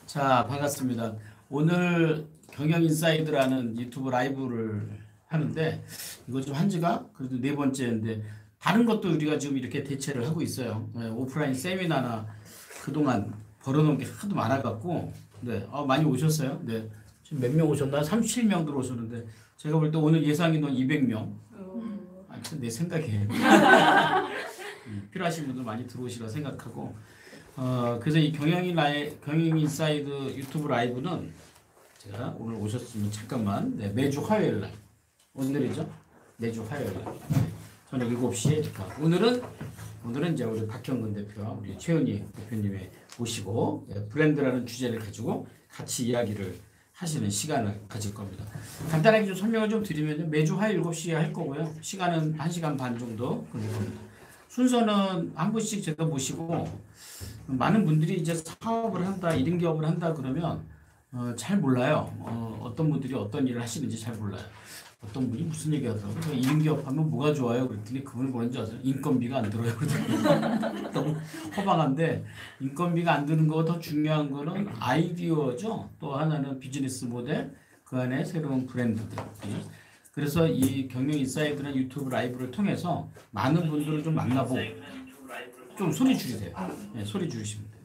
자, 반갑습니다. 오늘 경영인사이드라는 유튜브 라이브를 하는데 이거 좀 한 지가 그래도 네 번째인데 다른 것도 우리가 지금 이렇게 대체를 하고 있어요. 네, 오프라인 세미나나 그동안 벌어놓은 게 하도 많아갖고 네, 많이 오셨어요. 네, 지금 몇 명 오셨나? 37명 들어오셨는데 제가 볼 때 오늘 예상 인원 200명. 하여튼 내 생각에 필요하신 분들 많이 들어오시라 생각하고 그래서 이 경영인사이드 유튜브 라이브는 제가 오늘 오셨으면 잠깐만 매주 화요일 날 오늘이죠? 매주 화요일 날 저녁 7시에 이렇게 하고 오늘은 이제 우리 박형근 대표와 우리 최은희 대표님의 모시고 브랜드라는 주제를 가지고 같이 이야기를 하시는 시간을 가질 겁니다. 간단하게 좀 설명을 좀 드리면 매주 화요일 7시에 할 거고요. 시간은 1시간 반 정도 걸릴 겁니다. 순서는 한 분씩 제가 모시고 많은 분들이 이제 사업을 한다, 1인 기업을 한다 그러면 잘 몰라요. 어떤 분들이 어떤 일을 하시는지 잘 몰라요. 어떤 분이 무슨 얘기 하더라고요. 1인 기업 하면 뭐가 좋아요? 그랬더니 그분이 뭐라는지 아세요? 인건비가 안 들어요. 너무 허망한데 인건비가 안 드는 거 더 중요한 거는 아이디어죠. 또 하나는 비즈니스 모델, 그 안에 새로운 브랜드들. 그래서 이 경영인사이드는 유튜브 라이브를 통해서 많은 분들을 좀 만나보고 좀 소리 줄이세요. 네, 소리 줄이시면 돼요.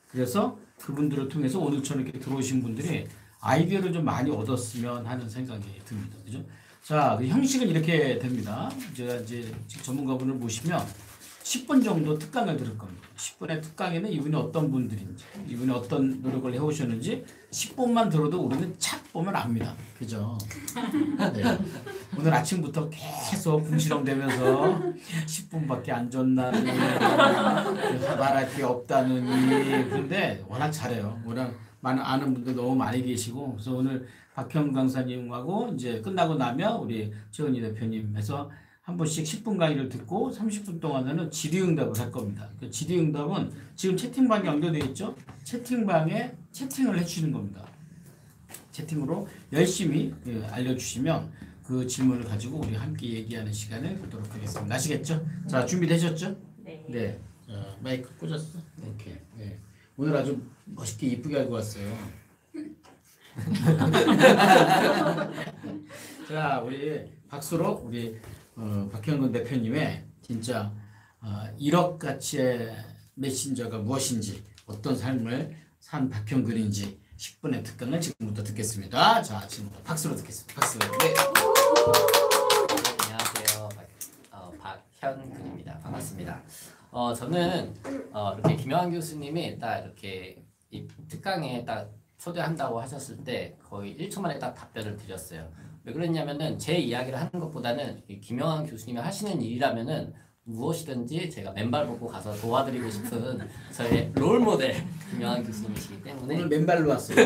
그래서 그분들을 통해서 오늘처럼 이렇게 들어오신 분들이 아이디어를 좀 많이 얻었으면 하는 생각이 듭니다. 그죠? 자, 그 형식은 이렇게 됩니다. 제가 이제 전문가분을 모시면 10분 정도 특강을 들을 겁니다. 10분의 특강에는 이분이 어떤 분들인지, 이분이 어떤 노력을 해오셨는지 10분만 들어도 우리는 착 보면 압니다. 그죠? 네. 오늘 아침부터 계속 궁시렁대면서 10분밖에 안 줬나니, 말할 게 없다느니. 근데 워낙 잘해요. 워낙 많은 아는 분들 너무 많이 계시고, 그래서 오늘 박형 강사님하고 이제 끝나고 나면 우리 최은희 대표님 해서 한 번씩 10분 강의를 듣고 30분 동안에는 질의응답을 할 겁니다. 그 질의응답은 지금 채팅방에 연결되어 있죠? 채팅방에 채팅을 해주시는 겁니다. 채팅으로 열심히 알려주시면 그 질문을 가지고 우리 함께 얘기하는 시간을 갖도록 하겠습니다. 아시겠죠? 자, 준비되셨죠? 네. 네. 마이크 꽂았어? 오케이. 네. 오늘 아주 멋있게 이쁘게 알고 왔어요. 자, 우리 박수로 우리 박형근 대표님의 진짜 1억 가치의 메신저가 무엇인지 어떤 삶을 산 박형근인지 10분의 특강을 지금부터 듣겠습니다. 자, 지금부터 박수로 듣겠습니다. 박수. 네. 안녕하세요. 박현근입니다. 반갑습니다. 저는 이렇게 김영환 교수님이 딱 이렇게 이 특강에 딱 초대한다고 하셨을 때 거의 1초 만에 딱 답변을 드렸어요. 왜 그랬냐면은 제 이야기를 하는 것보다는 김영환 교수님이 하시는 일이라면은 무엇이든지 제가 맨발 벗고 가서 도와드리고 싶은 저의 롤 모델 김영환 교수님이시기 때문에 오늘 맨발로 왔어요.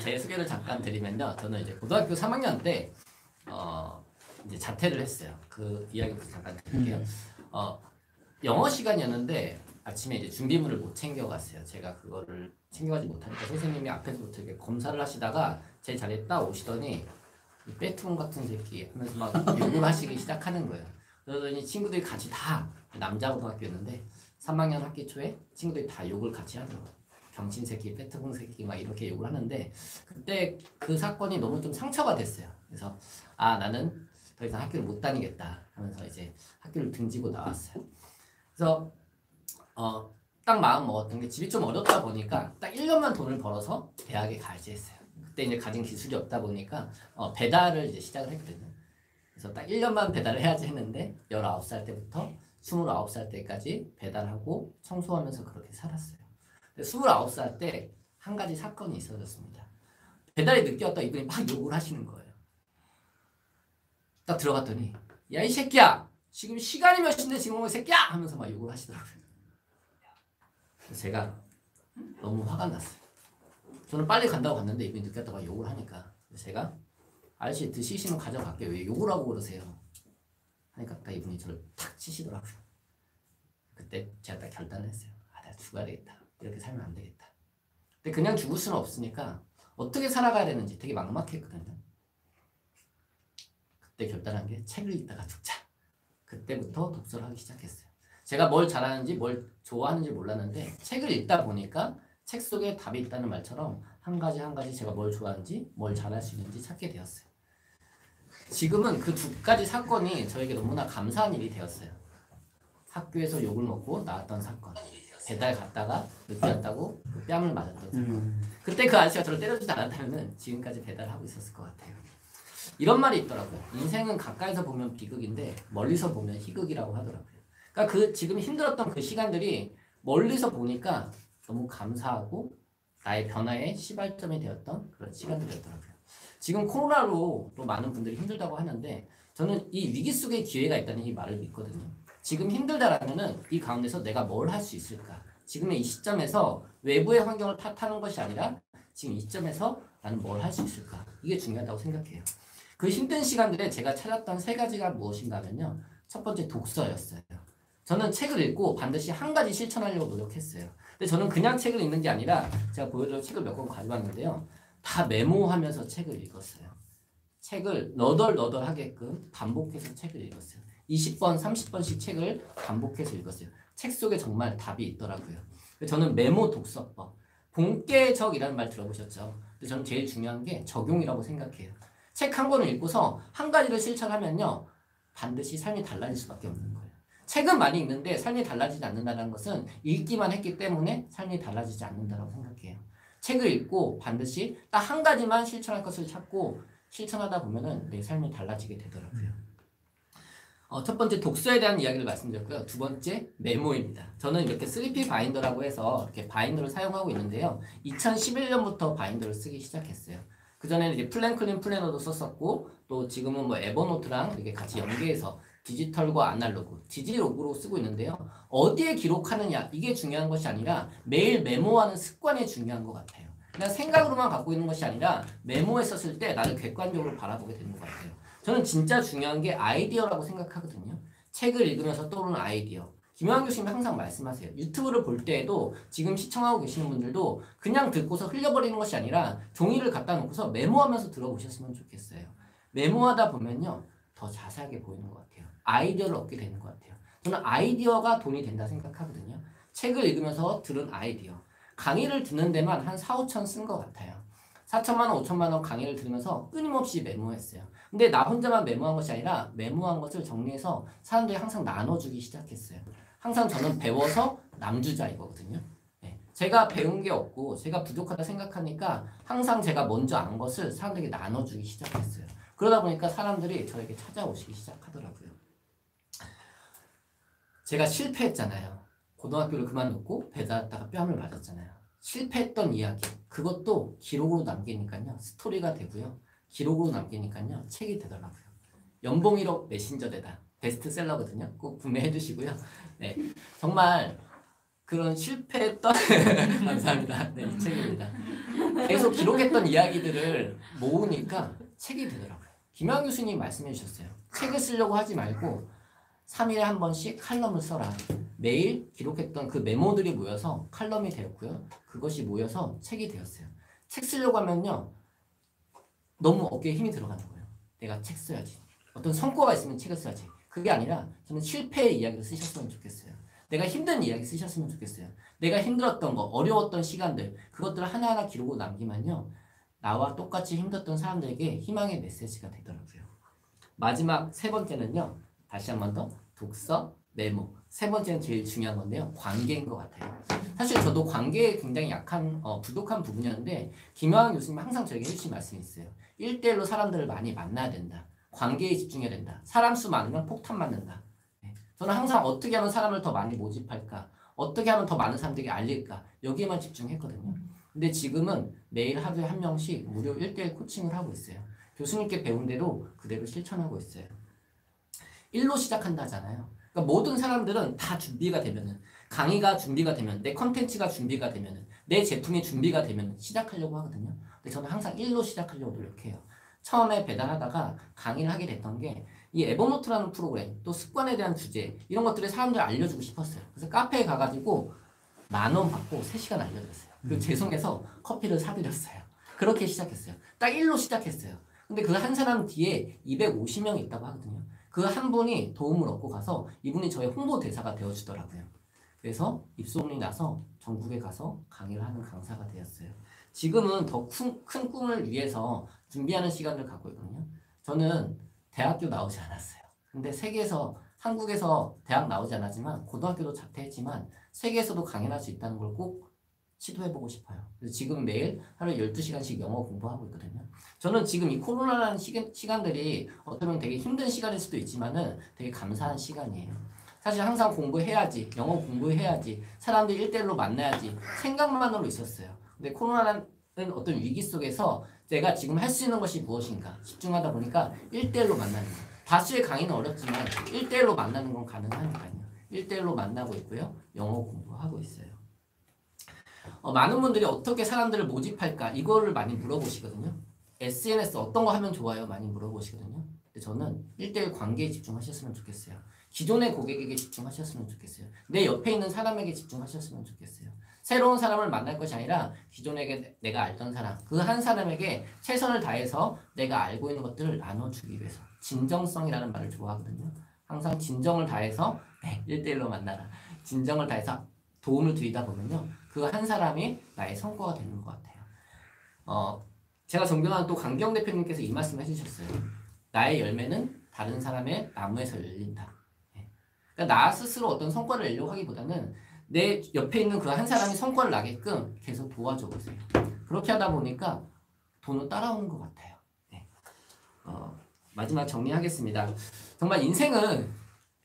제 소개를 잠깐 드리면요. 저는 이제 고등학교 3학년 때 이제 자퇴를 했어요. 그 이야기부터 잠깐 드릴게요. 영어 시간이었는데 아침에 이제 준비물을 못 챙겨갔어요. 제가 그거를 챙겨가지 못하니까 선생님이 앞에서부터 이렇게 검사를 하시다가 제 자리에 딱 오시더니 빼투공 같은 새끼 하면서 막 욕을 하시기 시작하는 거예요. 그러더니 친구들이 같이 다 남자 고등학교였는데 3학년 학기 초에 친구들이 다 욕을 같이 하더라고요. 병신 새끼, 빼투공 새끼 막 이렇게 욕을 하는데 그때 그 사건이 너무 좀 상처가 됐어요. 그래서 나는 더 이상 학교를 못 다니겠다 하면서 이제 학교를 등지고 나왔어요. 그래서 딱 마음 먹었던 게 집이 좀 어렵다 보니까 딱 1년만 돈을 벌어서 대학에 가야지 했어요. 그때 이제 가진 기술이 없다 보니까 배달을 이제 시작을 했거든요. 그래서 딱 1년만 배달을 해야지 했는데 19살 때부터 29살 때까지 배달하고 청소하면서 그렇게 살았어요. 29살 때 한 가지 사건이 있어졌습니다. 배달이 늦게 왔다 이분이 막 욕을 하시는 거예요. 딱 들어갔더니 야 이 새끼야 지금 시간이 몇 시인데 지금 이 새끼야 하면서 막 욕을 하시더라고요. 제가 너무 화가 났어요. 저는 빨리 간다고 갔는데 이분이 늦게 왔다고 욕을 하니까 제가 아저씨 드시시면 가져갈게요. 왜 욕을 하고 그러세요? 하니까 딱 이분이 저를 탁 치시더라고요. 그때 제가 딱 결단을 했어요. 내가 죽어야 되겠다. 이렇게 살면 안 되겠다. 근데 그냥 죽을 수는 없으니까 어떻게 살아가야 되는지 되게 막막했거든요. 그때 결단한 게 책을 읽다가 죽자. 그때부터 독서를 하기 시작했어요. 제가 뭘 잘하는지 뭘 좋아하는지 몰랐는데 책을 읽다 보니까 책 속에 답이 있다는 말처럼 한 가지 한 가지 제가 뭘 좋아하는지 뭘 잘할 수 있는지 찾게 되었어요. 지금은 그 두 가지 사건이 저에게 너무나 감사한 일이 되었어요. 학교에서 욕을 먹고 나왔던 사건, 배달 갔다가 늦게 왔다고 뺨을 맞았던 사건. 그때 그 아저씨가 저를 때려주지 않았다면 지금까지 배달하고 있었을 것 같아요. 이런 말이 있더라고요. 인생은 가까이서 보면 비극인데 멀리서 보면 희극이라고 하더라고요. 그러니까 그 지금 힘들었던 그 시간들이 멀리서 보니까 너무 감사하고 나의 변화의 시발점이 되었던 그런 시간들이었더라고요. 지금 코로나로 또 많은 분들이 힘들다고 하는데 저는 이 위기 속에 기회가 있다는 이 말을 믿거든요. 지금 힘들다라면은 이 가운데서 내가 뭘 할 수 있을까? 지금의 이 시점에서 외부의 환경을 탓하는 것이 아니라 지금 이 시점에서 나는 뭘 할 수 있을까? 이게 중요하다고 생각해요. 그 힘든 시간들에 제가 찾았던 세 가지가 무엇인가 하면요. 첫 번째 독서였어요. 저는 책을 읽고 반드시 한 가지 실천하려고 노력했어요. 근데 저는 그냥 책을 읽는 게 아니라 제가 보여드린 책을 몇 권 가져왔는데요. 다 메모하면서 책을 읽었어요. 책을 너덜너덜하게끔 반복해서 책을 읽었어요. 20번, 30번씩 책을 반복해서 읽었어요. 책 속에 정말 답이 있더라고요. 저는 메모 독서법, 본계적이라는 말 들어보셨죠? 근데 저는 제일 중요한 게 적용이라고 생각해요. 책 한 권을 읽고서 한 가지를 실천하면요. 반드시 삶이 달라질 수밖에 없는 거예요. 책은 많이 읽는데 삶이 달라지지 않는다는 것은 읽기만 했기 때문에 삶이 달라지지 않는다고 생각해요. 책을 읽고 반드시 딱 한 가지만 실천할 것을 찾고 실천하다 보면은 내 삶이 달라지게 되더라고요. 첫 번째 독서에 대한 이야기를 말씀드렸고요. 두 번째 메모입니다. 저는 이렇게 3P 바인더라고 해서 이렇게 바인더를 사용하고 있는데요. 2011년부터 바인더를 쓰기 시작했어요. 그전에는 이제 플랭클린 플래너도 썼었고 또 지금은 뭐 에버노트랑 이렇게 같이 연계해서 디지털과 아날로그, 디지로그로 쓰고 있는데요. 어디에 기록하느냐 이게 중요한 것이 아니라 매일 메모하는 습관이 중요한 것 같아요. 그냥 생각으로만 갖고 있는 것이 아니라 메모했었을 때 나를 객관적으로 바라보게 되는 것 같아요. 저는 진짜 중요한 게 아이디어라고 생각하거든요. 책을 읽으면서 떠오르는 아이디어. 김영환 교수님이 항상 말씀하세요. 유튜브를 볼 때에도 지금 시청하고 계시는 분들도 그냥 듣고서 흘려버리는 것이 아니라 종이를 갖다 놓고서 메모하면서 들어보셨으면 좋겠어요. 메모하다 보면요. 더 자세하게 보이는 것 같아요. 아이디어를 얻게 되는 것 같아요. 저는 아이디어가 돈이 된다 생각하거든요. 책을 읽으면서 들은 아이디어. 강의를 듣는 데만 한 4, 5천 쓴 것 같아요. 4천만 원, 5천만 원 강의를 들으면서 끊임없이 메모했어요. 근데 나 혼자만 메모한 것이 아니라 메모한 것을 정리해서 사람들이 항상 나눠주기 시작했어요. 항상 저는 배워서 남주자이거든요. 네. 제가 배운 게 없고 제가 부족하다 생각하니까 항상 제가 먼저 안 것을 사람들에게 나눠주기 시작했어요. 그러다 보니까 사람들이 저에게 찾아오시기 시작하더라고요. 제가 실패했잖아요. 고등학교를 그만두고 배달하다가 뺨을 맞았잖아요. 실패했던 이야기 그것도 기록으로 남기니까요. 스토리가 되고요. 기록으로 남기니까요. 책이 되더라고요. 연봉 1억 메신저대다. 베스트셀러거든요. 꼭 구매해 주시고요. 네, 정말 그런 실패했던 감사합니다. 네, 이 책입니다. 계속 기록했던 이야기들을 모으니까 책이 되더라고요. 김영환 교수님 말씀해 주셨어요. 책을 쓰려고 하지 말고 3일에 한 번씩 칼럼을 써라. 매일 기록했던 그 메모들이 모여서 칼럼이 되었고요. 그것이 모여서 책이 되었어요. 책 쓰려고 하면요. 너무 어깨에 힘이 들어가는 거예요. 내가 책 써야지. 어떤 성과가 있으면 책을 써야지. 그게 아니라 저는 실패의 이야기를 쓰셨으면 좋겠어요. 내가 힘든 이야기 쓰셨으면 좋겠어요. 내가 힘들었던 거, 어려웠던 시간들 그것들을 하나하나 기록으로 남기면요. 나와 똑같이 힘들었던 사람들에게 희망의 메시지가 되더라고요. 마지막 세 번째는요. 다시 한 번 더 독서, 메모. 세 번째는 제일 중요한 건데요. 관계인 것 같아요. 사실 저도 관계에 굉장히 약한 부족한 부분이었는데 김영환 교수님 항상 저에게 해주신 말씀이 있어요. 1대1로 사람들을 많이 만나야 된다. 관계에 집중해야 된다. 사람 수 많으면 폭탄 맞는다. 네. 저는 항상 어떻게 하면 사람을 더 많이 모집할까? 어떻게 하면 더 많은 사람들에게 알릴까? 여기에만 집중했거든요. 근데 지금은 매일 하루에 한 명씩 무료 1대1 코칭을 하고 있어요. 교수님께 배운 대로 그대로 실천하고 있어요. 1로 시작한다잖아요. 그러니까 모든 사람들은 다 준비가 되면은 강의가 준비가 되면 내 컨텐츠가 준비가 되면은 내 제품이 준비가 되면 시작하려고 하거든요. 근데 저는 항상 1로 시작하려고 노력해요. 처음에 배달하다가 강의를 하게 됐던 게 이 에버노트라는 프로그램 또 습관에 대한 주제 이런 것들을 사람들 알려주고 싶었어요. 그래서 카페에 가가지고 10,000원 받고 3시간 알려드렸어요. 그리고 죄송해서 커피를 사드렸어요. 그렇게 시작했어요. 딱 1로 시작했어요. 근데 그 한 사람 뒤에 250명이 있다고 하거든요. 그 한 분이 도움을 얻고 가서 이분이 저의 홍보 대사가 되어주더라고요. 그래서 입소문이 나서 전국에 가서 강의를 하는 강사가 되었어요. 지금은 더 큰 꿈을 위해서 준비하는 시간을 갖고 있거든요. 저는 대학교 나오지 않았어요. 근데 한국에서 대학 나오지 않았지만 고등학교도 자퇴했지만 세계에서도 강연할 수 있다는 걸 꼭 시도해보고 싶어요. 그래서 지금 매일 하루에 12시간씩 영어 공부하고 있거든요. 저는 지금 이 코로나라는 시간들이 어쩌면 되게 힘든 시간일 수도 있지만은 되게 감사한 시간이에요. 사실 항상 공부해야지, 영어 공부해야지, 사람들 1대1로 만나야지 생각만으로 있었어요. 근데 코로나라는 어떤 위기 속에서 내가 지금 할 수 있는 것이 무엇인가 집중하다 보니까 1대1로 만나는 거예요. 다수의 강의는 어렵지만 1대1로 만나는 건 가능하니까요. 1대1로 만나고 있고요. 영어 공부하고 있어요. 많은 분들이 어떻게 사람들을 모집할까 이거를 많이 물어보시거든요. SNS 어떤 거 하면 좋아요? 많이 물어보시거든요. 근데 저는 1대1 관계에 집중하셨으면 좋겠어요. 기존의 고객에게 집중하셨으면 좋겠어요. 내 옆에 있는 사람에게 집중하셨으면 좋겠어요. 새로운 사람을 만날 것이 아니라 기존에 내가 알던 사람, 그 한 사람에게 최선을 다해서 내가 알고 있는 것들을 나눠주기 위해서 진정성이라는 말을 좋아하거든요. 항상 진정을 다해서 1대1로 만나라. 진정을 다해서 도움을 드리다 보면요. 그 한 사람이 나의 성과가 되는 것 같아요. 제가 존경하는 또 강경 대표님께서 이 말씀 해주셨어요. 나의 열매는 다른 사람의 나무에서 열린다. 그러니까 나 스스로 어떤 성과를 내려고 하기보다는 내 옆에 있는 그 한 사람이 성과를 나게끔 계속 도와줘 보세요. 그렇게 하다 보니까 돈은 따라오는 것 같아요. 네. 마지막 정리하겠습니다. 정말 인생은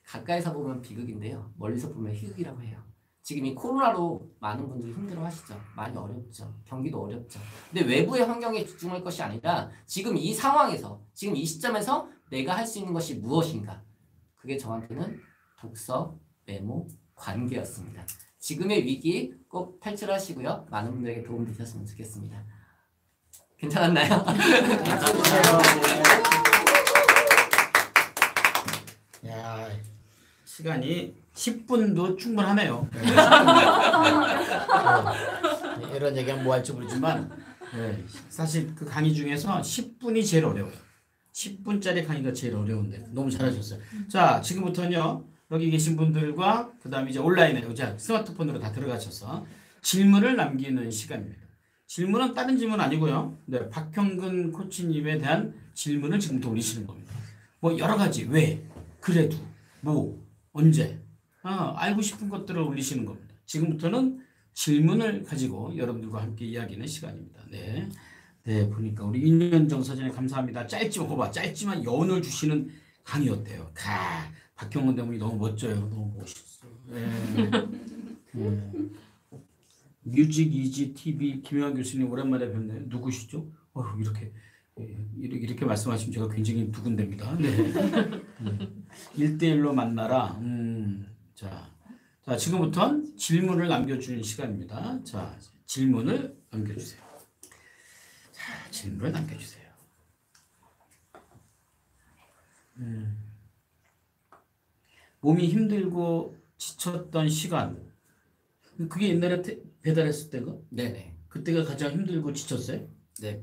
가까이서 보면 비극인데요. 멀리서 보면 희극이라고 해요. 지금 이 코로나로 많은 분들이 힘들어 하시죠. 많이 어렵죠. 경기도 어렵죠. 근데 외부의 환경에 집중할 것이 아니라 지금 이 상황에서, 지금 이 시점에서 내가 할 수 있는 것이 무엇인가. 그게 저한테는 독서, 메모, 관계였습니다. 지금의 위기 꼭 탈출하시고요. 많은 분들에게 도움 되셨으면 좋겠습니다. 괜찮았나요? 야, 시간이 10분도 충분하네요. 이런 얘기하면 뭐 할지 모르지만 사실 그 강의 중에서 10분이 제일 어려워요. 10분짜리 강의가 제일 어려운데 너무 잘하셨어요. 자, 지금부터는요. 여기 계신 분들과 그 다음에 이제 온라인에 이제 스마트폰으로 다 들어가셔서 질문을 남기는 시간입니다. 질문은 다른 질문 아니고요. 네, 박형근 코치님에 대한 질문을 지금부터 올리시는 겁니다. 뭐 여러 가지 왜, 그래도, 뭐, 언제 알고 싶은 것들을 올리시는 겁니다. 지금부터는 질문을 가지고 여러분들과 함께 이야기하는 시간입니다. 네. 네, 보니까 우리 윤현정 사장님 감사합니다. 짧지만 여운을 주시는 강의였대요. 박형근 대문이 너무 멋져요. 너무 멋있어요. 네. 뮤직 이지 TV 김영환 교수님 오랜만에 뵙네요. 누구시죠? 이렇게 말씀하시면 제가 굉장히 두근댑니다. 네. 1대1로 만나라. 자, 지금부터는 질문을 남겨주는 시간입니다. 자, 질문을 남겨주세요. 자, 질문을 남겨주세요. 몸이 힘들고 지쳤던 시간. 그게 옛날에 배달했을 때가? 네네. 그때가 가장 힘들고 지쳤어요? 네,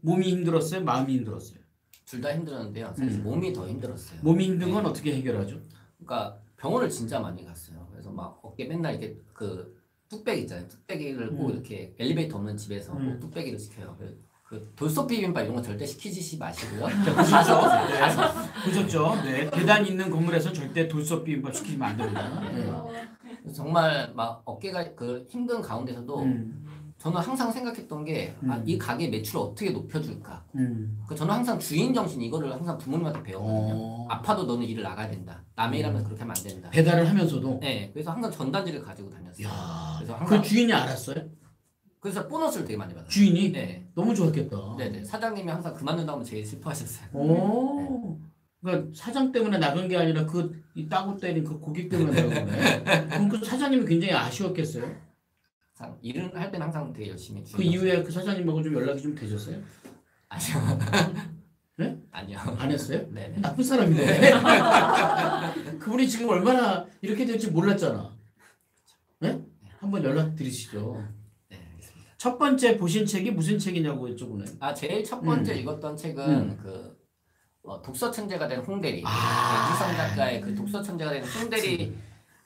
몸이 힘들었어요? 마음이 힘들었어요? 둘 다 힘들었는데요. 사실 몸이 더 힘들었어요. 몸이 힘든 건 어떻게 해결하죠? 그러니까 병원을 진짜 많이 갔어요. 그래서 막 어깨 맨날 이렇게 그 뚝배기 있잖아요. 뚝배기를 꼭 이렇게 엘리베이터 없는 집에서 꼭 뚝배기를 시켜요. 그 돌솥 비빔밥 이런 거 절대 시키지 마시고요. 가서 보셨죠? 네. 계단 있는 건물에서 절대 돌솥 비빔밥 시키면 안 됩니다. 네. 정말 막 어깨가 그 힘든 가운데서도 저는 항상 생각했던 게 이 가게 매출을 어떻게 높여줄까. 저는 항상 주인 정신 이거를 항상 부모님한테 배웠거든요. 아파도 너는 일을 나가야 된다. 남의 일하면 그렇게 하면 안 된다. 배달을 하면서도? 네. 그래서 항상 전단지를 가지고 다녔어요. 그래서 그 주인이 알았어요? 그래서 보너스를 되게 많이 받았어요. 주인이? 네. 너무 좋았겠다. 네네. 사장님이 항상 그만둔다고 하면 제일 슬퍼하셨어요. 오. 그러니까 사장 때문에 나간 게 아니라 이 따고 때린 그 고객 때문에 나간 거네. 그럼 그 사장님이 굉장히 아쉬웠겠어요? 일을 할 때는 항상 되게 열심히 그 이후에 그 사장님하고 좀 연락이 좀 되셨어요? 아니요. 네? 아니요. 안 했어요? 네. 나쁜 사람이네. 그분이 지금 얼마나 이렇게 될지 몰랐잖아. 네? 한번 연락 드리시죠. 네, 알겠습니다. 첫 번째 보신 책이 무슨 책이냐고 여쭤보네요. 제일 첫 번째 읽었던 책은 독서 천재가 된 홍대리, 아. 이기성 작가의 그 독서 천재가 된 홍대리.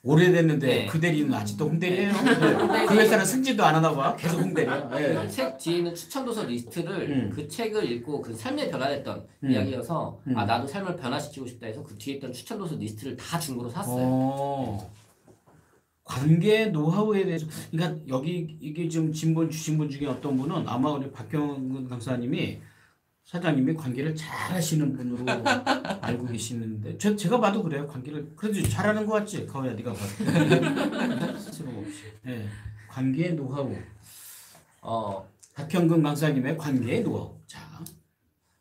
오래됐는데 네. 그 대리는 아직도 홍대리예요. 네. 그 회사는 승진도 안 하나 봐. 계속 홍대리야. 그 책 뒤에 있는 추천 도서 리스트를 그 책을 읽고 그 삶에 변화했던 이야기여서 아 나도 삶을 변화시키고 싶다 해서 그 뒤에 있던 추천 도서 리스트를 다 중고로 샀어요. 관계 노하우에 대해서 그러니까 여기 이게 지금 진본 주신 분 중에 어떤 분은 아마 우리 박경근 강사님이 사장님이 관계를 잘하시는 분으로 알고 계시는데 제가 봐도 그래요. 관계를 그래도 잘하는 것 같지. 가오야 네가 봐도 쓸모없이. 네. 관계 노하우. 박경근 강사님의 관계 노하우. 자.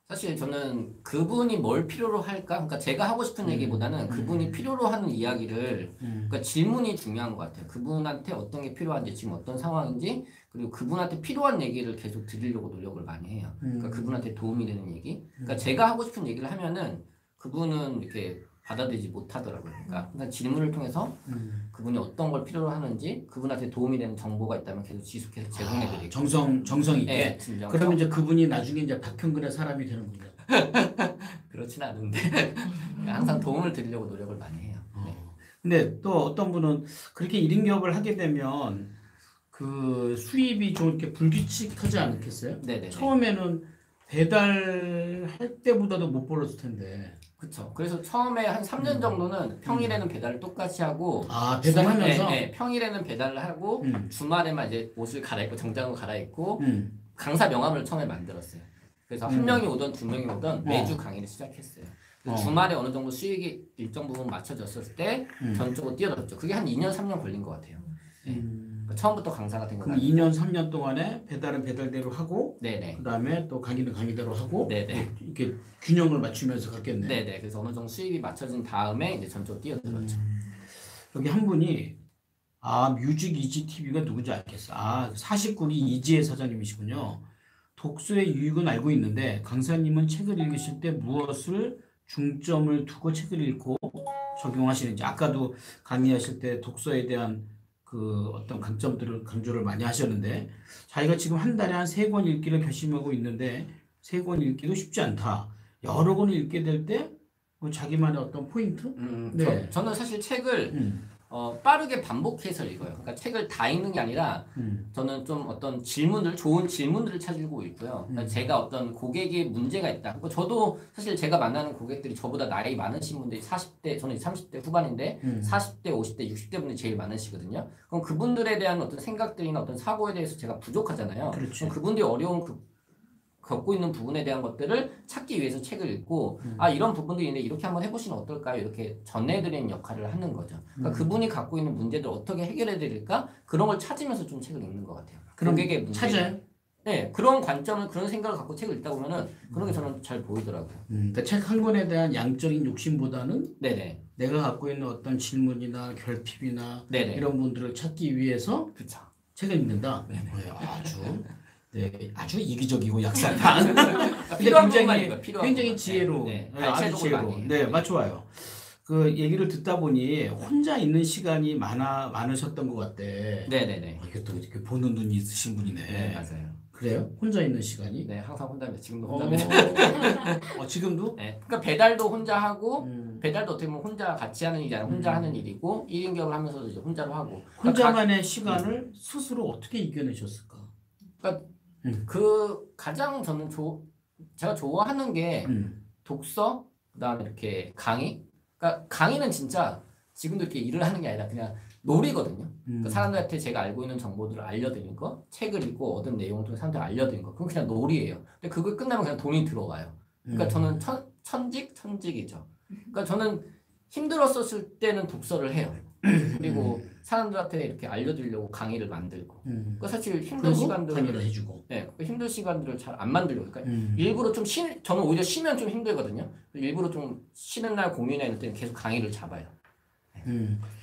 사실 저는 그분이 뭘 필요로 할까? 그러니까 제가 하고 싶은 얘기보다는 그분이 필요로 하는 이야기를 그러니까 질문이 중요한 것 같아요. 그분한테 어떤 게 필요한지 지금 어떤 상황인지 그리고 그분한테 필요한 얘기를 계속 드리려고 노력을 많이 해요. 그러니까 그분한테 도움이 되는 얘기. 그러니까 제가 하고 싶은 얘기를 하면은 그분은 이렇게 받아들이지 못하더라고요. 그러니까 질문을 통해서 그분이 어떤 걸 필요로 하는지 그분한테 도움이 되는 정보가 있다면 계속 지속해서 제공해드리고 정성 있게. 네, 그러면 이제 그분이 나중에 이제 박형근의 사람이 되는군요. 그렇진 않은데 항상 도움을 드리려고 노력을 많이 해요. 네. 근데 또 어떤 분은 그렇게 1인 기업을 하게 되면 그 수입이 좀 이렇게 불규칙하지 않겠어요? 네네. 처음에는 배달할 때보다도 못 벌었을 텐데. 그렇죠. 그래서 처음에 한 3년 정도는 평일에는 배달을 똑같이 하고 배달하면서 네, 평일에는 배달을 하고 주말에만 이제 옷을 갈아입고 정장을 갈아입고 강사 명함을 처음에 만들었어요. 그래서 한 명이 오던 두 명이 오던 매주 강의를 시작했어요. 주말에 어느 정도 수익이 일정 부분 맞춰졌을 때 전적으로 뛰어들었죠. 그게 한 2년 3년 걸린 것 같아요. 네. 그러니까 처음부터 강사가 된 그럼 거예요. 2년 3년 동안에 배달은 배달대로 하고 네네. 그다음에 또 강의는 강의대로 하고 네네. 이렇게 균형을 맞추면서 갔겠네. 네네. 그래서 어느 정도 수익이 맞춰진 다음에 이제 전적으로 뛰어들었죠. 여기 한 분이 뮤직 이지 TV가 누군지 알겠어. 49기 이지혜 사장님이시군요. 독서의 유익은 알고 있는데 강사님은 책을 읽으실 때 무엇을 중점을 두고 책을 읽고 적용하시는지 아까도 강의하실 때 독서에 대한 그 어떤 강점들을 강조를 많이 하셨는데 자기가 지금 한 달에 한 3권 읽기를 결심하고 있는데 3권 읽기도 쉽지 않다. 여러 권을 읽게 될 때 뭐 자기만의 어떤 포인트? 네. 저는 사실 책을 빠르게 반복해서 읽어요. 그러니까 책을 다 읽는 게 아니라 저는 좀 어떤 좋은 질문들을 찾고 있고요. 그러니까 제가 어떤 고객의 문제가 있다. 그리고 저도 사실 제가 만나는 고객들이 저보다 나이 많으신 분들이 40대, 저는 30대 후반인데 40대, 50대, 60대 분들이 제일 많으시거든요. 그럼 그분들에 대한 어떤 생각들이나 어떤 사고에 대해서 제가 부족하잖아요. 그렇죠. 그럼 그분들이 어려운 겪고 있는 부분에 대한 것들을 찾기 위해서 책을 읽고 이런 부분들이 있는데 이렇게 한번 해보시면 어떨까요? 이렇게 전해드리는 역할을 하는 거죠. 그러니까 그분이 갖고 있는 문제들 어떻게 해결해 드릴까? 그런 걸 찾으면서 좀 책을 읽는 것 같아요. 그럼 고객의 문제. 찾아요? 네, 그런 관점을 그런 생각을 갖고 책을 읽다 보면은 그런 게 저는 잘 보이더라고요. 그러니까 책 한 권에 대한 양적인 욕심보다는 네네. 내가 갖고 있는 어떤 질문이나 결핍이나 네네. 이런 분들을 찾기 위해서 그렇죠. 책을 읽는다. 네네. 아주 이기적이고 약사다. 필요한 것만 읽어요. 굉장히 지혜로, 아주 지혜로. 네, 맞좋아요. 그 얘기를 듣다 보니 혼자 있는 시간이 많으셨던 것 같대. 네네네. 이게 또 이렇게 보는 눈이 있으신 분이네. 네, 맞아요. 그래요? 혼자 있는 시간이? 네, 항상 혼자입니다. 지금도 혼자입니다. 지금도? 네, 그러니까 배달도 혼자 하고 배달도 어떻게 보면 혼자 같이 하는 일이 아니라 혼자 하는 일이고 1인 기업을 하면서도 이제 혼자로 하고 혼자만의 시간을 스스로 어떻게 이겨내셨을까? 그러니까 그 가장 저는 제가 좋아하는 게 독서, 그다음에 이렇게 강의. 그러니까 강의는 진짜 지금도 이렇게 일을 하는 게 아니라 그냥 놀이거든요. 그러니까 사람들한테 제가 알고 있는 정보들을 알려드리는 거, 책을 읽고 얻은 내용을 통해 사람들한테 알려드리는 거, 그건 그냥 놀이예요. 근데 그거 끝나면 그냥 돈이 들어와요. 그러니까 저는 천직이죠. 그러니까 저는 힘들었었을 때는 독서를 해요. 그리고 사람들한테 이렇게 알려드리려고 강의를 만들고. 그러니까 사실 힘든 시간들을 강의를 해주고. 네, 힘든 시간들을 잘 안 만들려고. 그러니까 일부러 좀 저는 오히려 쉬면 좀 힘들거든요. 일부러 좀 쉬는 날 공휴일이나 이럴 때는 계속 강의를 잡아요.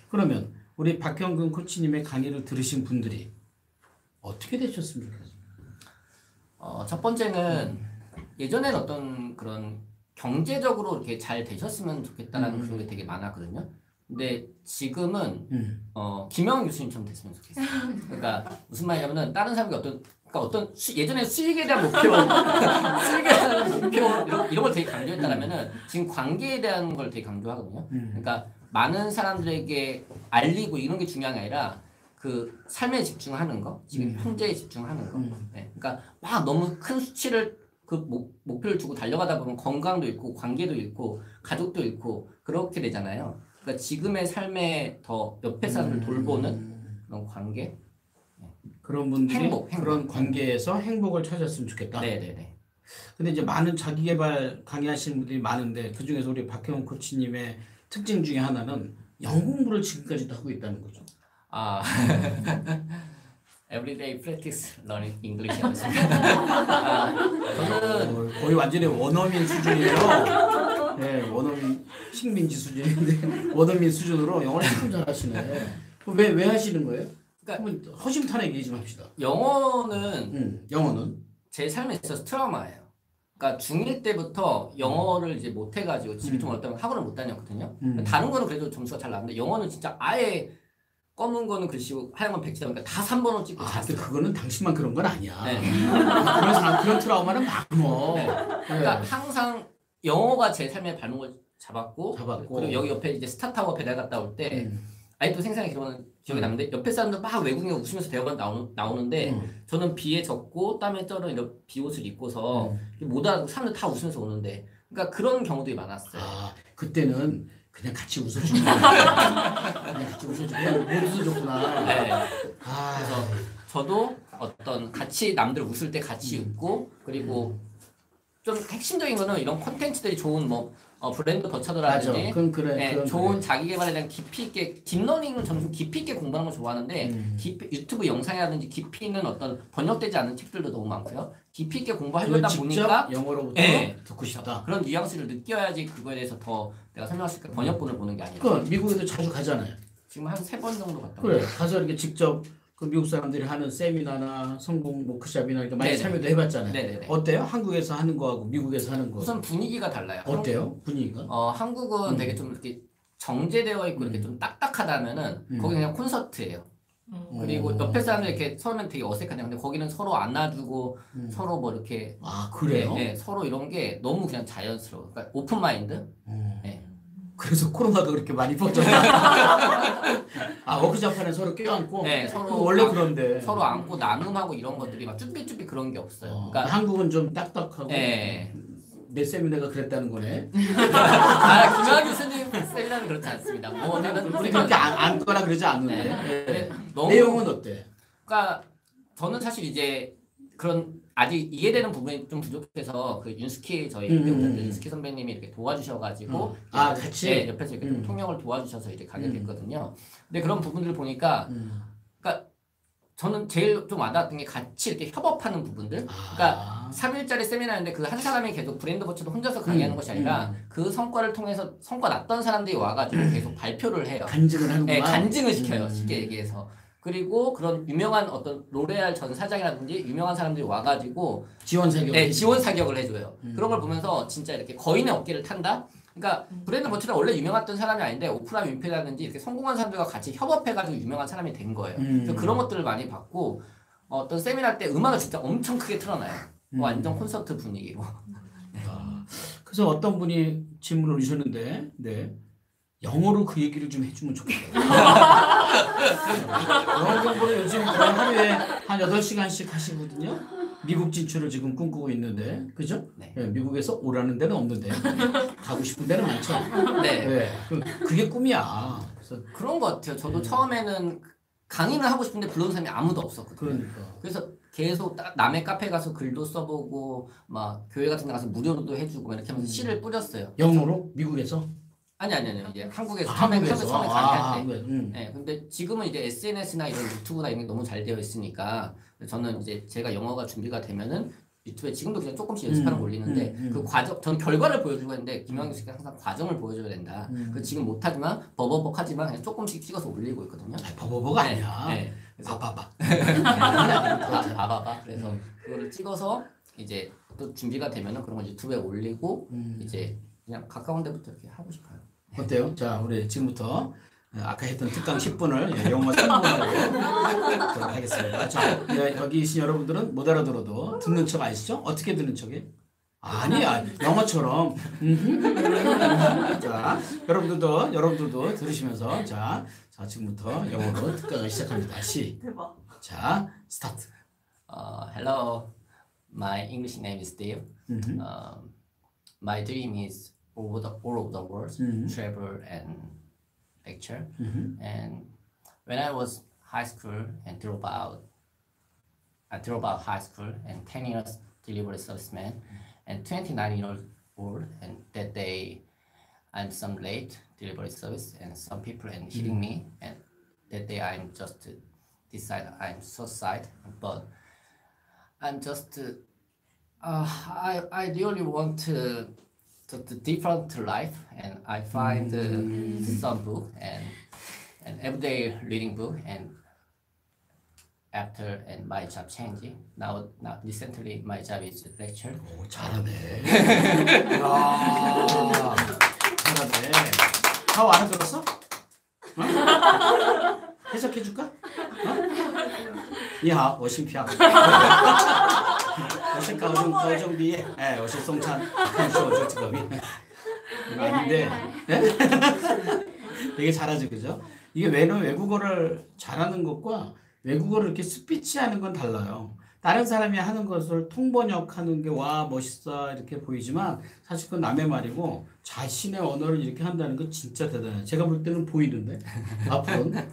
그러면 우리 박형근 코치님의 강의를 들으신 분들이 어떻게 되셨으면 좋겠어요? 첫 번째는 예전에는 어떤 그런 경제적으로 이렇게 잘 되셨으면 좋겠다라는 그런 게 되게 많았거든요. 근데 지금은 김영훈 교수님처럼 됐으면 좋겠어요. 그러니까 무슨 말이냐면은 다른 사람이 그러니까 그러니까 어떤 예전에 수익에 대한 목표, 수익에 대한 목표 이런 걸 되게 강조했다라면은 지금 관계에 대한 걸 되게 강조하거든요. 그러니까 많은 사람들에게 알리고 이런 게 중요한 게 아니라 그 삶에 집중하는 거, 지금 현재에 집중하는 거. 네. 그러니까 막 너무 큰 수치를 그 목표를 두고 달려가다 보면 건강도 잃고 관계도 잃고 가족도 잃고 그렇게 되잖아요. 그러니까 지금의 삶에 더 옆에 사람을 돌보는 그런 관계. 그런 분들이 행복. 그런 관계에서 행복을 찾았으면 좋겠다. 네네네. 근데 이제 많은 자기계발 강의하시는 분들이 많은데 그 중에서 우리 박혜원 코치님의 특징 중에 하나는 영어 공부를 지금까지도 하고 있다는 거죠. 아, everyday practice learning English. 저는 거의 완전히 원어민 수준이에요. 네, 원어민 식민지 수준인데 원어민 수준으로 영어를 참 잘하시네. 왜 하시는 거예요? 그러니까 허심탄회 얘기 좀 합시다. 영어는 제 삶에 있어서 트라우마예요. 그러니까 중1 때부터 영어를 이제 못 해가지고 집이 좀 어렵다면 학원을 못 다녔거든요. 다른 거는 그래도 점수가 잘 나왔는데 영어는 진짜 아예 검은 거는 글씨고 하얀 건 백지다. 그러니까 다 3번을 찍고 근데 그거는 당신만 그런 건 아니야. 네. 그런 트라우마는 많어. 네. 그러니까 항상 영어가 제 삶의 발목을 잡았고 그리고 여기 옆에 이제 스타타워 배달 갔다 올 때 아직도 생생하게 기억이 나는데 옆에 사람들 막 외국인이 웃으면서 대화가 나오는데 저는 비에 젖고 땀에 쩔어 이런 비옷을 입고서 못 알아듣고 사람들 다 웃으면서 오는데 그러니까 그런 경우들이 많았어요. 그때는 그냥 같이 웃어주구나. 그냥 같이 웃어주구나. 못 웃어줬구나. 네. 그래서 저도 어떤 같이 남들 웃을 때 같이 웃고 그리고 좀 핵심적인 거는 이런 콘텐츠들이 좋은 브랜드 더 찾으라든지 좋은 자기 개발에 대한 깊이 있게 딥러닝은 저는 좀 깊이 있게 공부하는 걸 좋아하는데 유튜브 영상이라든지 깊이 있는 어떤 번역되지 않은 책들도 너무 많고요. 깊이 있게 공부하려다 보니까 영어로부터 듣고 싶다. 그런 뉘앙스를 느껴야지 그거에 대해서 더 내가 설명할 수 있게 번역본을 보는 게 아니라. 그 미국에도 자주 가잖아요. 지금 한 3번 정도 갔다. 그래 가서 이렇게 직접 그 미국 사람들이 하는 세미나나 성공 워크숍이나 이렇게 많이 참여도 해봤잖아요. 네네네. 어때요? 한국에서 하는 거하고 미국에서 하는 거. 우선 분위기가 달라요. 어때요? 분위기가? 한국은 되게 좀 이렇게 정제되어 있고 이렇게 좀 딱딱하다면은 거기 그냥 콘서트예요. 그리고 옆에 사람들 이렇게 서면 되게 어색하냐. 근데 거기는 서로 안아주고 서로 뭐 이렇게 그래요? 네, 서로 이런 게 너무 그냥 자연스러워. 그러니까 오픈 마인드. 네. 그래서 코로나가 그렇게 많이 퍼졌나? 워크숍하는 서로 껴안고. 네, 서로 원래 그런데 서로 안고 나눔하고 이런 것들이 막 쭈삐쭈삐 그런 게 없어요. 그러니까 한국은 좀 딱딱하고. 네. 내 세미나가 그랬다는 거네. 김영하 교수님 세미나는 그렇지 않습니다. 우리 그렇게 안거나 그러지 않는데. 내용은 어때? 그러니까 저는 사실 이제 그런 아직 이해되는 부분이 좀 부족해서 그 윤스키 저희 윤스키 선배님이 이렇게 도와주셔가지고 같이 옆에서 이렇게 좀 통역을 도와주셔서 이제 가게 됐거든요. 근데 그런 부분들을 보니까 그러니까 저는 제일 좀 와닿았던 게 같이 이렇게 협업하는 부분들. 그러니까 3일짜리 세미나인데 그 한 사람이 계속 브랜드 버치도 혼자서 강의하는 것이 아니라 그 성과를 통해서 성과 났던 사람들이 와가지고 계속 발표를 해요. 간증을 하는구나. 네, 간증을 시켜요. 쉽게 얘기해서. 그리고 그런 유명한 어떤 로레알 전 사장이라든지 유명한 사람들이 와가지고 지원 사격. 네, 지원 사격을 해줘요. 그런 걸 보면서 진짜 이렇게 거인의 어깨를 탄다. 그러니까 브랜드 버치가 원래 유명했던 사람이 아닌데 오프라 윈프리라든지 이렇게 성공한 사람들과 같이 협업해가지고 유명한 사람이 된 거예요. 그래서 그런 것들을 많이 받고 어떤 세미나 때 음악을 진짜 엄청 크게 틀어놔요. 완전 콘서트 분위기로. 그래서 어떤 분이 질문을 주셨는데, 영어로 그 얘기를 좀 해주면 좋겠다. 영어 공부를 요즘 거의 하루에 한 8시간씩 하시거든요. 미국 진출을 지금 꿈꾸고 있는데, 그죠? 네. 미국에서 오라는 데는 없는데, 가고 싶은 데는 많죠. 네. 그게 꿈이야. 그래서 그런 것 같아요. 저도 처음에는 강의를 하고 싶은데 불러온 사람이 아무도 없었거든요. 그래서 계속 남의 카페 가서 글도 써보고, 막 교회 같은 데 가서 무료로도 해주고, 이렇게 하면서 시를 뿌렸어요. 영어로? 미국에서? 아니 이제 한국에서 처음에 강의할 때. 한국에서. 네, 근데 지금은 이제 SNS나 이런 유튜브나 이런 게 너무 잘 되어 있으니까 저는 이제 제가 영어가 준비가 되면은 유튜브에 지금도 그냥 조금씩 연습하는 거 올리는데 그 과정, 저는 결과를 보여주고 했는데 김영희 씨가 항상 과정을 보여줘야 된다. 그 지금 못하지만 버벅버벅하지만 그냥 조금씩 찍어서 올리고 있거든요. 버벅버벅 아니야. 네. 봐봐. 봐봐. 그래서 그거를 찍어서 이제 또 준비가 되면은 그런 걸 유튜브에 올리고 이제 그냥 가까운 데부터 이렇게 하고 싶어요. 어때요? 자, 우리 지금부터 아까 했던 특강 10분을 영어 3분으로 하도록 하겠습니다. 자, 여기 계신 여러분들은 못 알아들어도 듣는 척 아시죠? 어떻게 듣는 척이에요? 아니야, 영어처럼. 자, 여러분들도 들으시면서 자, 지금부터 영어로 특강을 시작합니다. 대박. 자, 스타트. Hello, my English name is Steve. My dream is all over the world, travel and lecture. And when I was high school and I dropped out high school and 10 years delivery serviceman and 29 years old, and that day I'm some late delivery service and some people and hitting me, and that day I'm just decide I'm so sad, but I'm just I really want to different life, and I find some book and everyday reading book, and after and my job changing now recently my job is lecture. 오, 잘하네. 이야, 잘하네. 다 알아들었어? 해석해 줄까? 니好，我姓朴。我是高中毕业，我是中餐，看书我就这个病。이거 아닌데, 되게 잘하죠, 그죠? 이게 외국어를 잘하는 것과 외국어를 이렇게 스피치하는 건 달라요. 다른 사람이 하는 것을 통번역하는 게 와 멋있어 이렇게 보이지만 사실 그건 남의 말이고 자신의 언어를 이렇게 한다는 건 진짜 대단해요. 제가 볼 때는 보이는데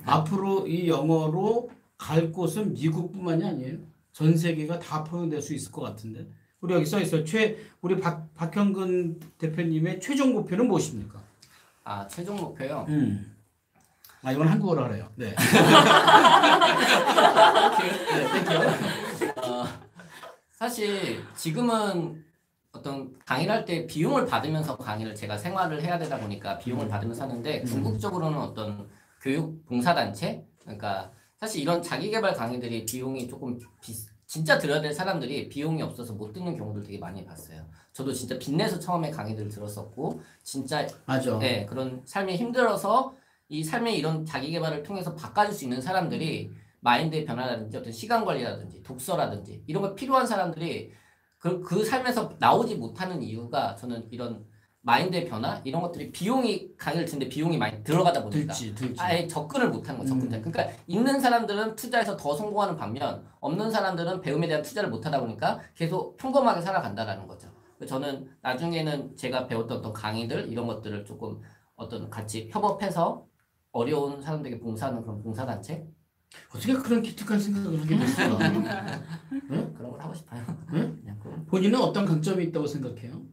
앞으로 이 영어로 갈 곳은 미국뿐만이 아니에요. 전 세계가 다 포용될 수 있을 것 같은데. 우리 여기 써 있어요. 우리 박형근 대표님의 최종 목표는 무엇입니까? 아, 최종 목표요? 아, 이건 한국어로 하래요. 네. 사실 지금은 어떤 강의를 할 때 비용을 받으면서 강의를 제가 생활을 해야 되다 보니까 비용을 받으면서 하는데 궁극적으로는 어떤 교육 봉사단체, 그러니까 사실 이런 자기계발 강의들이 비용이 조금 진짜 들어야 될 사람들이 비용이 없어서 못 듣는 경우들 되게 많이 봤어요. 저도 진짜 빚내서 처음에 강의들을 들었었고 진짜 맞아. 네, 그런 삶이 힘들어서 이 삶의 이런 자기계발을 통해서 바꿔줄 수 있는 사람들이 마인드의 변화라든지 어떤 시간 관리라든지 독서라든지 이런 거 필요한 사람들이 그 삶에서 나오지 못하는 이유가 저는 이런 마인드의 변화 이런 것들이 비용이 강의를 듣는데 비용이 많이 들어가다 보니까 들지. 아예 접근을 못하는 거 그러니까 있는 사람들은 투자해서 더 성공하는 반면 없는 사람들은 배움에 대한 투자를 못하다 보니까 계속 평범하게 살아간다라는 거죠. 저는 나중에는 제가 배웠던 어떤 강의들 이런 것들을 조금 어떤 같이 협업해서 어려운 사람들에게 봉사하는 그런 봉사단체 어떻게 그런 기특한 생각을 하게 됐어? 그런 걸 하고 싶어요. 응? 그냥 본인은 어떤 강점이 있다고 생각해요?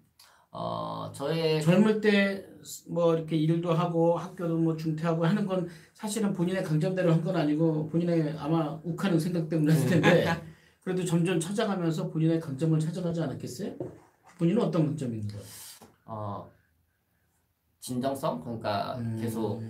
저의 젊을 때 뭐 이렇게 일도 하고 학교도 뭐 중퇴하고 하는 건 사실은 본인의 강점대로 한 건 아니고 본인의 아마 욱하는 생각 때문에 했을 텐데 그래도 점점 찾아가면서 본인의 강점을 찾아가지 않았겠어요? 본인은 어떤 강점이 있는 거예요? 진정성 그러니까 계속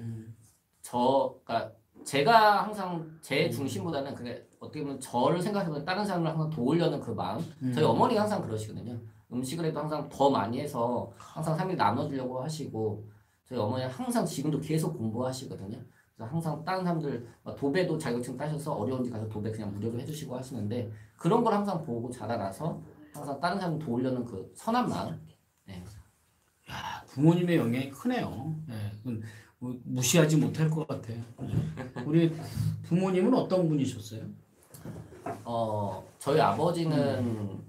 그러니까 제가 항상 제 중심보다는 그게 어떻게 보면 저를 생각해보면 다른 사람을 항상 도우려는 그 마음. 저희 어머니가 항상 그러시거든요. 음식을 해도 항상 더 많이 해서 항상 삶을 나눠주려고 하시고 저희 어머니는 항상 지금도 계속 공부하시거든요. 그래서 항상 다른 사람들 도배도 자격증 따셔서 어려운 데 가서 도배 그냥 무료로 해주시고 하시는데 그런 걸 항상 보고 자라나서 항상 다른 사람 도우려는 그 선한 마음. 네. 야, 부모님의 영향이 크네요. 네, 그건 무시하지 못할 것 같아요. 우리 부모님은 어떤 분이셨어요? 저희 아버지는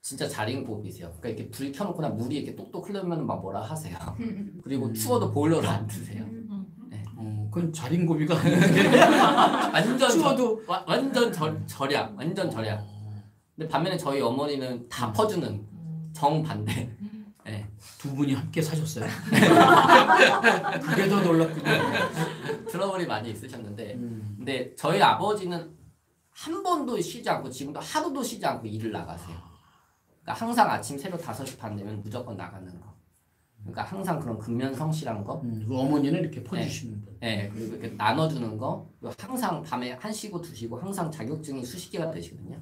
진짜 자린고비세요. 그러니까 이렇게 불 켜놓거나 물이 이렇게 똑똑 흐르면 막 뭐라 하세요. 그리고 추워도 보일러를 안 트세요. 네. 그건 자린고비가 아닌데. 완전 추워도 완전 절약, 완전 절약. 근데 반면에 저희 어머니는 다 퍼주는 정반대. 네. 두 분이 함께 사셨어요. 그게 더 놀랍군요. 트러블이 많이 있으셨는데, 근데 저희 아버지는 한 번도 쉬지 않고 지금도 하루도 쉬지 않고 일을 나가세요. 그러니까 항상 아침 새벽 5시 반 되면 무조건 나가는 거. 그러니까 항상 그런 근면성실한 거. 그 어머니는 이렇게 퍼주시는 분. 네, 그리고 이렇게 나눠주는 거. 그리고 항상 밤에 1시고 2시고 항상 자격증이 수십 개가 되시거든요.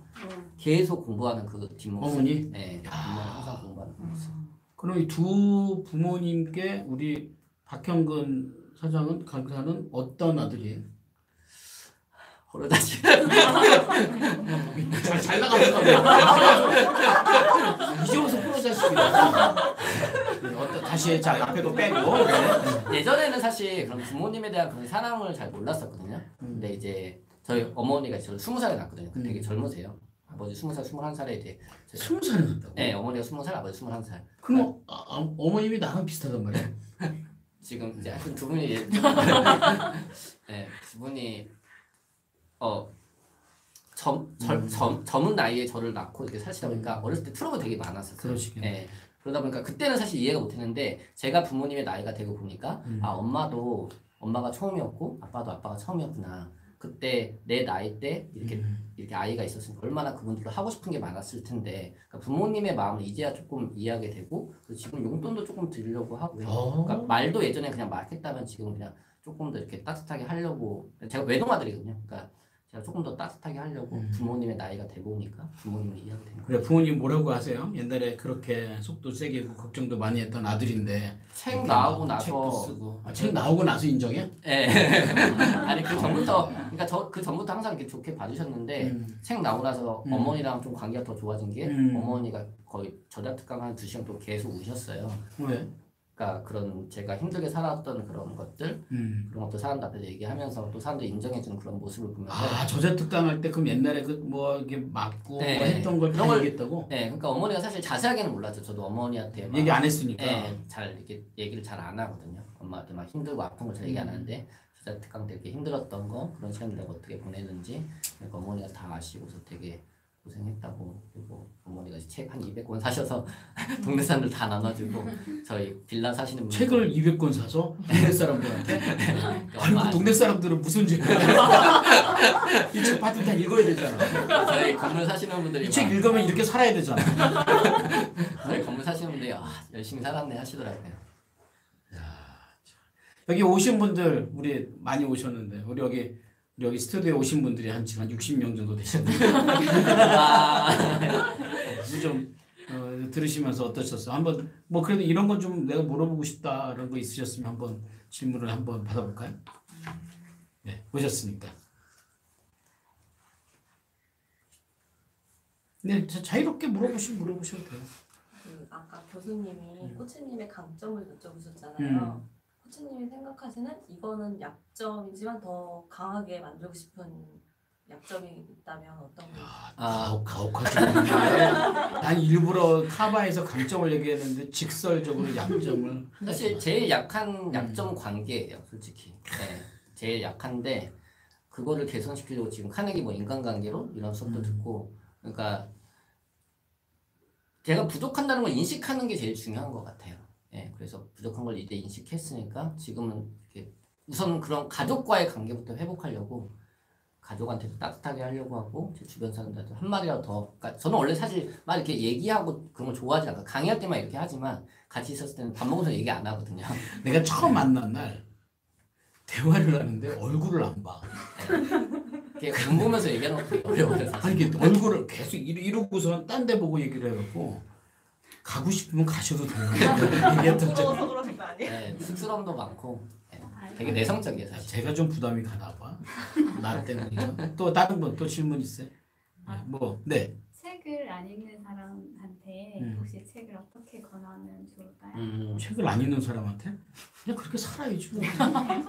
계속 공부하는 그 뒷모습. 어머니? 네, 항상 공부하는 그 모습. 그럼 이 두 부모님께 우리 박형근 강사는 어떤 아들이에요? 호로다시. 잘 나가면서 이제 와서 프로 자식이야. 다시 자 앞에도 빼고. 예전에는 사실 그런 부모님에 대한 그런 사랑을 잘 몰랐었거든요. 근데 이제 저희 어머니가 저를 20살에 낳았거든요. 되게 젊으세요. 아버지 20살, 21살에 이제 20살에 낳았다고? 네, 어머니가 20살, 아버지 21살. 그럼 어머님이 나랑 비슷하단 말이야. 지금 이제 하여튼 두 분이 네, 두 분이 젊은 나이에 저를 낳고 이렇게 사시다 보니까 어렸을 때 트러블 되게 많았었어요. 그러시겠네. 네. 그러다 보니까 그때는 사실 이해가 못했는데 제가 부모님의 나이가 되고 보니까 아 엄마도 엄마가 처음이었고 아빠도 아빠가 처음이었구나. 그때 내 나이 때 이렇게 아이가 있었으니까 얼마나 그분들도 하고 싶은 게 많았을 텐데 그러니까 부모님의 마음을 이제야 조금 이해하게 되고 지금 용돈도 조금 드리려고 하고요. 그러니까 말도 예전에 그냥 막 했다면 지금 그냥 조금 더 이렇게 따뜻하게 하려고 제가 외동아들이거든요. 그러니까 제가 조금 더 따뜻하게 하려고 부모님의 나이가 되고 오니까 부모님을 이해하게 된 거예요. 그래 부모님 뭐라고 하세요? 옛날에 그렇게 속도 세게 하고 걱정도 많이 했던 아들인데 책 나오고 나서 책도 쓰고 책 나오고 나서 인정해? 예. 아니 그 전부터 그러니까 그 전부터 항상 이렇게 좋게 봐주셨는데 책 나오고 나서 어머니랑 좀 관계가 더 좋아진 게 어머니가 거의 저자특강 한 2시간 동안 계속 우셨어요. 왜? 그러니까 그런 제가 힘들게 살았던 그런 것들 그런 것들 사람들 앞에서 얘기하면서 또 사람들이 인정해주는 그런 모습을 보면서 저자특강 할 때 그럼 옛날에 그 뭐 이게 맞고 네. 뭐 했던 걸 다 얘기했다고? 네, 그러니까 어머니가 사실 자세하게는 몰랐죠. 저도 어머니한테 막 얘기 안 했으니까. 네, 잘 이렇게 얘기를 잘 안 하거든요. 엄마한테 막 힘들고 아픈 걸 잘 얘기 안 하는데 저자특강 때 이렇게 힘들었던 거 그런 시간을 내가 어떻게 보내는지 그러니까 어머니가 다 아시고서 되게 고생했다고 그리고 어머니가 책 한 200권 사셔서 동네 사람들 다 나눠주고 저희 빌라 사시는 분들 책을 200권 사서 동네 사람들한테? 아니 그 동네 사람들은 무슨 죄야? 이 책 받을 때 읽어야 되잖아. 저희 건물 사시는 분들이 이 책 읽으면 이렇게 살아야 되잖아. 저희 건물 사시는 분들이 열심히 살았네 하시더라고요. 여기 오신 분들 우리 많이 오셨는데 우리 여기 스튜디오에 오신 분들이 한 지금 한 60명 정도 되시는데 좀 들으시면서 어떠셨어요? 한번 뭐 그래도 이런 건 좀 내가 물어보고 싶다 이런 거 있으셨으면 한번 질문을 한번 받아볼까요? 네, 오셨으니까. 네, 자유롭게 물어보셔도 돼요. 아까 교수님이 코치님의 강점을 여쭤보셨잖아요. 코치님이 생각하시는 이거는 약점이지만 더 강하게 만들고 싶은 약점이 있다면 어떤 게 있을까요? 가혹하지. 난 일부러 카바에서 강점을 얘기했는데 직설적으로 약점을. 사실 제일 약한 약점 관계예요, 솔직히. 네, 제일 약한데 그거를 개선시키려고 지금 카네기 뭐 인간관계로 이런 수업도 듣고 그러니까 제가 부족한다는 걸 인식하는 게 제일 중요한 것 같아요. 예, 그래서 부족한 걸 이제 인식했으니까 지금은 이렇게 우선 그런 가족과의 관계부터 회복하려고 가족한테도 따뜻하게 하려고 하고 제 주변 사람들한테 한마디라도 더 그러니까 저는 원래 사실 막 이렇게 얘기하고 그런 걸 좋아하지 않아요. 강의할 때만 이렇게 하지만 같이 있었을 때는 밥 먹으면서 얘기 안 하거든요. 내가 처음 만난 날 대화를 하는데 얼굴을 안 봐. 네. 돈 보면서 얘기하는 거 되게 어려워요. 아니 이게 얼굴을 계속 이러고서 딴 데 보고 얘기를 해갖고 가고 싶으면 가셔도 돼요. 얘기했던 적. 부러워서 그러신 거 아니에요? 네, 쑥스러움도 많고 네, 되게 내성적이에요 사실. 제가 좀 부담이 가나 봐. 나 때문이죠. 또 다른 분 또 질문 있어요? 네. 책을 안 읽는 사람한테 혹시 책을 어떻게 권하면 좋을까요? 책을 안 읽는 사람한테 그냥 그렇게 살아야지 뭐.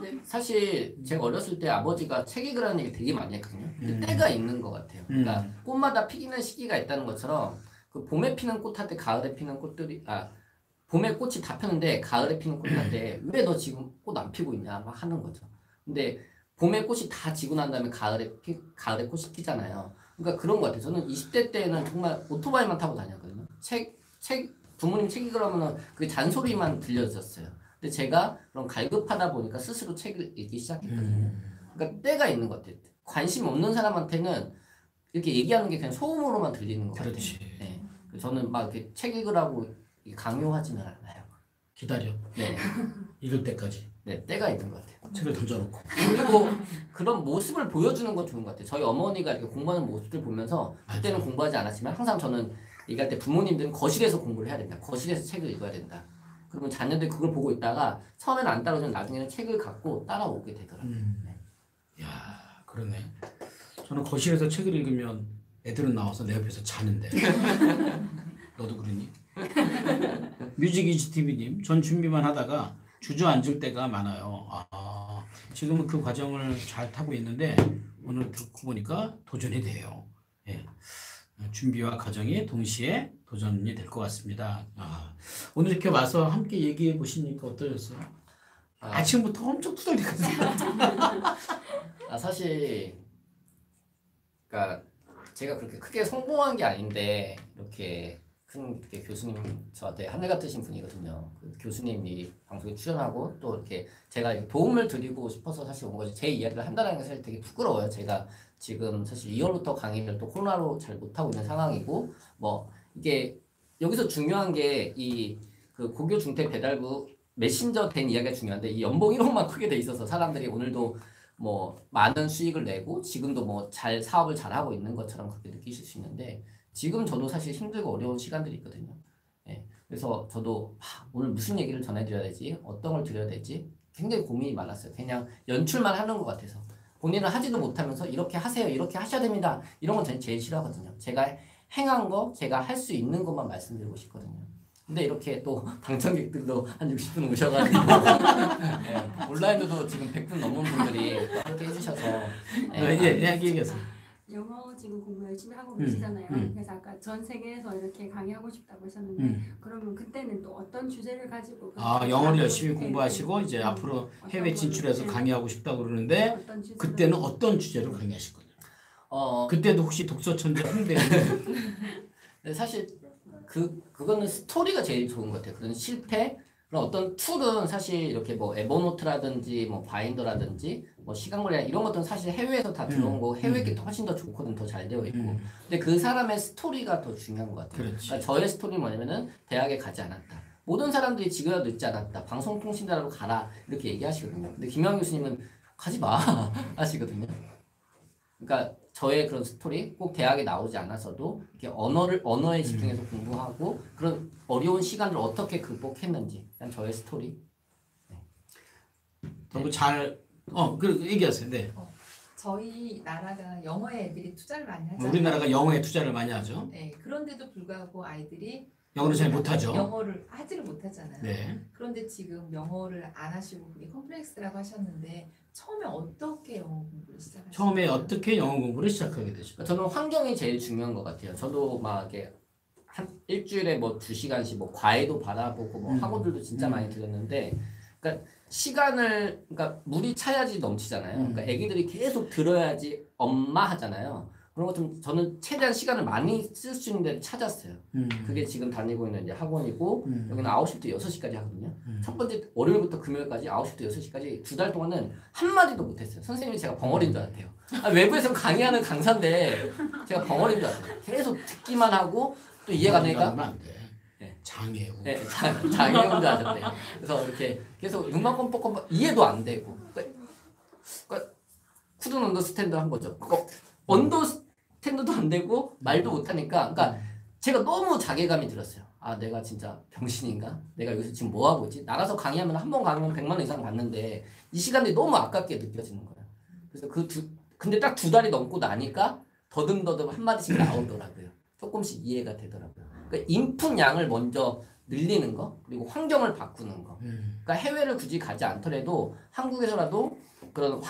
근데 사실 제가 어렸을 때 아버지가 책 읽으라는 얘기 되게 많이 했거든요. 근데 때가 있는 것 같아요. 그러니까 꽃마다 피기는 시기가 있다는 것처럼 그 봄에 피는 꽃 할 때 가을에 피는 꽃들이 봄에 꽃이 다 폈는데 가을에 피는 꽃 할 때 왜 너 지금 꽃 안 피고 있냐 막 하는 거죠. 근데 봄에 꽃이 다 지고 난 다음에 가을에 꽃이 피잖아요. 그러니까 그런 것 같아요. 저는 20대 때는 정말 오토바이만 타고 다녔거든요. 부모님 책 읽으라면은 그게 잔소리만 들려졌어요. 근데 제가 그런 갈급하다 보니까 스스로 책을 읽기 시작했거든요. 그러니까 때가 있는 것 같아요. 관심 없는 사람한테는 이렇게 얘기하는 게 그냥 소음으로만 들리는 것 같아요. 그렇지. 네. 저는 막 이렇게 책 읽으라고 강요하지는 않아요. 기다려. 네. 읽을 때까지. 네, 때가 있는 것 같아요. 책을 던져놓고. 그리고 그런 모습을 보여주는 건 좋은 것 같아요. 저희 어머니가 이렇게 공부하는 모습을 보면서 그때는 공부하지 않았지만 항상 저는 얘기할 때 부모님들은 거실에서 공부를 해야 된다. 거실에서 책을 읽어야 된다. 그러면 자녀들이 그걸 보고 있다가 처음에는 안 따라오지만 나중에는 책을 갖고 따라오게 되더라고요. 야, 그러네. 저는 거실에서 책을 읽으면 애들은 나와서 내 옆에서 자는데. 너도 그러니? 뮤직이지 TV님, 전 준비만 하다가 주저앉을 때가 많아요. 지금은 그 과정을 잘 타고 있는데 오늘 듣고 보니까 도전이 돼요. 예. 준비와 과정이 동시에 도전이 될 것 같습니다. 오늘 이렇게 와서 함께 얘기해 보시니까 어떠셨어요? 아침부터 엄청 투덜거렸어요. 사실 그러니까 제가 그렇게 크게 성공한 게 아닌데 이렇게 큰 이렇게 교수님 저한테 하늘 같으신 분이거든요. 그 교수님이 방송에 출연하고 또 이렇게 제가 도움을 드리고 싶어서 사실 온 거지 제 이야기를 한다는 게 사실 되게 부끄러워요. 제가 지금 사실 2월부터 강의를 또 코로나로 잘 못하고 있는 상황이고 뭐 이게 여기서 중요한 게 이 그 고교 중퇴 배달부 메신저 된 이야기가 중요한데 이 연봉 1억만 크게 돼 있어서 사람들이 오늘도 뭐 많은 수익을 내고 지금도 뭐 잘 사업을 잘 하고 있는 것처럼 그렇게 느끼실 수 있는데 지금 저도 사실 힘들고 어려운 시간들이 있거든요. 예. 그래서 저도 오늘 무슨 얘기를 전해드려야 되지? 어떤 걸 드려야 되지? 굉장히 고민이 많았어요. 그냥 연출만 하는 것 같아서 본인은 하지도 못하면서 이렇게 하세요, 이렇게 하셔야 됩니다. 이런 건 저는 제일 싫어하거든요. 제가 행한 거, 제가 할 수 있는 것만 말씀드리고 싶거든요. 근데 이렇게 또 방청객들도 한 60분 오셔가지고 예, 온라인으로도 지금 100분 넘는 분들이 또 함께 해주셔서 얘기해서. 영어 지금 공부 열심히 하고 계시잖아요. 그래서 아까 전 세계에서 이렇게 강의하고 싶다고 하셨는데 그러면 그때는 또 어떤 주제를 가지고 영어를 열심히 공부하시고 이제 앞으로 해외 진출해서 강의하고 싶다고 그러는데 그때는 어떤 주제로 강의하실 거예요? 그때도 혹시 독서천재 홍대 사실 그거는 스토리가 제일 좋은 것 같아요. 그런 실패 그런 어떤 툴은 사실 이렇게 뭐 에버노트라든지 뭐 바인더라든지 뭐 시간관리 이런 것들은 사실 해외에서 다 들어온 거고 해외 게 훨씬 더 좋거든, 더 잘 되어 있고. 근데 그 사람의 스토리가 더 중요한 것 같아요. 그러니까 저의 스토리는 뭐냐면은 대학에 가지 않았다. 모든 사람들이 지금이라도 늦지 않았다. 방송통신대학으로 가라 이렇게 얘기하시거든요. 근데 김영환 교수님은 가지 마 하시거든요. 그러니까 저의 그런 스토리 꼭 대학에 나오지 않아서도 이렇게 언어에 집중해서 공부하고 그런 어려운 시간을 어떻게 극복했는지 그냥 저의 스토리. 너무 잘 그 얘기하세요. 네. 저희 나라가 영어에 애들이 투자를 많이 하잖아요. 우리나라가 영어에 투자를 많이 하죠. 네, 그런데도 불구하고 아이들이 영어를 잘 못하죠. 영어를 하지를 못하잖아요. 네. 그런데 지금 영어를 안 하시고 그게 컴플렉스라고 하셨는데 처음에 어떻게 영어 공부를 시작하셨어요? 처음에 어떻게 영어 공부를 시작하게 되죠? 저는 환경이 제일 중요한 것 같아요. 저도 막 이렇게 한 일주일에 뭐 2시간씩 뭐 과외도 받아보고 뭐 학원들도 진짜 많이 들었는데, 그러니까 시간을 그러니까 물이 차야지 넘치잖아요. 그러니까 애기들이 계속 들어야지 엄마 하잖아요. 그런 것좀 저는 최대한 시간을 많이 쓸 수 있는 데를 찾았어요. 그게 지금 다니고 있는 이제 학원이고 여기는 9시부터 6시까지 하거든요. 첫 번째 월요일부터 금요일까지 9시부터 6시까지 2달 동안은 한마디도 못했어요. 선생님이 제가 벙어리인 줄 알았대요. 외부에서 강의하는 강사인데 제가 벙어리인 줄 알았어요. 계속 듣기만 하고 또 이해가 안 되니까 장애우. 네, 장애우인 줄 아셨대요. 그래서 이렇게 계속 눈만 껌뻑껌뻑 이해도 안 되고 그러니까 쿠든 언더스탠드 한 거죠. 언더스탠드도 안 되고 말도 못하니까 그러니까 제가 너무 자괴감이 들었어요. 내가 진짜 병신인가? 내가 여기서 지금 뭐 하고 있지? 나가서 강의하면 한 번 강의하면 100만 원 이상 받는데 이 시간들이 너무 아깝게 느껴지는 거예요. 그래서 근데 딱 2달이 넘고 나니까 더듬더듬 한마디씩 나오더라고요. 조금씩 이해가 되더라고요. 그러니까 인풋 양을 먼저 늘리는 거 그리고 환경을 바꾸는 거. 그러니까 해외를 굳이 가지 않더라도 한국에서라도 그런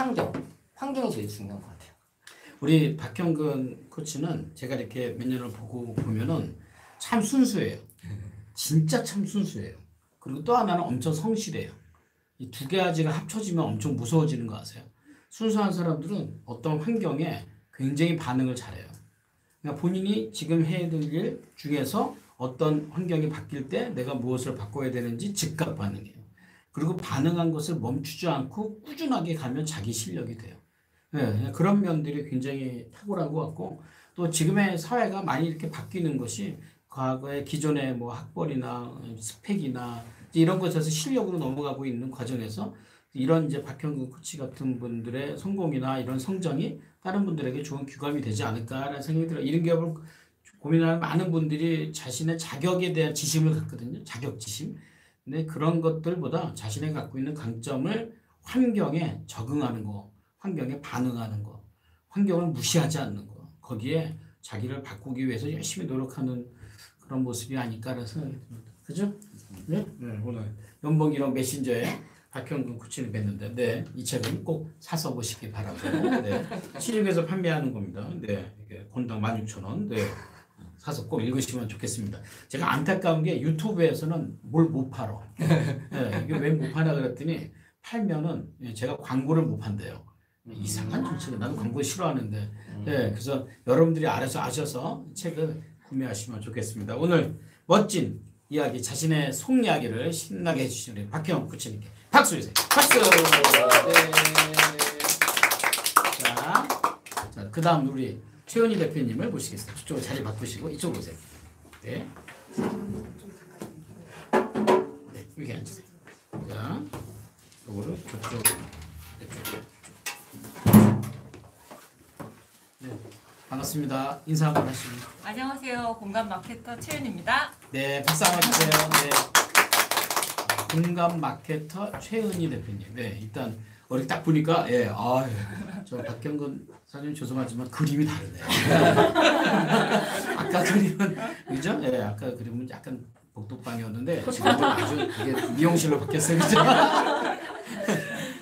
환경이 제일 중요한 것 같아요. 우리 박형근 코치는 제가 이렇게 몇 년을 보고 보면은 참 순수해요. 진짜 참 순수해요. 그리고 또 하나는 엄청 성실해요. 이 두 가지가 합쳐지면 엄청 무서워지는 거 아세요? 순수한 사람들은 어떤 환경에 굉장히 반응을 잘해요. 그러니까 본인이 지금 해야 될 일 중에서 어떤 환경이 바뀔 때 내가 무엇을 바꿔야 되는지 즉각 반응해요. 그리고 반응한 것을 멈추지 않고 꾸준하게 가면 자기 실력이 돼요. 네, 그런 면들이 굉장히 탁월한 것 같고 또 지금의 사회가 많이 이렇게 바뀌는 것이 과거의 기존의 뭐 학벌이나 스펙이나 이런 것에서 실력으로 넘어가고 있는 과정에서 이런 이제 박형근 코치 같은 분들의 성공이나 이런 성장이 다른 분들에게 좋은 규감이 되지 않을까라는 생각이 들어요. 이런 기업을 고민하는 많은 분들이 자신의 자격에 대한 지심을 갖거든요. 자격지심. 근데 그런 것들보다 자신이 갖고 있는 강점을 환경에 적응하는 거, 환경에 반응하는 거, 환경을 무시하지 않는 거, 거기에 자기를 바꾸기 위해서 열심히 노력하는 그런 모습이 아닐까라는 생각이 듭니다. 그죠? 네? 네, 오늘 연봉이랑 메신저에 박형근 코치를 뵀는데, 네, 이 책은 꼭 사서 보시기 바라고. 네, 시중에서 판매하는 겁니다. 네, 이게 권당 16,000원. 네, 사서 꼭 읽으시면 좋겠습니다. 제가 안타까운 게 유튜브에서는 뭘 못 팔어. 네, 이게 왜 못 파나 그랬더니 팔면은 제가 광고를 못 판대요. 이상한 정책이 나도 광고 싫어하는데. 네, 그래서 여러분들이 알아서 아셔서 책을 구매하시면 좋겠습니다. 오늘 멋진 이야기, 자신의 속 이야기를 신나게 해주신 우리 박형 코치님께 박수 주세요. 박수. 네. 자, 그다음 우리 최은희 대표님을 모시겠습니다. 저쪽으로 자리 바꾸시고 이쪽으로 오세요. 네. 네, 여기 앉으세요. 자, 이거를 저쪽. 네, 반갑습니다. 인사 한번 하시죠. 안녕하세요. 공감 마케터 최은입니다. 네, 박수 한번 주세요. 네. 공감 마케터 최은희 대표님. 네, 일단 우리 딱 보니까 저 박형근 사장님 죄송하지만 그림이 다르네요. 아까 그림은 그죠? 예, 아까 그림은 약간 복덕방이었는데 지금은 아주 이게 미용실로 바뀌었어요. 그죠?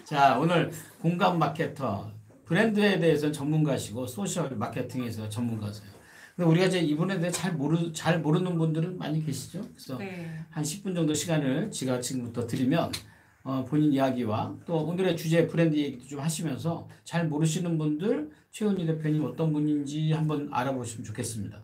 자, 오늘 공감 마케터 브랜드에 대해서는 전문가시고 소셜 마케팅에서 전문가세요. 근데 우리가 이제 이분에 대해 잘 모르는 분들은 많이 계시죠? 그래서 네. 한 10분 정도 시간을 제가 지금부터 드리면 본인 이야기와 또 오늘의 주제 브랜드 얘기도 좀 하시면서 잘 모르시는 분들 최은희 대표님 어떤 분인지 한번 알아보시면 좋겠습니다.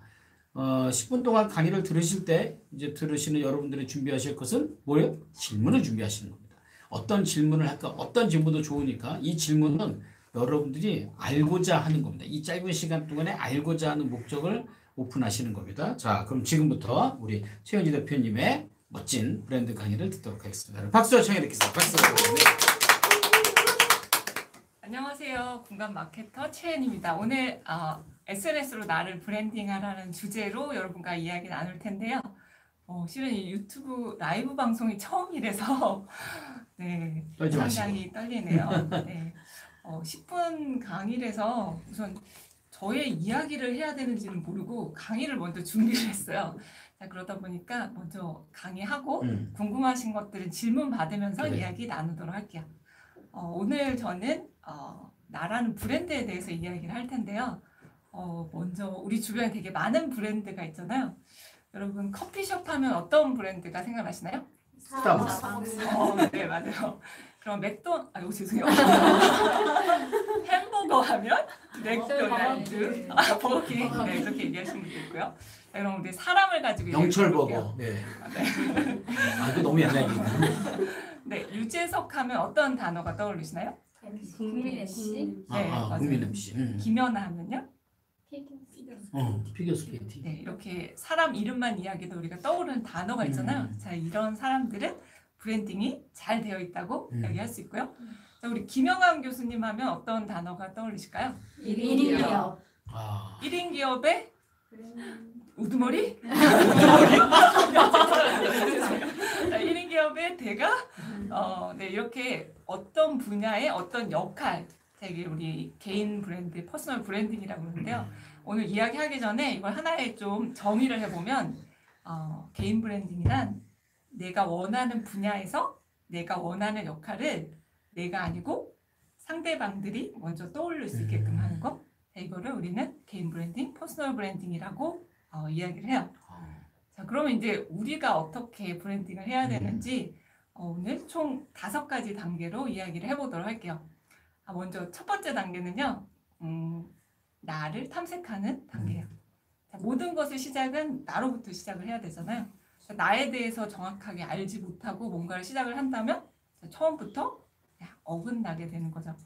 10분 동안 강의를 들으실 때 이제 들으시는 여러분들이 준비하실 것은 뭐예요? 질문을 준비하시는 겁니다. 어떤 질문을 할까? 어떤 질문도 좋으니까 이 질문은 여러분들이 알고자 하는 겁니다. 이 짧은 시간 동안에 알고자 하는 목적을 오픈하시는 겁니다. 자, 그럼 지금부터 우리 최은희 대표님의 멋진 브랜드 강의를 듣도록 하겠습니다. 박수 청해 듣겠습니다. 박수. 네. 안녕하세요. 공감 마케터 최은입니다. 오늘 SNS로 나를 브랜딩하라는 주제로 여러분과 이야기 나눌 텐데요. 실은 이 유튜브 라이브 방송이 처음이라서 네, 떨지 상당히 떨리네요. 네, 10분 강의라서 우선 저의 이야기를 해야 되는지는 모르고 강의를 먼저 준비를 했어요. 자, 그러다 보니까 먼저 강의하고 궁금하신 것들은 질문 받으면서 그래. 이야기 나누도록 할게요. 오늘 저는 나라는 브랜드에 대해서 이야기를 할 텐데요. 먼저 우리 주변에 되게 많은 브랜드가 있잖아요. 여러분 커피숍 하면 어떤 브랜드가 생각나시나요? 스타벅스. 네, 맞아요. 그럼 죄송해요. 햄버거 하면 맥도날드, 버거킹, 네, 이렇게 얘기하시는 분도 있고요. 자, 그럼 우리 사람을 가지고 영철버거. 네. 이거 너무 옛날 얘기다. 네, 유재석 하면 어떤 단어가 떠오르시나요? 국민 MC. 네, 맞아요. 국민 MC. 김연아 하면요? 피겨스케이팅. 네, 이렇게 사람 이름만 이야기도 우리가 떠오르는 단어가 있잖아요. 자, 이런 사람들은 브랜딩이 잘 되어 있다고 이야기할 수 있고요. 자, 우리 김영환 교수님 하면 어떤 단어가 떠올리실까요? 1인 기업. 1인 기업의 우두머리? 1인 기업의 대가? 네, 이렇게 어떤 분야의 어떤 역할, 되게 우리 개인 브랜드, 퍼스널 브랜딩이라고 하는데요. 오늘 이야기하기 전에 이걸 하나의 좀 정의를 해보면 개인 브랜딩이란 내가 원하는 분야에서 내가 원하는 역할을 내가 아니고 상대방들이 먼저 떠올릴 수 있게끔 하는 거. 이거를 우리는 개인 브랜딩, 퍼스널 브랜딩이라고 이야기를 해요. 자, 그러면 이제 우리가 어떻게 브랜딩을 해야 되는지 오늘 총 5가지 단계로 이야기를 해보도록 할게요. 먼저 첫 번째 단계는요. 나를 탐색하는 단계예요. 자, 모든 것의 시작은 나로부터 시작을 해야 되잖아요. 나에 대해서 정확하게 알지 못하고 뭔가를 시작을 한다면 처음부터 어긋나게 되는 거죠.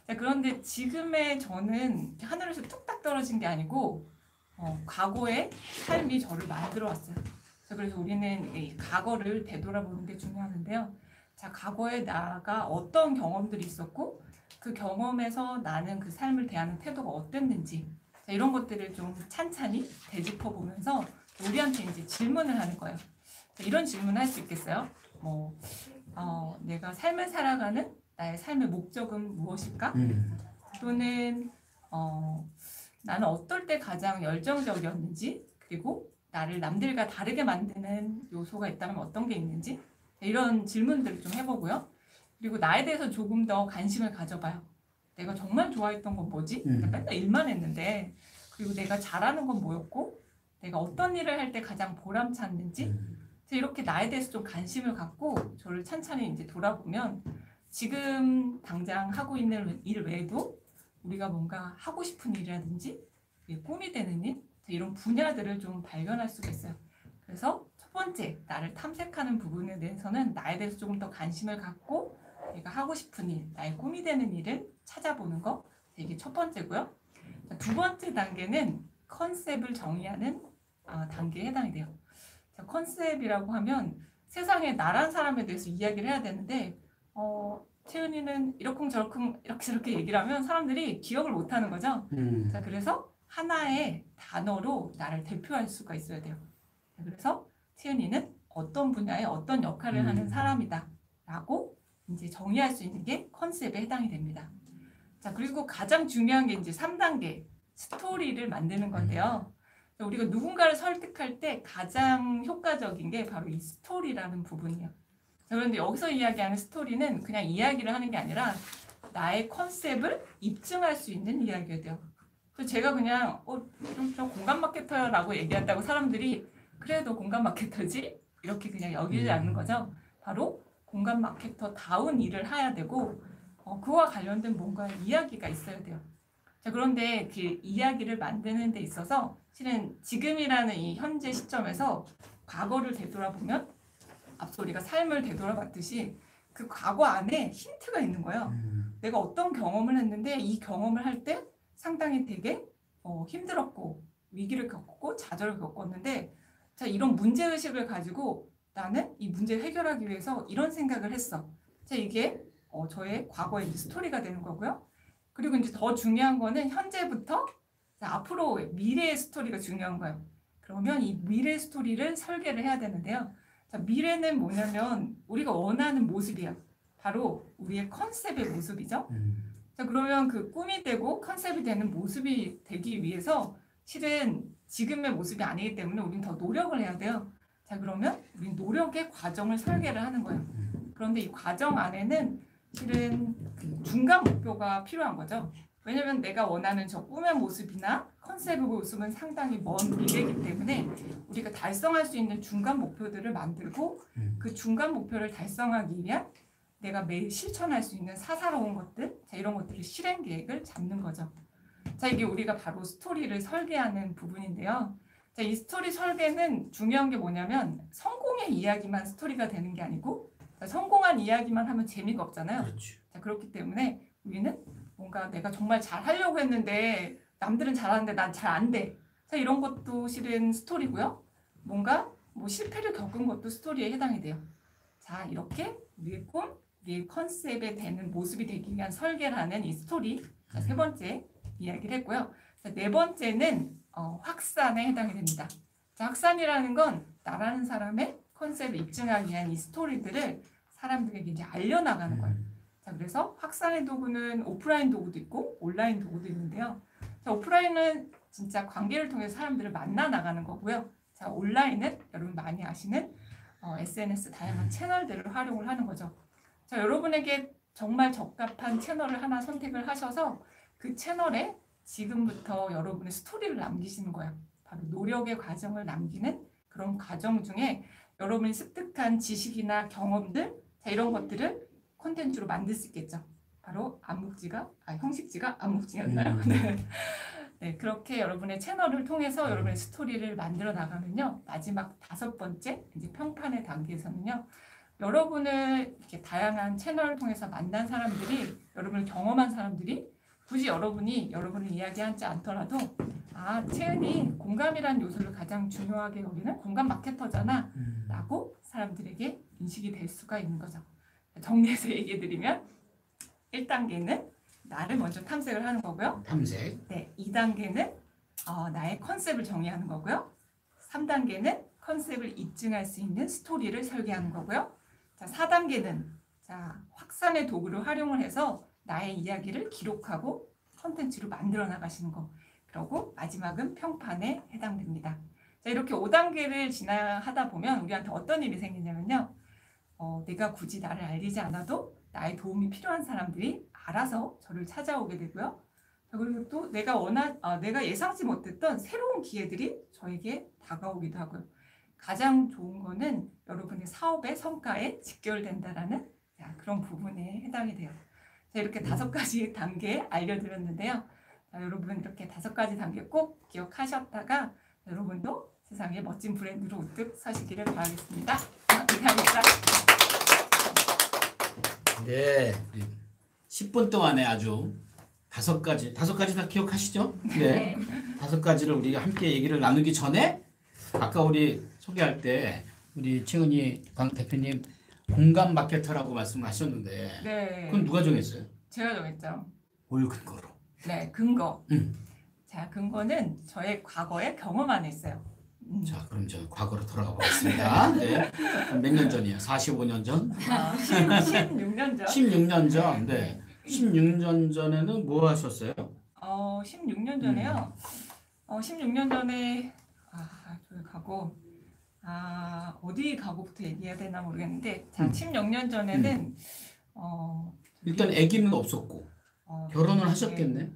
자, 그런데 지금의 저는 하늘에서 뚝딱 떨어진 게 아니고 과거의 삶이 저를 만들어 왔어요. 그래서 우리는 이 과거를 되돌아보는 게 중요한데요. 자, 과거에 나가 어떤 경험들이 있었고 그 경험에서 나는 그 삶을 대하는 태도가 어땠는지, 자, 이런 것들을 좀 찬찬히 되짚어 보면서 우리한테 이제 질문을 하는 거예요. 이런 질문을 할 수 있겠어요. 내가 삶을 살아가는 나의 삶의 목적은 무엇일까? 또는 나는 어떨 때 가장 열정적이었는지, 그리고 나를 남들과 다르게 만드는 요소가 있다면 어떤 게 있는지, 이런 질문들을 좀 해보고요. 그리고 나에 대해서 조금 더 관심을 가져봐요. 내가 정말 좋아했던 건 뭐지? 내가 맨날 일만 했는데, 그리고 내가 잘하는 건 뭐였고, 내가 어떤 일을 할 때 가장 보람찼는지, 이렇게 나에 대해서 좀 관심을 갖고 저를 찬찬히 이제 돌아보면 지금 당장 하고 있는 일 외에도 우리가 뭔가 하고 싶은 일이라든지 꿈이 되는 일, 이런 분야들을 좀 발견할 수가 있어요. 그래서 첫 번째, 나를 탐색하는 부분에 대해서는 나에 대해서 조금 더 관심을 갖고 내가 하고 싶은 일, 나의 꿈이 되는 일을 찾아보는 거, 이게 첫 번째고요. 두 번째 단계는 컨셉을 정의하는 단계에 해당이 돼요. 컨셉이라고 하면 세상에 나란 사람에 대해서 이야기를 해야 되는데 채은이는 이러쿵저러쿵 이렇게 저렇게 얘기를 하면 사람들이 기억을 못하는 거죠. 자, 그래서 하나의 단어로 나를 대표할 수가 있어야 돼요. 그래서 채은이는 어떤 분야에 어떤 역할을 하는 사람이다 라고 이제 정의할 수 있는 게 컨셉에 해당이 됩니다. 자, 그리고 가장 중요한 게 이제 3단계 스토리를 만드는 건데요. 우리가 누군가를 설득할 때 가장 효과적인 게 바로 이 스토리라는 부분이에요. 그런데 여기서 이야기하는 스토리는 그냥 이야기를 하는 게 아니라 나의 컨셉을 입증할 수 있는 이야기가 돼요. 그래서 제가 그냥 좀 공감 마케터라고 얘기한다고 사람들이 그래도 공감 마케터지? 이렇게 그냥 여기지 않는 거죠. 바로 공감 마케터다운 일을 해야 되고 그와 관련된 뭔가 이야기가 있어야 돼요. 자, 그런데 그 이야기를 만드는 데 있어서 실은 지금이라는 이 현재 시점에서 과거를 되돌아보면 앞서 우리가 삶을 되돌아봤듯이 그 과거 안에 힌트가 있는 거예요. 내가 어떤 경험을 했는데 이 경험을 할 때 상당히 되게 힘들었고 위기를 겪고 좌절을 겪었는데 자, 이런 문제의식을 가지고 나는 이 문제를 해결하기 위해서 이런 생각을 했어. 자, 이게 저의 과거의 스토리가 되는 거고요. 그리고 이제 더 중요한 거는 현재부터 앞으로 미래의 스토리가 중요한 거예요. 그러면 이 미래 스토리를 설계를 해야 되는데요. 자, 미래는 뭐냐면 우리가 원하는 모습이야. 바로 우리의 컨셉의 모습이죠. 자, 그러면 그 꿈이 되고 컨셉이 되는 모습이 되기 위해서 실은 지금의 모습이 아니기 때문에 우리는 더 노력을 해야 돼요. 자, 그러면 우리는 노력의 과정을 설계를 하는 거예요. 그런데 이 과정 안에는 실은 중간 목표가 필요한 거죠. 왜냐면 내가 원하는 저 꿈의 모습이나 컨셉의 모습은 상당히 먼 미래이기 때문에 우리가 달성할 수 있는 중간 목표들을 만들고 그 중간 목표를 달성하기 위한 내가 매일 실천할 수 있는 사사로운 것들, 자, 이런 것들을 실행 계획을 잡는 거죠. 자, 이게 우리가 바로 스토리를 설계하는 부분인데요. 자, 이 스토리 설계는 중요한 게 뭐냐면 성공의 이야기만 스토리가 되는 게 아니고 자, 성공한 이야기만 하면 재미가 없잖아요. 그렇죠. 자, 그렇기 때문에 우리는 뭔가 내가 정말 잘 하려고 했는데 남들은 잘하는데 난 잘 안 돼. 자, 이런 것도 실은 스토리고요. 뭔가 실패를 겪은 것도 스토리에 해당이 돼요. 자, 이렇게 우리의 꿈, 우리의 컨셉에 되는 모습이 되기 위한 설계를 하는 이 스토리. 자, 세 번째 이야기를 했고요. 자, 네 번째는 확산에 해당이 됩니다. 자, 확산이라는 건 나라는 사람의 컨셉을 입증하기 위한 이 스토리들을 사람들에게 이제 알려나가는 거예요. 자, 그래서 확산의 도구는 오프라인 도구도 있고 온라인 도구도 있는데요. 자, 오프라인은 진짜 관계를 통해서 사람들을 만나 나가는 거고요. 자, 온라인은 여러분 많이 아시는 SNS 다양한 채널들을 활용을 하는 거죠. 자, 여러분에게 정말 적합한 채널을 하나 선택을 하셔서 그 채널에 지금부터 여러분의 스토리를 남기시는 거예요. 바로 노력의 과정을 남기는 그런 과정 중에 여러분이 습득한 지식이나 경험들, 자, 이런 것들을 콘텐츠로 만들 수 있겠죠. 바로 형식지가 안묵지였나요? 네, 그렇게 여러분의 채널을 통해서 여러분의 스토리를 만들어 나가면요. 마지막 5번째 이제 평판의 단계에서는요. 여러분을 이렇게 다양한 채널을 통해서 만난 사람들이 여러분을 경험한 사람들이 굳이 여러분을 이야기하지 않더라도 채은이 공감이라는 요소를 가장 중요하게 여기는 공감 마케터잖아 라고 사람들에게 인식이 될 수가 있는 거죠. 정리해서 얘기해드리면 1단계는 나를 먼저 탐색을 하는 거고요. 탐색. 네, 2단계는 나의 컨셉을 정의하는 거고요. 3단계는 컨셉을 입증할 수 있는 스토리를 설계하는 거고요. 자, 4단계는 자, 확산의 도구를 활용을 해서 나의 이야기를 기록하고 컨텐츠로 만들어 나가시는 거. 그리고 마지막은 평판에 해당됩니다. 자, 이렇게 5단계를 진행하다 보면 우리한테 어떤 일이 생기냐면요. 내가 굳이 나를 알리지 않아도 나의 도움이 필요한 사람들이 알아서 저를 찾아오게 되고요. 그리고 또 내가 예상치 못했던 새로운 기회들이 저에게 다가오기도 하고요. 가장 좋은 거는 여러분의 사업의 성과에 직결된다라는 그런 부분에 해당이 돼요. 자, 이렇게 5가지 단계 알려드렸는데요. 자, 여러분 이렇게 5가지 단계 꼭 기억하셨다가 여러분도 세상에 멋진 브랜드로 우뚝 서시기를 바라겠습니다. 감사합니다. 네, 10분 동안에 아주 5가지 다 기억하시죠? 네. 5가지를 우리가 함께 얘기를 나누기 전에 아까 우리 소개할 때 우리 최은희 강 대표님 공감 마케터라고 말씀하셨는데 네. 그건 누가 정했어요? 제가 정했죠. 뭘 근거로? 네, 근거. 자, 근거는 저의 과거의 경험 안에 있어요. 자, 그럼 저 과거로 돌아가 보겠습니다. 네. 몇 년 전이에요? 45년 전? 16년 전. 16년 전. 네. 16년 전에는 뭐 하셨어요? 16년 전에요. 16년 전에 저기 가고 어디 가고부터 얘기해야 되나 모르겠는데 자, 16년 전에는 일단 아기는 없었고 결혼을 하셨겠네.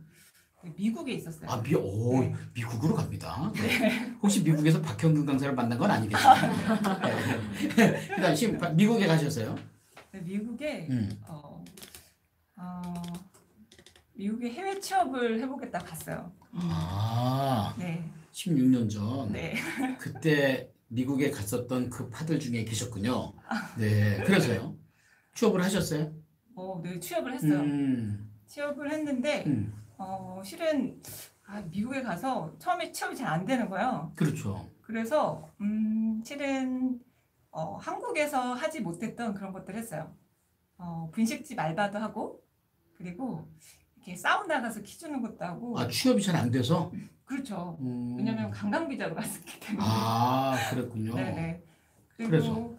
미국에 있었어요. 네. 미국으로 갑니다. 네. 혹시 미국에서 박형근 강사를 만난 건 아니겠죠? 네. 그다음 지금 미국에 가셨어요? 네, 미국에 미국에 해외 취업을 해보겠다 갔어요. 네. 16년 전. 네. 그때 미국에 갔었던 그 파들 중에 계셨군요. 네. 그래서요? 취업을 하셨어요? 네, 취업을 했어요. 취업을 했는데 실은 미국에 가서 처음에 취업이 잘 안 되는 거예요. 그렇죠. 그래서 실은 한국에서 하지 못했던 그런 것들 했어요. 분식집 알바도 하고 그리고 이렇게 사우나 가서 키 주는 것도 하고. 취업이 잘 안 돼서? 그렇죠. 왜냐면 관광 비자로 갔었기 때문에. 그랬군요. 네네. 그래서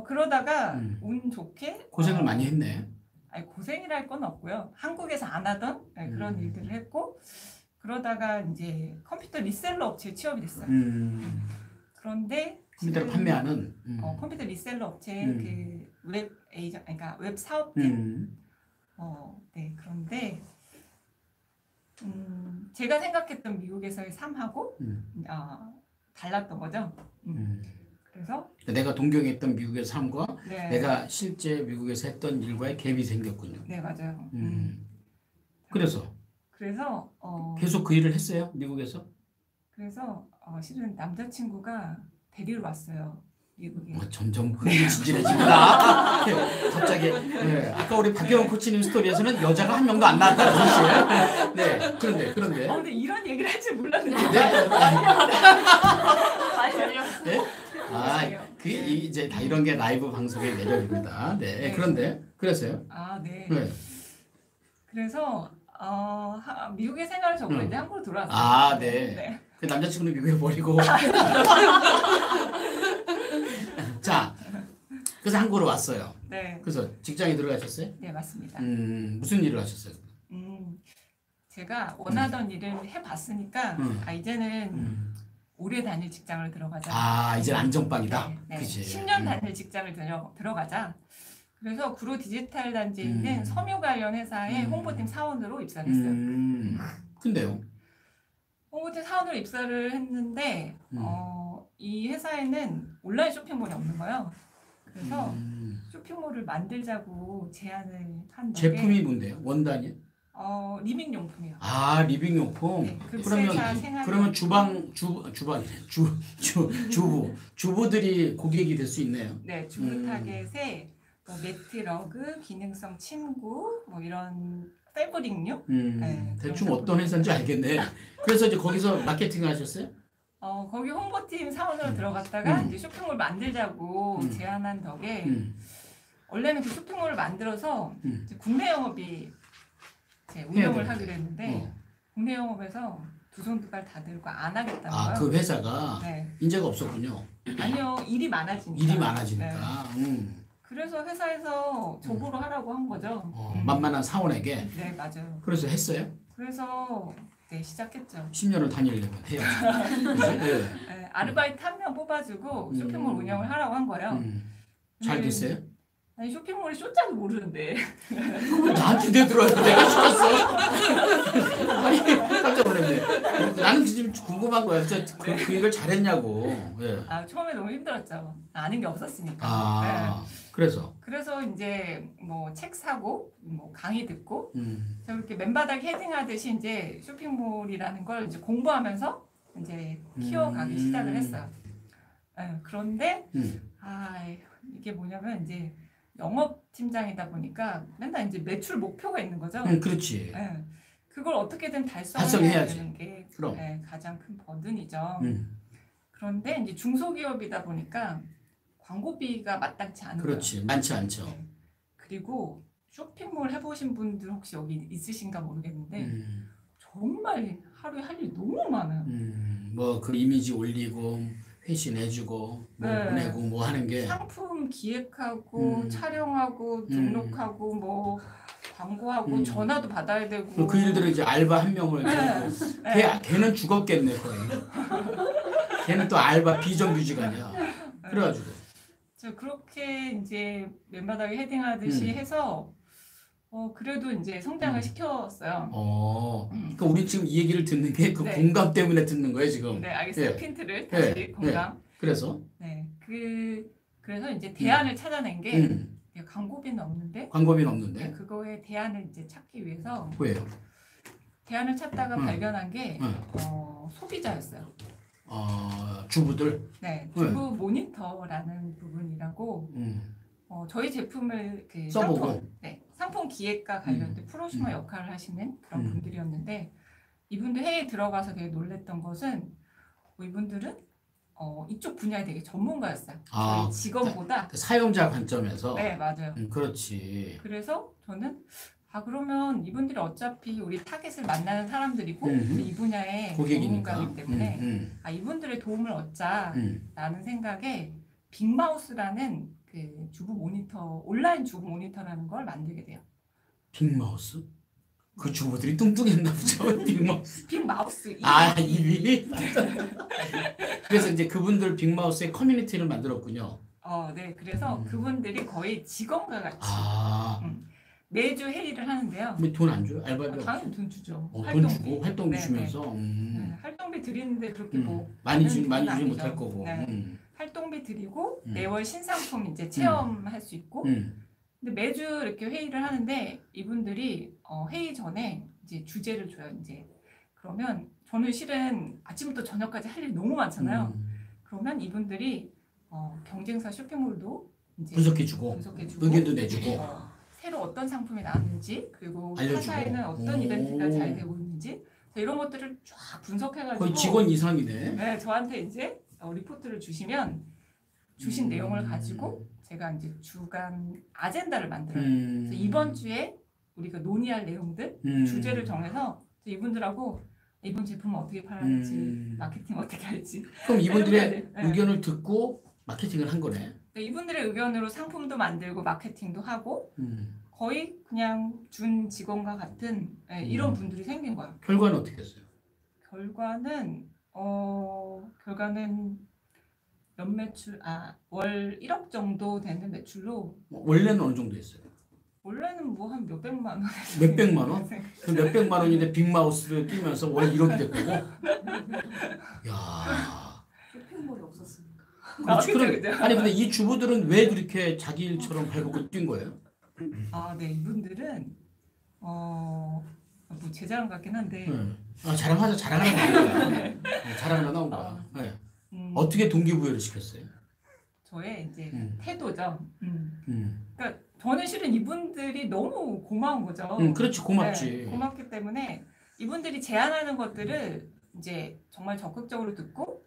그러다가 운 좋게 고생을 많이 했네. 아니, 고생이랄 건 없고요. 한국에서 안 하던 그런 일들을 했고 그러다가 이제 컴퓨터 리셀러 업체에 취업이 됐어요. 그런데 컴퓨터를 판매하는 컴퓨터 리셀러 업체 그 그러니까 웹 사업팀. 네, 그런데 제가 생각했던 미국에서의 삶하고 달랐던 거죠. 그래서 내가 동경했던 미국의 삶과 네. 내가 실제 미국에서 했던 일과의 갭이 생겼군요. 네, 맞아요. 그래서 계속 그 일을 했어요, 미국에서? 그래서 실은 남자친구가 데리러 왔어요, 미국에. 점점 흥미진진해집니다. 갑자기. 네. 아까 우리 박경원 코치님 스토리에서는 여자가 한 명도 안 나왔다는 사실. 네, 그런데. 근데 이런 얘기를 할 줄 몰랐는데. 네? 이제 다 이런 게 라이브 방송의 매력입니다. 네, 그런데 그랬어요? 네. 네. 그래서 미국의 생활을 접고 이제 한국으로 돌아왔어요. 네. 그 남자친구는 미국에 버리고. 자, 그래서 한국으로 왔어요. 네. 그래서 직장에 들어가셨어요? 네, 맞습니다. 무슨 일을 하셨어요? 제가 원하던 일을 해봤으니까 이제는 오래 다닐 직장을 들어가자. 이제 안정빵이다. 네. 그치. 10년 다닐 직장을 들어가자. 그래서 구로 디지털 단지에 있는 섬유 관련 회사의 홍보팀 사원으로 입사를 했어요. 근데요? 홍보팀 사원으로 입사를 했는데 이 회사에는 온라인 쇼핑몰이 없는 거예요. 그래서 쇼핑몰을 만들자고 제안을 한 덕에 제품이 뭔데요? 원단이? 리빙용품이요. 리빙용품. 네, 그러면 주부들이 고객이 될 수 있네요. 네, 주부 타겟에 뭐 매트, 러그, 기능성 침구, 뭐 이런 패브릭류. 네, 대충 어떤 회사인지 알겠네. 그래서 이제 거기서 마케팅을 하셨어요? 거기 홍보팀 사원으로 들어갔다가 이제 쇼핑몰 만들자고 제안한 덕에 원래는 그 쇼핑몰을 만들어서 이제 국내 영업이 운영을 하기로 했는데 국내 영업에서 두 손 두 발 다 들고 안 하겠다는 아, 거예요. 그 회사가 네. 인재가 없었군요. 아니요, 일이 많아지니까. 일이 많아지니까. 네. 그래서 회사에서 저보로 하라고 한 거죠. 만만한 사원에게. 네, 맞아요. 그래서 했어요? 그래서 네, 시작했죠. 10년을 다니려면 해야지. 그죠? 네. 네, 아르바이트 한 명 뽑아주고 쇼핑몰 운영을 하라고 한 거예요. 잘 근데 됐어요? 아니 쇼핑몰이 쇼자도 모르는데. 그걸 나한테 내들어요. 내가 시켰어. 아니, 깜짝 놀랐네. 나는 지금 궁금한 거야. 그 일을 잘했냐고. 예. 아 처음에 너무 힘들었죠. 아는 게 없었으니까. 아, 네. 그래서. 그래서 이제 뭐 책 사고 뭐 강의 듣고 음. 이렇게 맨바닥 헤딩하듯이 이제 쇼핑몰이라는 걸 이제 공부하면서 이제 키워가기 시작을 했어요. 네, 그런데 이게 뭐냐면 이제 영업팀장이다 보니까 맨날 이제 매출 목표가 있는 거죠. 그렇지. 네, 그걸 어떻게든 달성해야 달성해야지. 되는 게 그럼. 네, 가장 큰 버든이죠. 음. 그런데 이제 중소기업이다 보니까 광고비가 마땅치 않은 거예요. 그렇지. 많지 않죠. 네. 그리고 쇼핑몰 해보신 분들 혹시 여기 있으신가 모르겠는데 정말 하루에 할 일이 너무 많아요. 뭐 그 이미지 올리고 회신해주고 뭐 네. 보내고 뭐 하는 게 상품 기획하고 촬영하고 등록하고 뭐 광고하고 전화도 받아야 되고 그 일들을 이제 알바 한 명을 네. 걔는 죽었겠네 거의. 걔는 또 알바 비정규직아니야. 그래가지고 저 그렇게 이제 맨바닥에 헤딩하듯이 해서 그래도 이제 성장을 시켰어요. 그러니까 우리 지금 이 얘기를 듣는 게 그 네. 공감 때문에 듣는 거예요 지금. 네, 알겠어요. 예. 핀트를 다시 공감. 그래서 네, 그래서 이제 대안을 찾아낸 게 광고비는 없는데 광고비는 없는데 그거에 대안을 이제 찾기 위해서 왜요? 대안을 찾다가 발견한 게 소비자였어요. 주부들. 네, 주부 모니터라는 부분이라고 저희 제품을 그 써보고. 상품 기획과 관련된 프로슈머 역할을 하시는 그런 분들이었는데 이분들 회의에 들어가서 되게 놀랬던 것은 이분들은 이쪽 분야에 되게 전문가였어요. 저희 직원보다. 사용자 관점에서. 네, 맞아요. 그렇지. 그래서 저는 그러면 이분들이 어차피 우리 타겟을 만나는 사람들이고 우리 이 분야의 고객이니까. 전문가이기 때문에 이분들의 도움을 얻자라는 생각에 빅마우스라는 그 주부 모니터 온라인 주부 모니터라는 걸 만들게 돼요. 빅마우스? 그 주부들이 뚱뚱했나 보죠. 빅마우스. 빅마우스. 입이. 그래서 이제 그분들 빅마우스의 커뮤니티를 만들었군요. 네. 그래서 그분들이 거의 직원과 같이 매주 회의를 하는데요. 왜 돈 안 줘요? 알바비? 당연히 돈 주죠. 돈 주고 활동비 네, 주면서. 네, 활동비 드리는데 그렇게 뭐 많이 주지 아니죠. 못할 거고. 네. 활동비 드리고 매월 신상품 이제 체험할 수 있고. 근데 매주 이렇게 회의를 하는데 이분들이 회의 전에 이제 주제를 줘요. 이제 그러면 저는 실은 아침부터 저녁까지 할 일이 너무 많잖아요. 그러면 이분들이 경쟁사 쇼핑몰도 이제 분석해주고 의견도 내주고 새로 어떤 상품이 나왔는지 그리고 알려주고. 타사에는 어떤 이벤트가 잘 되고 있는지 이런 것들을 쫙 분석해가지고 거의 직원 이상이네. 네, 저한테 이제 리포트를 주시면 주신 내용을 가지고 제가 이제 주간 아젠다를 만들어요. 그래서 이번 주에 우리가 논의할 내용들 주제를 정해서 이분들하고 이번 제품을 어떻게 팔아야지 마케팅 어떻게 할지 그럼 이분들의 네. 의견을 듣고 마케팅을 한 거네. 이분들의 의견으로 상품도 만들고 마케팅도 하고 거의 그냥 준 직원과 같은 이런 분들이 생긴 거예요. 결과는 어떻게 됐어요? 결과는 연매출 월 1억 정도 되는 매출로 원래는 어느 정도 했어요? 원래는 뭐 한 몇백만 원 몇백만 원? 그 몇백만 원인데 빅마우스를 끼면서 월 1억이 됐다고? 야. 쇼핑몰이 없었으니까. 그렇지. 그죠, 그럼, 그죠. 아니 근데 이 주부들은 왜 그렇게 자기 일처럼 발벗고 뛴 거예요? 네, 이분들은 뭐 제 자랑 같긴 한데 자랑하자. 자랑하는 거야. 자랑하려 나온 거야. 네. 어떻게 동기부여를 시켰어요? 저의 이제 태도죠. 그러니까 저는 실은 이분들이 너무 고마운 거죠. 그렇지, 고맙지. 네, 고맙기 때문에 이분들이 제안하는 것들을 이제 정말 적극적으로 듣고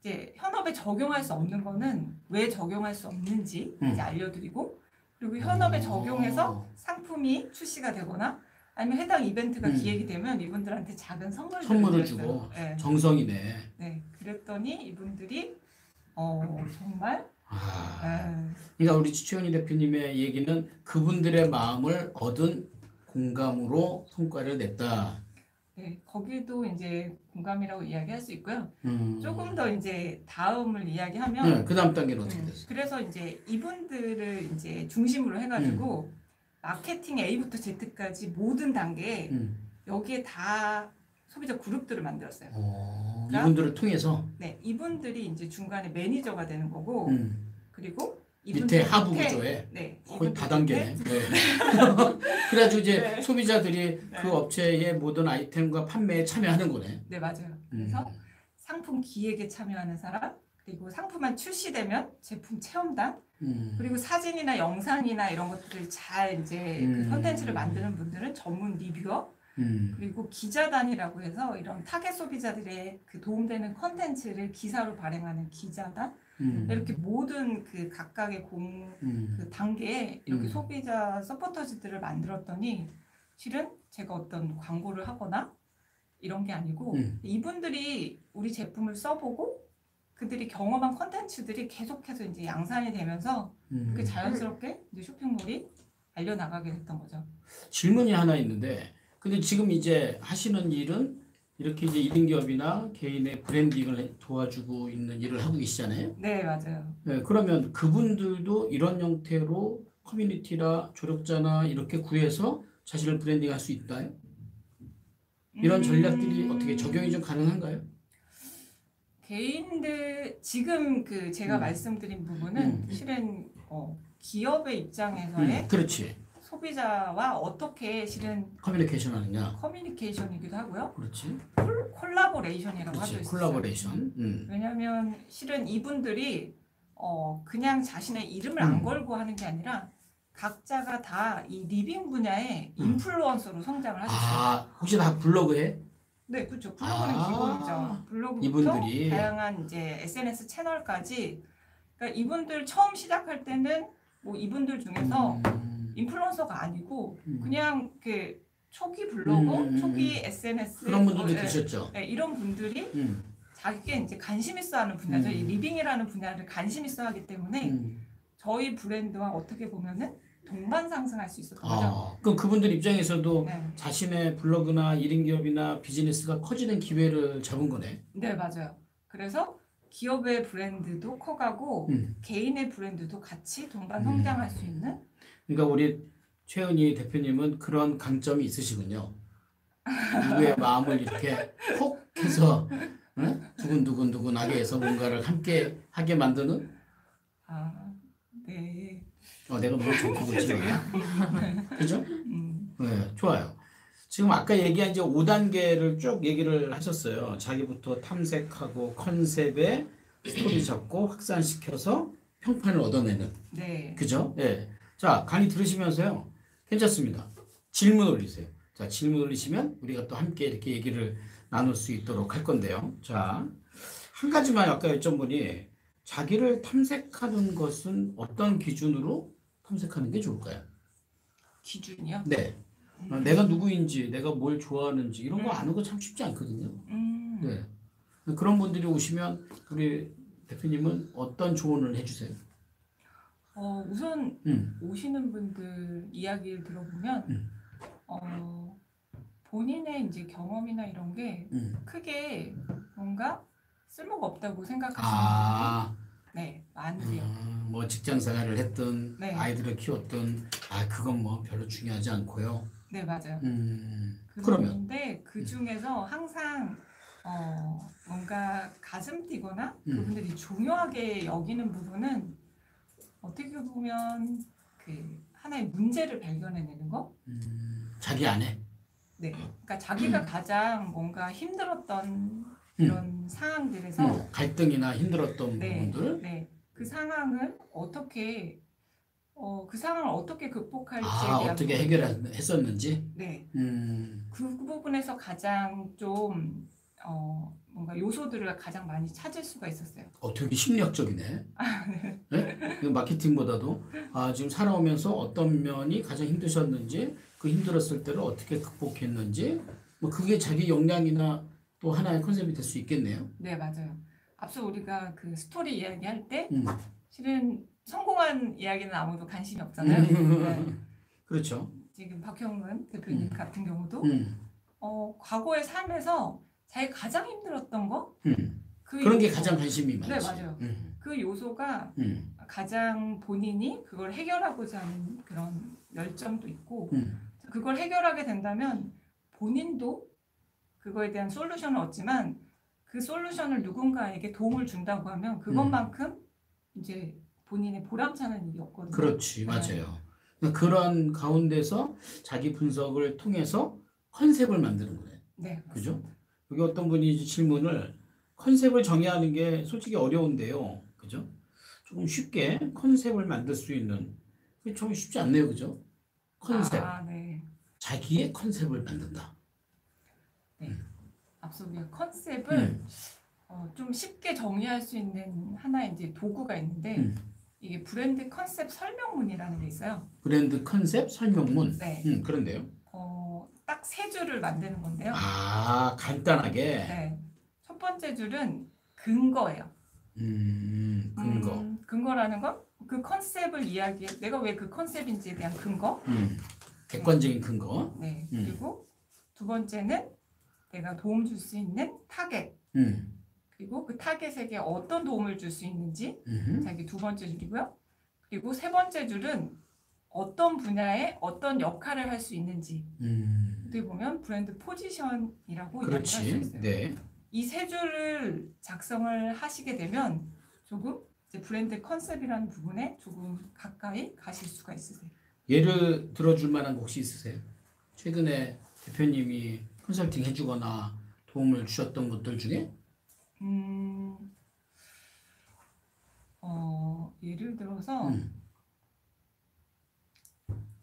이제 현업에 적용할 수 없는 거는 왜 적용할 수 없는지 이제 알려드리고 그리고 현업에 적용해서 상품이 출시가 되거나 아니면 해당 이벤트가 기획이 되면 이분들한테 작은 선물을 주고 네. 정성이네. 네, 그랬더니 이분들이 정말 그러니까 우리 최은희 대표님의 얘기는 그분들의 마음을 얻은 공감으로 성과를 냈다. 네, 거기도 이제 공감이라고 이야기할 수 있고요. 조금 음. 더 이제 다음을 이야기하면 네, 그 다음 단계는 어떻게 됐어요? 그래서 이제 이분들을 이제 중심으로 해가지고 마케팅 A부터 Z까지 모든 단계에 여기에 다 소비자 그룹들을 만들었어요. 그러니까 이분들을 통해서 네, 이분들이 이제 중간에 매니저가 되는 거고 그리고 밑에 이분들 하부 밑에, 구조에 네, 거의 이분들 다단계네. 밑에 네. 그래가지고 이제 네. 소비자들이 네. 그 업체의 모든 아이템과 판매에 참여하는 거네. 네, 맞아요. 그래서 상품 기획에 참여하는 사람, 그리고 상품만 출시되면 제품 체험단, 그리고 사진이나 영상이나 이런 것들을 잘 이제 그 콘텐츠를 만드는 분들은 전문 리뷰어, 그리고 기자단이라고 해서 이런 타겟 소비자들의 그 도움되는 콘텐츠를 기사로 발행하는 기자단, 이렇게 모든 그 각각의 그 단계에 이렇게 소비자 서포터즈들을 만들었더니 실은 제가 어떤 광고를 하거나 이런 게 아니고 이분들이 우리 제품을 써보고 그들이 경험한 콘텐츠들이 계속해서 이제 양산이 되면서 그게 자연스럽게 이제 쇼핑몰이 알려나가게 됐던 거죠. 질문이 하나 있는데, 근데 지금 이제 하시는 일은 이렇게 이제 1인 기업이나 개인의 브랜딩을 도와주고 있는 일을 하고 계시잖아요. 네, 맞아요. 네, 그러면 그분들도 이런 형태로 커뮤니티나 조력자나 이렇게 구해서 자신을 브랜딩할 수 있나요? 이런 전략들이 어떻게 적용이 좀 가능한가요? 개인들 지금 그 제가 말씀드린 부분은 실은 기업의 입장에서의 그렇지. 소비자와 어떻게 실은 커뮤니케이션 하느냐. 커뮤니케이션이기도 하고요. 그렇지. 콜라보레이션이라고 하죠. 그렇지. 콜라보레이션. 왜냐하면 실은 이분들이 그냥 자신의 이름을 안 걸고 하는 게 아니라 각자가 다 이 리빙 분야의 인플루언서로 성장을 하셨어요. 아, 혹시 다 블로그 해? 네, 그렇죠. 블로그는 기본이죠. 블로그부터 이분들이. 다양한 이제 SNS 채널까지. 그러니까 이분들 처음 시작할 때는 뭐 이분들 중에서 인플루언서가 아니고 그냥 그 초기 블로그, 초기 SNS 그런 분들도 계셨죠. 네, 이런 분들이 자기가 이제 관심 있어 하는 분야죠. 이 리빙이라는 분야를 관심 있어 하기 때문에 저희 브랜드와 어떻게 보면은 동반 상승할 수 있었던 거죠. 그럼 그분들 입장에서도 네. 자신의 블로그나 1인 기업이나 비즈니스가 커지는 기회를 잡은 거네. 네, 맞아요. 그래서 기업의 브랜드도 커가고 개인의 브랜드도 같이 동반 성장할 수 있는. 그러니까 우리 최은희 대표님은 그런 강점이 있으시군요. 누구의 마음을 이렇게 콕 해서 두근두근두근하게 해서 뭔가를 함께 하게 만드는. 네. 내가 뭘 좋고 있지. 그죠? 네, 좋아요. 지금 아까 얘기한 이제 5단계를 쭉 얘기를 하셨어요. 자기부터 탐색하고 컨셉에 스토리 잡고 확산시켜서 평판을 얻어내는. 네. 그죠? 네. 자, 강의 들으시면서요. 괜찮습니다. 질문 올리세요. 자, 질문 올리시면 우리가 또 함께 이렇게 얘기를 나눌 수 있도록 할 건데요. 자, 한 가지만 아까 여쭤보니 자기를 탐색하는 것은 어떤 기준으로 탐색하는 게 좋을까요? 기준이요? 네. 내가 누구인지, 내가 뭘 좋아하는지 이런 거 아는 거 참 쉽지 않거든요. 네. 그런 분들이 오시면 우리 대표님은 어떤 조언을 해주세요? 우선 오시는 분들 이야기를 들어보면 본인의 이제 경험이나 이런 게 크게 뭔가 쓸모가 없다고 생각하시는 분들이 네, 많으세요. 뭐 직장 생활을 했든 네. 아이들을 키웠든 그건 뭐 별로 중요하지 않고요. 네, 맞아요. 그러면 그런데 그 중에서 항상 뭔가 가슴 뛰거나 그분들이 중요하게 여기는 부분은 어떻게 보면 그 하나의 문제를 발견해내는 거. 자기 안에. 네, 그러니까 자기가 가장 뭔가 힘들었던 이런 상황들에서 갈등이나 힘들었던 네, 부분들. 네, 그 상황을 어떻게 그 상황을 어떻게 극복할지에 대한 어떻게 부분. 해결했었는지. 네, 음. 그 부분에서 가장 좀 뭔가 요소들을 가장 많이 찾을 수가 있었어요. 되게 심리학적이네. 네? 그 마케팅보다도 지금 살아오면서 어떤 면이 가장 힘드셨는지, 그 힘들었을 때를 어떻게 극복했는지, 뭐 그게 자기 역량이나 또 하나의 컨셉이 될 수 있겠네요. 네, 맞아요. 앞서 우리가 그 스토리 이야기할 때 음. 실은 성공한 이야기는 아무도 관심이 없잖아요. 네. 그렇죠. 지금 박형근 대표님 같은 경우도 음. 과거의 삶에서 자기 가장 힘들었던 거 그런 게 요소. 가장 관심이 많지. 네, 맞아요. 그 요소가 음. 가장 본인이 그걸 해결하고자 하는 그런 열정도 있고 음. 그걸 해결하게 된다면 본인도 그거에 대한 솔루션을 얻지만 그 솔루션을 누군가에게 도움을 준다고 하면 그것만큼 이제 본인의 보람차는 일이 없거든요. 그렇지, 네. 맞아요. 그러니까 그런 가운데서 자기 분석을 통해서 컨셉을 만드는 거예요. 네, 그죠? 여기 어떤 분이 질문을 컨셉을 정의하는 게 솔직히 어려운데요. 그죠? 조금 쉽게 컨셉을 만들 수 있는 그게 좀 쉽지 않네요. 그죠? 컨셉. 네. 자기의 컨셉을 만든다. 앞서 우리가 컨셉을 좀 쉽게 정의할 수 있는 하나의 이제 도구가 있는데 이게 브랜드 컨셉 설명문이라는 게 있어요. 브랜드 컨셉 설명문. 네. 그런데요. 딱 세 줄을 만드는 건데요. 간단하게. 네. 첫 번째 줄은 근거예요. 근거. 근거라는 건 그 컨셉을 이야기해. 내가 왜 그 컨셉인지에 대한 근거. 객관적인 근거. 네. 그리고 두 번째는 내가 도움 줄 수 있는 타겟. 그리고 그 타겟에게 어떤 도움을 줄 수 있는지 자기 두 번째 줄이고요. 그리고 세 번째 줄은 어떤 분야에 어떤 역할을 할 수 있는지. 어떻게 보면 브랜드 포지션이라고 이야기할 수 그렇지. 있어요. 네. 이 세 줄을 작성을 하시게 되면 조금 이제 브랜드 컨셉이라는 부분에 조금 가까이 가실 수가 있으세요. 예를 들어줄 만한 거 혹시 있으세요? 최근에 대표님이 컨설팅 해주거나 도움을 주셨던 것들 중에?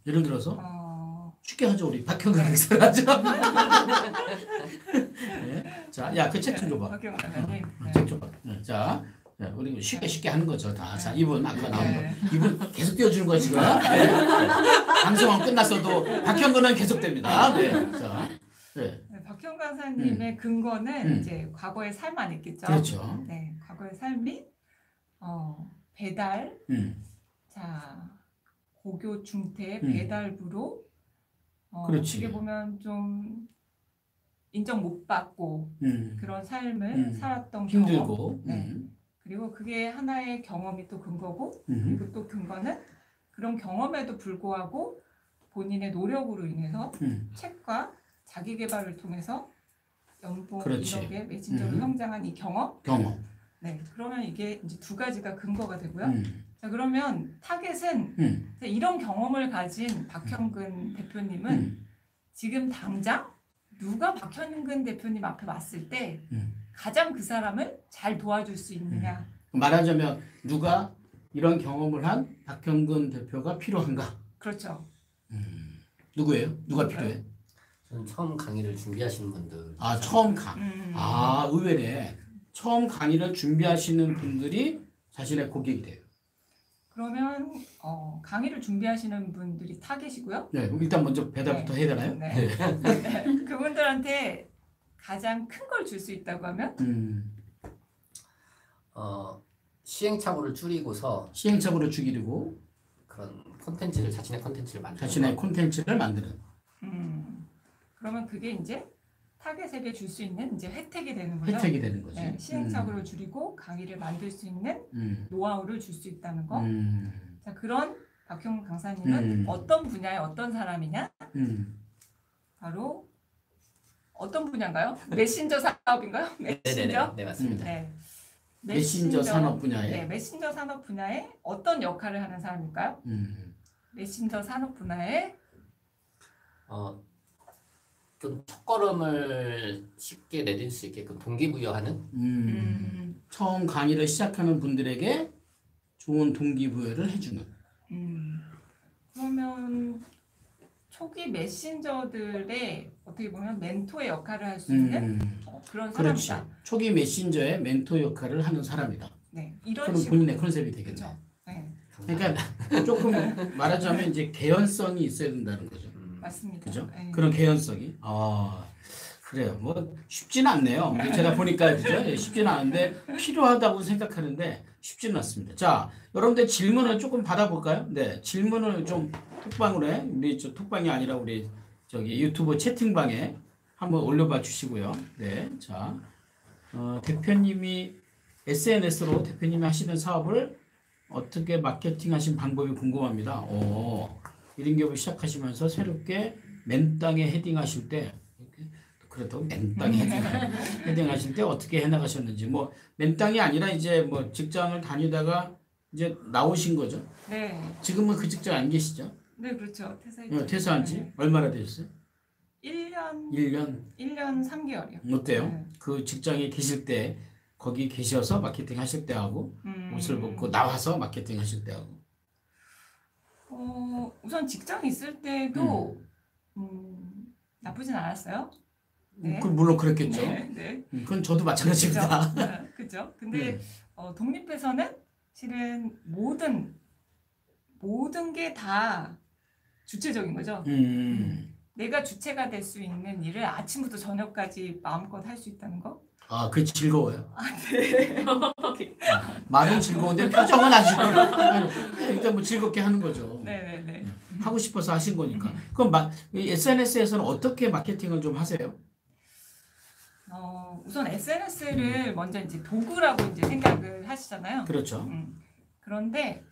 예를 들어서 쉽게 하죠. 우리 박형근 학생 하죠. 네. 자, 야, 그 책 좀 줘봐. 박형근 선생님. 책 줘봐. 자, 우리 쉽게 하는 거죠. 다. 자, 이분 아까 나온 거. 이분 계속 띄워주는 거야 지금. 네. 방송은 끝났어도 박형근은 계속됩니다. 네. 자, 네, 박형근 강사님의 근거는 이제 과거의 삶 안에 있겠죠. 그렇죠. 네, 과거의 삶이 배달, 자 고교 중퇴 배달부로 그렇지. 어떻게 보면 좀 인정 못 받고 그런 삶을 살았던 경험. 힘들고. 네. 그리고 그게 하나의 경험이 또 근거고 그리고 또 근거는 그런 경험에도 불구하고 본인의 노력으로 인해서 책과 자기 개발을 통해서 연봉 그렇지. 1억의 매진적으로 성장한 이 경험. 네, 그러면 이게 이제 두 가지가 근거가 되고요. 자, 그러면 타겟은 이런 경험을 가진 박형근 대표님은 지금 당장 누가 박형근 대표님 앞에 왔을 때 가장 그 사람을 잘 도와줄 수 있느냐. 말하자면 누가 이런 경험을 한 박형근 대표가 필요한가? 그렇죠. 누구예요? 누가 필요해? 저는 처음 강의를 준비하시는 분들. 처음 의외네. 처음 강의를 준비하시는 분들이 자신의 고객이 돼요. 그러면 강의를 준비하시는 분들이 타겟이고요. 네, 그럼 일단 먼저 배달부터 해야 되나요? 네. 네. 그분들한테 가장 큰 걸 줄 수 있다고 하면 시행착오를 줄이고서 시행착오를 줄이고 그런 콘텐츠를 자신의 콘텐츠를 만드는 자신의 콘텐츠를 만드는. 그러면 그게 이제 타겟에게 줄 수 있는 이제 혜택이 되는 거죠. 혜택이 되는 거지. 네, 시행착오를 줄이고 강의를 만들 수 있는 노하우를 줄 수 있다는 거. 자, 그런 박형근 강사님은 어떤 분야의 어떤 사람이냐? 바로 어떤 분야인가요? 메신저 사업인가요? 메신저? 네, 맞습니다. 네. 메신저 산업 분야에. 네, 메신저 산업 분야에 어떤 역할을 하는 사람일까요? 메신저 산업 분야에 좀 첫걸음을 쉽게 내릴 수 있게끔 동기부여하는 처음 강의를 시작하는 분들에게 좋은 동기부여를 해주는. 그러면 초기 메신저들의 어떻게 보면 멘토의 역할을 할 수 있는 그런 그렇지. 사람이다. 초기 메신저의 멘토 역할을 하는 사람이다. 네, 이런 그럼 식으로. 본인의 컨셉이 되겠네. 그렇죠. 네, 그러니까 조금 말하자면 이제 개연성이 있어야 된다는 거죠. 맞습니다. 그죠? 네. 그런 개연성이. 그래요. 뭐 쉽지는 않네요. 제가 보니까 그죠? 예, 쉽지는 않은데 필요하다고 생각하는데 쉽지는 않습니다. 자, 여러분들 질문을 조금 받아볼까요? 네, 질문을 좀 톡방으로 해. 우리 저 톡방이 아니라 우리 저기 유튜브 채팅방에 한번 올려봐 주시고요. 네, 자, 대표님이 SNS로 대표님이 하시는 사업을 어떻게 마케팅하신 방법이 궁금합니다. 이런 기업을 시작하시면서 새롭게 맨땅에 헤딩하실 때 그래도 맨땅에 헤딩하실 때 어떻게 해나가셨는지 뭐 맨땅이 아니라 이제 뭐 직장을 다니다가 이제 나오신 거죠. 네, 지금은 그 직장 안 계시죠? 네, 그렇죠. 퇴사했죠. 퇴사한 지 얼마나 되셨어요? 1년 1년 3개월이요. 어때요? 네. 그 직장에 계실 때 거기 계셔서 마케팅 하실 때 하고 옷을 벗고 나와서 마케팅 하실 때 하고 우선 직장 있을 때도 나쁘진 않았어요. 네. 물론 그랬겠죠. 네, 네. 그건 저도 마찬가지입니다. 그죠? 근데 독립해서는 실은 모든 게 다 주체적인 거죠. 내가 주체가 될 수 있는 일을 아침부터 저녁까지 마음껏 할 수 있다는 거. 그게 즐거워요. 네. 말은 즐거운데 표정은 아주 일단 뭐 즐겁게 하는 거죠. 네네네. 하고 싶어서 하신 거니까. 그럼 SNS에서는 어떻게 마케팅을 좀 하세요? 우선 SNS를 먼저 이제 도구라고 이제 생각을 하시잖아요. 그렇죠. 그런데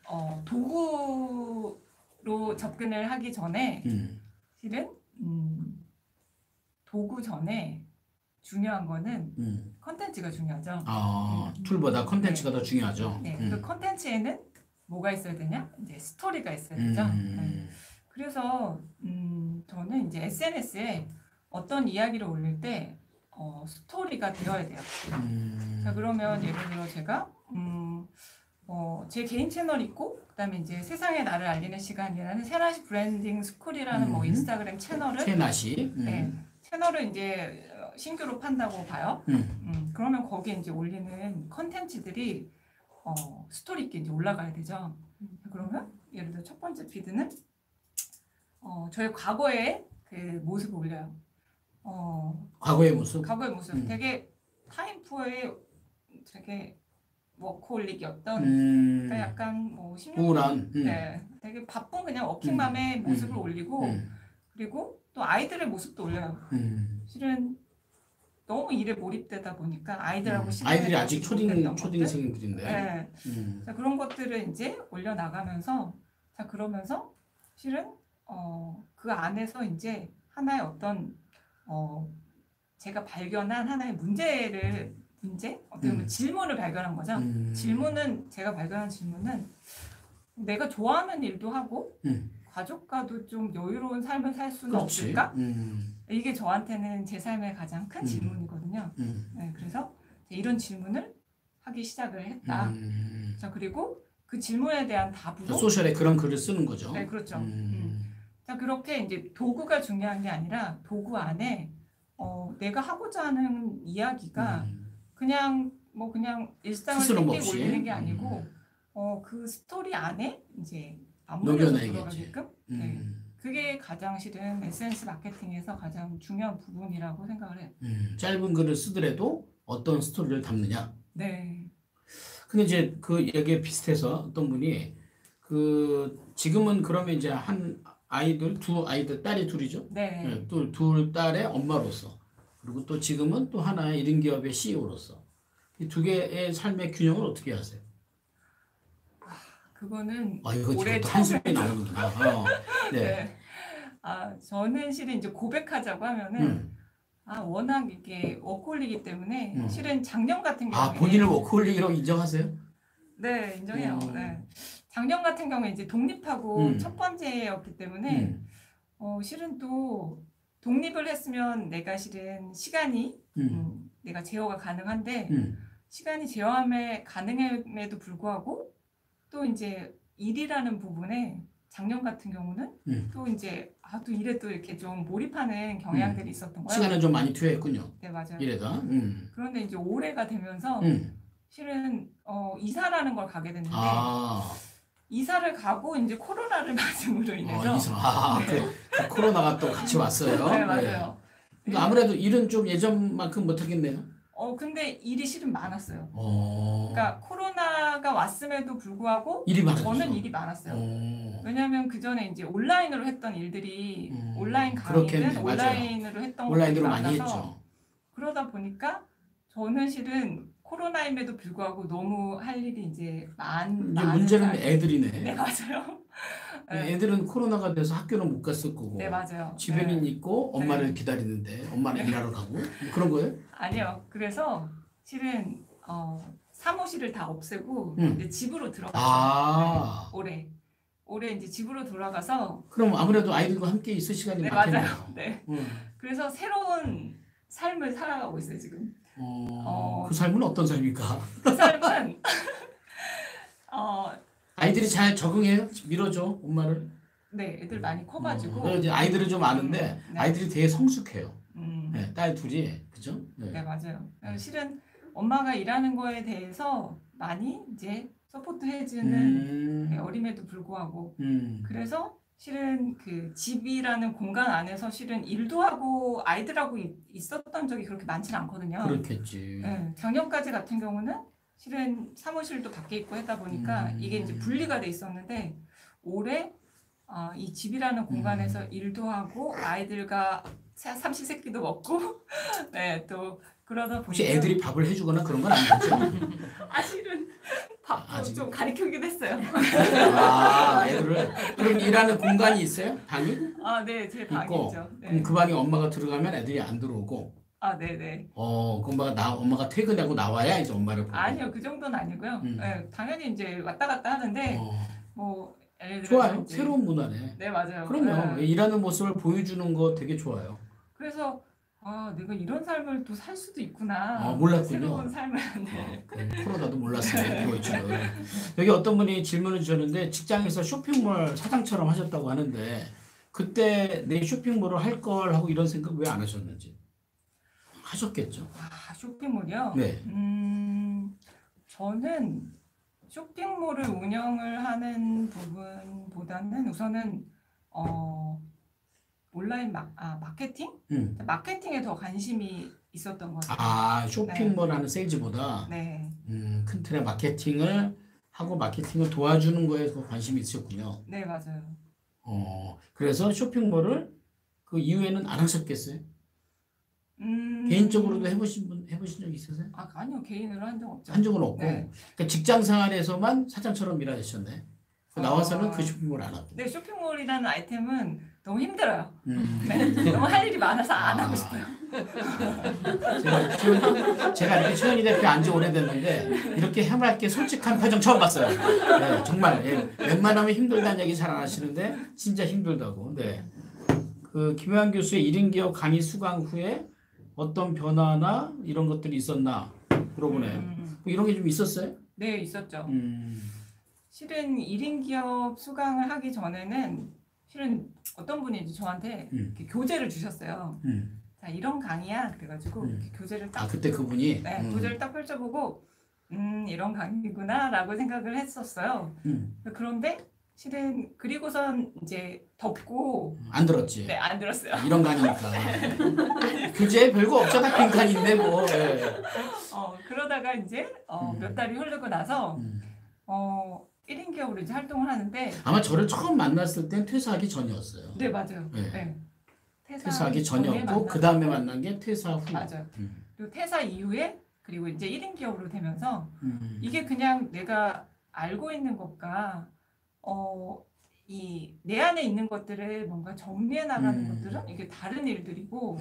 도구로 접근을 하기 전에 실은 도구 전에 중요한 거는 컨텐츠가 중요하죠. 툴보다 컨텐츠가 더 중요하죠. 네, 그 컨텐츠에는 뭐가 있어야 되냐? 이제 스토리가 있어야 되죠. 그래서 저는 이제 SNS에 어떤 이야기를 올릴 때 스토리가 되어야 돼요. 자, 그러면 예를 들어 제가 제 개인 채널 있고 그다음에 이제 세상에 나를 알리는 시간이라는 세나시 브랜딩 스쿨이라는 뭐 인스타그램 채널을 세나시 네, 채널을 이제 신규로 판다고 봐요. 그러면 거기에 이제 올리는 컨텐츠들이 스토리 있게 이제 올라가야 되죠. 그러면 예를 들어 첫 번째 피드는 저의 과거의 그 모습을 올려요. 과거의 모습. 과거의 모습. 되게 타임푸어의 되게 워크홀릭이었던 그러니까 약간 뭐 16년 우울한. 네, 되게 바쁜 그냥 워킹맘의 모습을 올리고 그리고 또 아이들의 모습도 올려요. 실은 너무 일에 몰입되다 보니까 아이들하고 아이들이 아직 못했던 것들. 초딩생들인데. 네. 자, 그런 것들을 이제 올려 나가면서 자 그러면서 실은 그 안에서 이제 하나의 어떤 제가 발견한 하나의 문제 어떻게 보면 질문을 발견한 거죠. 제가 발견한 질문은 내가 좋아하는 일도 하고 가족과도 좀 여유로운 삶을 살 수는 그렇지. 없을까? 이게 저한테는 제 삶의 가장 큰 질문이거든요. 네, 그래서 이런 질문을 하기 시작을 했다. 자, 그리고 그 질문에 대한 답으로 소셜에 그런 글을 쓰는 거죠. 네, 그렇죠. 자, 그렇게 이제 도구가 중요한 게 아니라 도구 안에 내가 하고자 하는 이야기가 그냥 일상을 스스럼 땡땡 없이. 올리는 게 아니고 그 스토리 안에 이제 맞물려서 녹여내야겠지. 들어가게끔 네. 그게 가장 실은 SNS 마케팅에서 가장 중요한 부분이라고 생각을 해요. 짧은 글을 쓰더라도 어떤 스토리를 담느냐. 네. 근데 이제 그 얘기에 비슷해서 어떤 분이 지금은 그러면 이제 두 아이들 딸이 둘이죠. 네. 네, 둘 딸의 엄마로서 그리고 또 지금은 또 하나의 1인 기업의 CEO로서 이 두 개의 삶의 균형을 어떻게 하세요? 그거는 이거 올해 지금 또 한숨이 나오는구나. 네. 네. 저는 실은 이제 고백하자고 하면은 워낙 이게 워크홀릭이기 때문에 실은 작년 같은 경우에 본인을 워크홀릭이라고 인정하세요? 네, 인정해요. 네. 작년 같은 경우에 이제 독립하고 첫 번째였기 때문에 실은 또 독립을 했으면 내가 실은 시간이 내가 제어가 가능한데 시간이 제어함에 가능함에도 불구하고 또 이제 일이라는 부분에 작년 같은 경우는 또 이제 또 일에 또 이렇게 좀 몰입하는 경향들이 있었던 거예요. 시간을 좀 많이 투여했군요. 네, 맞아요. 이래가. 그런데 이제 올해가 되면서 실은 이사라는 걸 가게 됐는데 아, 이사를 가고 이제 코로나를 맞음으로 인해서 이사. 그 코로나가 또 같이 왔어요. 네, 맞아요. 그러니까 아무래도 일은 좀 예전만큼 못하겠네요. 근데 일이 실은 많았어요. 어, 그러니까 코로나가 왔음에도 불구하고 일이 많았죠. 저는 일이 많았어요. 어, 왜냐하면 그 전에 이제 온라인으로 했던 일들이 온라인 그렇겠네. 강의는 맞아요. 온라인으로 했던 온라인으로 것들이 많이 많아서 했죠. 그러다 보니까 저는 실은 코로나임에도 불구하고 너무 할 일이 이제 이제 문제는 애들이네. 네, 맞아요. 네. 애들은 코로나가 돼서 학교는 못 갔을 거고 네, 맞아요. 집에는 네. 있고 엄마를 기다리는데 엄마는 일하러 가고 뭐 그런 거예요? 아니요. 그래서 실은 사무실을 다 없애고 이제 집으로 들어갔죠. 아, 올해 이제 집으로 돌아가서 그럼 아무래도 아이들과 함께 있을 시간이 네, 많겠네요. 맞아요. 네. 응. 그래서 새로운 삶을 살아가고 있어요, 지금. 그 삶은 어떤 삶입니까? 그 삶은 아이들이 잘 적응해요? 밀어줘 엄마를? 네, 애들 많이 커가지고 그리고 이제 아이들은 좀 아는데 네. 아이들이 되게 성숙해요. 음, 네, 딸 둘이 그죠? 네. 네, 맞아요. 실은 엄마가 일하는 거에 대해서 많이 이제 서포트 해주는 네, 어림에도 불구하고 그래서 실은 그 집이라는 공간 안에서 실은 일도 하고 아이들하고 있었던 적이 그렇게 많지는 않거든요. 그렇겠지. 네, 작년까지 같은 경우는 실은 사무실도 밖에 있고 했다 보니까 이게 이제 분리가 돼 있었는데 올해 이 집이라는 공간에서 일도 하고 아이들과 삼시세끼도 먹고 네, 또 그러다 혹시 보니까 애들이 밥을 해주거나 그런 건 아니겠죠? 실은 밥도 아직- 좀 가르치긴 했어요. 아, 애들을 그럼 일하는 공간이 있어요? 방이? 네, 제 있고 방이죠. 그럼 네. 그 방에 엄마가 들어가면 애들이 안 들어오고 네네. 그 엄마가 퇴근하고 나와야 이제 엄마를 보고. 아니요, 그 정도는 아니고요. 네, 당연히 이제 왔다 갔다 하는데 뭐 예를 들어서 좋아요. 이제- 새로운 문화네. 네, 맞아요. 그럼요. 네. 일하는 모습을 보여주는 거 되게 좋아요. 그래서 내가 이런 삶을 또 살 수도 있구나. 몰랐군요. 새로운 삶을. 네. 코로나도 몰랐어요. 지금. 여기 어떤 분이 질문을 주셨는데 직장에서 쇼핑몰 사장처럼 하셨다고 하는데 그때 내 쇼핑몰을 할 걸 하고 이런 생각 왜 안 하셨는지. 하셨겠죠. 쇼핑몰이요? 네. 저는 쇼핑몰을 운영을 하는 부분보다는 우선은 온라인 마케팅? 마케팅에 더 관심이 있었던 것 같아요. 쇼핑몰 하는 세일즈보다 네. 큰 틀의 마케팅을 하고 마케팅을 도와주는 거에 더 관심이 있으셨군요. 네, 맞아요. 그래서 쇼핑몰을 그 이후에는 안 하셨겠어요? 개인적으로도 해보신 적 있으세요? 아니요, 개인으로 한 적 없죠. 한 적은 없고 네. 그러니까 직장 생활에서만 사장처럼 일하셨네. 나와서는 그 쇼핑몰 안 하고. 네, 쇼핑몰이라는 아이템은 너무 힘들어요. 음. 네, 너무 할 일이 많아서 안 하고 싶어요. 제가 이렇게 최은희 대표 안지 오래됐는데 이렇게 해맑게 솔직한 표정 처음 봤어요. 네, 정말 웬만하면 힘들다는 얘기 잘 안 하시는데 진짜 힘들다고. 네. 그 김효한 교수의 1인 기업 강의 수강 후에 어떤 변화나 이런 것들이 있었나 물어보네요. 뭐 이런 게 좀 있었어요? 네, 있었죠. 실은 1인 기업 수강을 하기 전에는 실은 어떤 분이 이제 저한테 이렇게 교재를 주셨어요. 자, 이런 강의야. 그래가지고 이렇게 교재를 딱 그때 그분이 네, 교재를 딱 펼쳐보고 이런 강의구나라고 생각을 했었어요. 그런데 실은 그리고선 이제 덮고 안 들었지. 네, 안 들었어요. 이런 강의니까. 교재에 별거 없잖아. 빈칸인데 뭐. 네. 그러다가 이제 몇 달이 흐르고 나서 1인 기업으로 이제 활동을 하는데 아마 저를 처음 만났을 땐 퇴사하기 전이었어요. 네, 맞아요. 네. 네. 퇴사하기 전이었고 그 다음에 만난 게 퇴사 후. 맞아요. 그리고 퇴사 이후에 그리고 이제 1인 기업으로 되면서 이게 그냥 내가 알고 있는 것과 이 내 안에 있는 것들을 뭔가 정리해 나가는 것들은 이게 다른 일들이고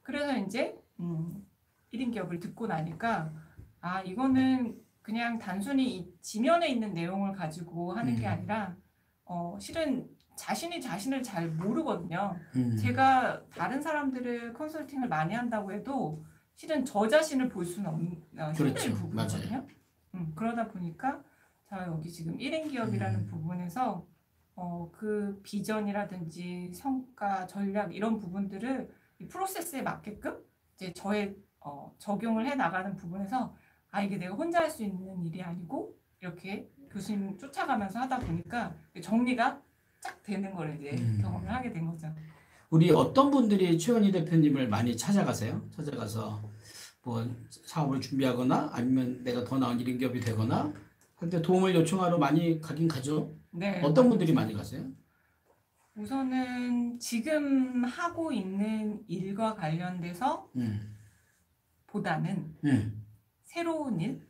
그래서 이제 1인 기업을 듣고 나니까 이거는 그냥 단순히 이 지면에 있는 내용을 가지고 하는 게 아니라 실은 자신이 자신을 잘 모르거든요. 제가 다른 사람들을 컨설팅을 많이 한다고 해도 실은 저 자신을 볼 수는 없는 힘든 그렇죠. 부분이거든요. 그러다 보니까 자 여기 지금 1인 기업이라는 부분에서 그 비전이라든지 성과, 전략 이런 부분들을 이 프로세스에 맞게끔 이제 적용을 해 나가는 부분에서 이게 내가 혼자 할 수 있는 일이 아니고 이렇게 교수님 쫓아가면서 하다 보니까 정리가 쫙 되는 걸 이제 경험을 하게 된 거죠. 우리 어떤 분들이 최원희 대표님을 많이 찾아가세요? 찾아가서 뭐 사업을 준비하거나 아니면 내가 더 나은 1인 기업이 되거나 할 때 도움을 요청하러 많이 가긴 가죠. 네. 어떤 분들이 많이 가세요? 우선은 지금 하고 있는 일과 관련돼서 보다는 새로운 일,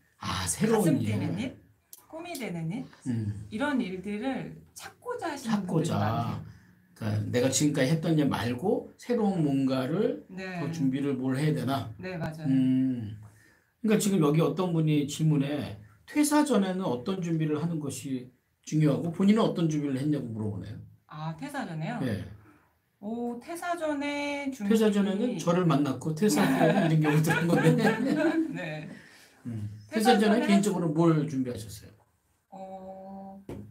새로운 가슴 일. 뛰는 일, 꿈이 되는 일 이런 일들을 찾고자 하시는 분들이 찾고자. 많아요. 그러니까 내가 지금까지 했던 일 말고 새로운 뭔가를 네, 더 준비를 뭘 해야 되나? 네 맞아요. 그러니까 지금 여기 어떤 분이 질문에 퇴사 전에는 어떤 준비를 하는 것이 중요하고 본인은 어떤 준비를 했냐고 물어보네요. 퇴사 전에요? 네. 퇴사 전에 준비. 퇴사 전에는 저를 만났고 퇴사 후에는 이런 경우 들은 건데. 네. 퇴사 전에 전에- 개인적으로 뭘 준비하셨어요?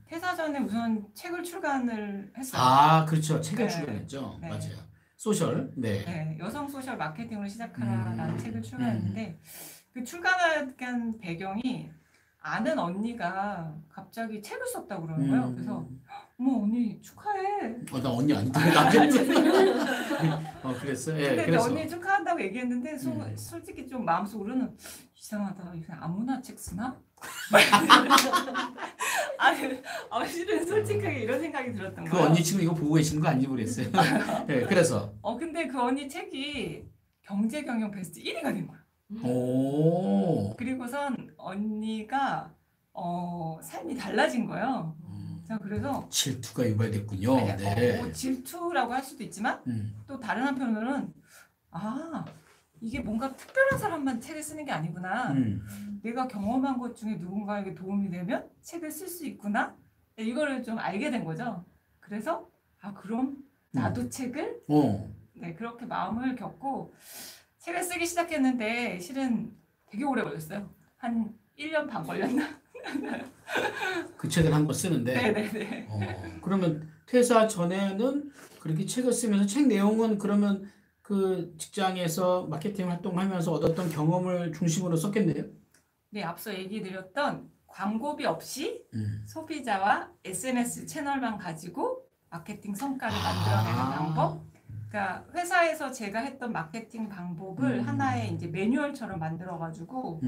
퇴사 전에 우선 책을 출간을 했어요. 그렇죠. 책을 네. 출간했죠. 네. 맞아요. 소셜. 네. 네, 여성 소셜 마케팅으로 시작하라라는 책을 음. 출간했는데 그 출간한 배경이 아는 언니가 갑자기 책을 썼다고 그러는 거예요. 그래서 어머 언니 축하해. 나 언니 아닌데 남자. 그랬어. 예. 근데 그래서 언니 축하한다고 얘기했는데 솔직히 좀 마음속으로는 이상하다. 이게 아무나 책 쓰나? 실은 솔직하게 이런 생각이 들었던 그 거예요. 언니 지금 이거 보고 계시는 거 아닌지 모르겠어요. 예. 그래서 근데 그 언니 책이 경제 경영 베스트 1위가 된 거예요. 오. 그리고선 언니가 삶이 달라진 거예요. 자, 그래서 질투가 유발됐군요. 네. 질투라고 할 수도 있지만 또 다른 한편으로는 이게 뭔가 특별한 사람만 책을 쓰는 게 아니구나. 내가 경험한 것 중에 누군가에게 도움이 되면 책을 쓸 수 있구나. 이거를 좀 알게 된 거죠. 그래서 그럼 나도 책을 네, 그렇게 마음을 겪고 책을 쓰기 시작했는데 실은 되게 오래 걸렸어요. 한 1년 반 걸렸나? 그 책을 한 권 쓰는데. 네네네. 그러면 퇴사 전에는 그렇게 책을 쓰면서 책 내용은 그러면 그 직장에서 마케팅 활동하면서 얻었던 경험을 중심으로 썼겠네요. 네, 앞서 얘기 드렸던 광고비 없이 소비자와 SNS 채널만 가지고 마케팅 성과를 만들어내는 방법. 그러니까 회사에서 제가 했던 마케팅 방법을 하나의 이제 매뉴얼처럼 만들어가지고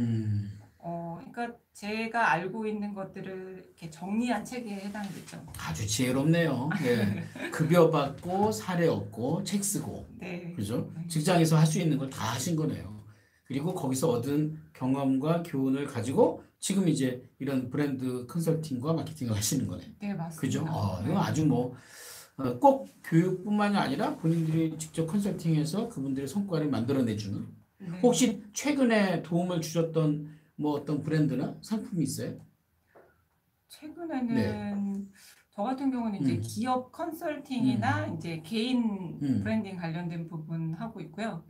그러니까 제가 알고 있는 것들을 이렇게 정리한 책에 해당되죠. 아주 지혜롭네요. 네. 급여 받고 사례 얻고 책 쓰고. 네. 그죠? 직장에서 할 수 있는 걸 다 하신 거네요. 그리고 거기서 얻은 경험과 교훈을 가지고 지금 이제 이런 브랜드 컨설팅과 마케팅을 하시는 거네요. 네, 맞습니다. 그죠? 이거 아주 꼭 교육뿐만이 아니라 본인들이 직접 컨설팅해서 그분들의 성과를 만들어내주는. 네. 혹시 최근에 도움을 주셨던 어떤 브랜드나 상품이 있어요? 최근에는 저 같은 경우는 이제 기업 컨설팅이나 이제 개인 브랜딩 관련된 부분 하고 있고요.